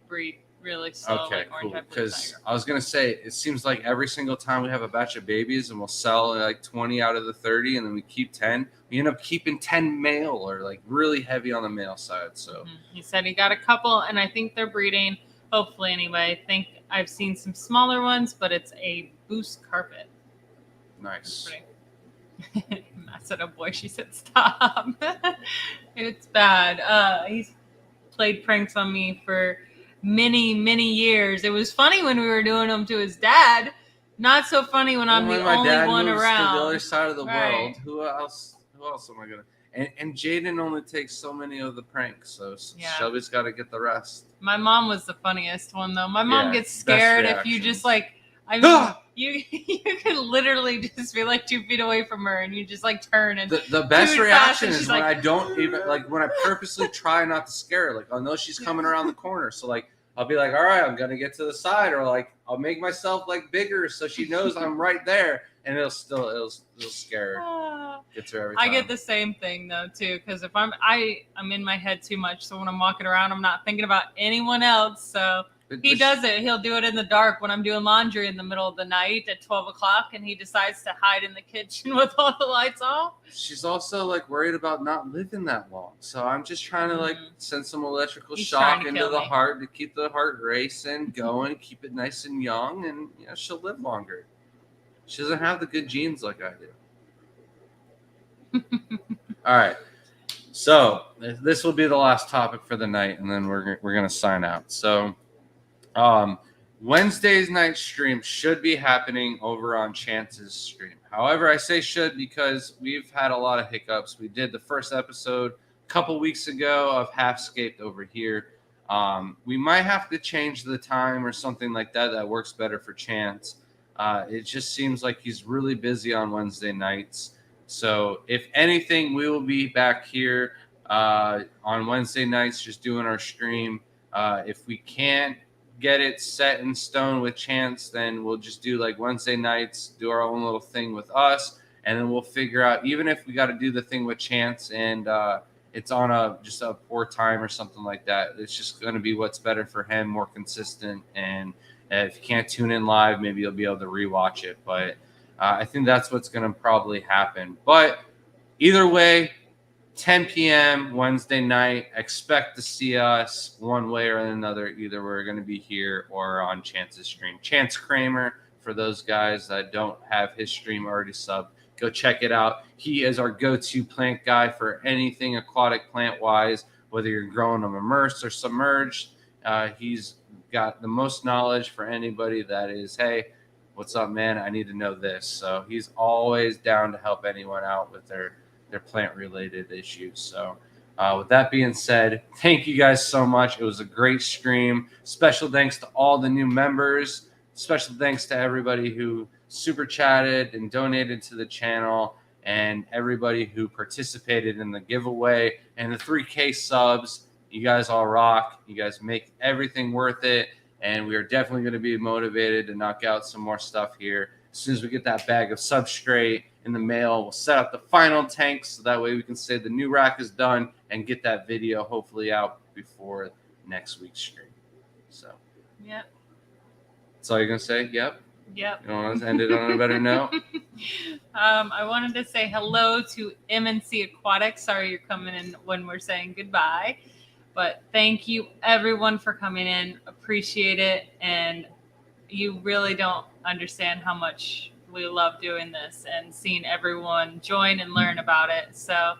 breed really slow. Okay, cool. Because I was gonna say, it seems like every single time we have a batch of babies and we'll sell like 20 out of the 30, and then we keep 10. We end up keeping 10 male, or like really heavy on the male side. So he said he got a couple, and I think they're breeding. Hopefully, anyway. I think I've seen some smaller ones, but it's a boost carpet. Nice. I said, "Oh boy," she said, "Stop." It's bad. He's played pranks on me for many years. It was funny when we were doing them to his dad. Not so funny when I'm the only one around. To the other side of the world. Who else am I gonna? And Jaden only takes so many of the pranks, so Shelby's got to get the rest. My mom was the funniest one though. My mom gets scared if you just you can literally just be like 2 feet away from her and you just like turn and the best reaction is when I don't even when I purposely try not to scare her. Like I know she's coming around the corner, so like I'll be like, all right, I'm gonna get to the side, or like I'll make myself like bigger so she knows I'm right there, and it'll scare her. Gets her every time. I get the same thing though too, because if I'm in my head too much, so when I'm walking around, I'm not thinking about anyone else. So he does it. He'll do it in the dark when I'm doing laundry in the middle of the night at 12 o'clock, and he decides to hide in the kitchen with all the lights off. She's also like worried about not living that long. So I'm just trying to like send some electrical shock into the heart to keep the heart racing, going, keep it nice and young, and she'll live longer. She doesn't have the good genes like I do. All right. So this will be the last topic for the night, and then we're going to sign out. So Wednesday's night stream should be happening over on Chance's stream. However, I say should because we've had a lot of hiccups. We did the first episode a couple weeks ago of Halfscaped over here. We might have to change the time or something like that. That works better for Chance. It just seems like he's really busy on Wednesday nights. So if anything, we will be back here on Wednesday nights just doing our stream. If we can't get it set in stone with Chance, then we'll just do like Wednesday nights, do our own little thing with us, and then we'll figure out, even if we got to do the thing with Chance and it's on just a poor time or something like that, it's just going to be what's better for him, more consistent. And if you can't tune in live, maybe you'll be able to rewatch it. But I think that's what's going to probably happen. But either way, 10 p.m. Wednesday night, expect to see us one way or another. Either we're going to be here or on Chance's stream. Chance Kramer, for those guys that don't have his stream already subbed, go check it out. He is our go-to plant guy for anything aquatic plant-wise, whether you're growing them immersed or submerged. He's got the most knowledge for anybody that is, hey, what's up, man? I need to know this. So he's always down to help anyone out with their plant-related issues. So with that being said, thank you guys so much. It was a great stream. Special thanks to all the new members. Special thanks to everybody who super chatted and donated to the channel, and everybody who participated in the giveaway and the 3K subs. You guys all rock. You guys make everything worth it, and we are definitely going to be motivated to knock out some more stuff here. As soon as we get that bag of substrate in the mail, we'll set up the final tanks so that way we can say the new rack is done and get that video hopefully out before next week's stream. So Yep. that's all you're gonna say? Yep. Yep. You want to end it on a better note? I wanted to say hello to M&C Aquatics. Sorry you're coming in when we're saying goodbye. But thank you everyone for coming in. Appreciate it. And you really don't understand how much we love doing this and seeing everyone join and learn about it. So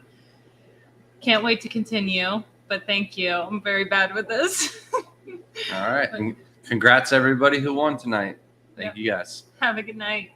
can't wait to continue. But thank you. I'm very bad with this. All right. And congrats everybody who won tonight. Thank you guys. Have a good night.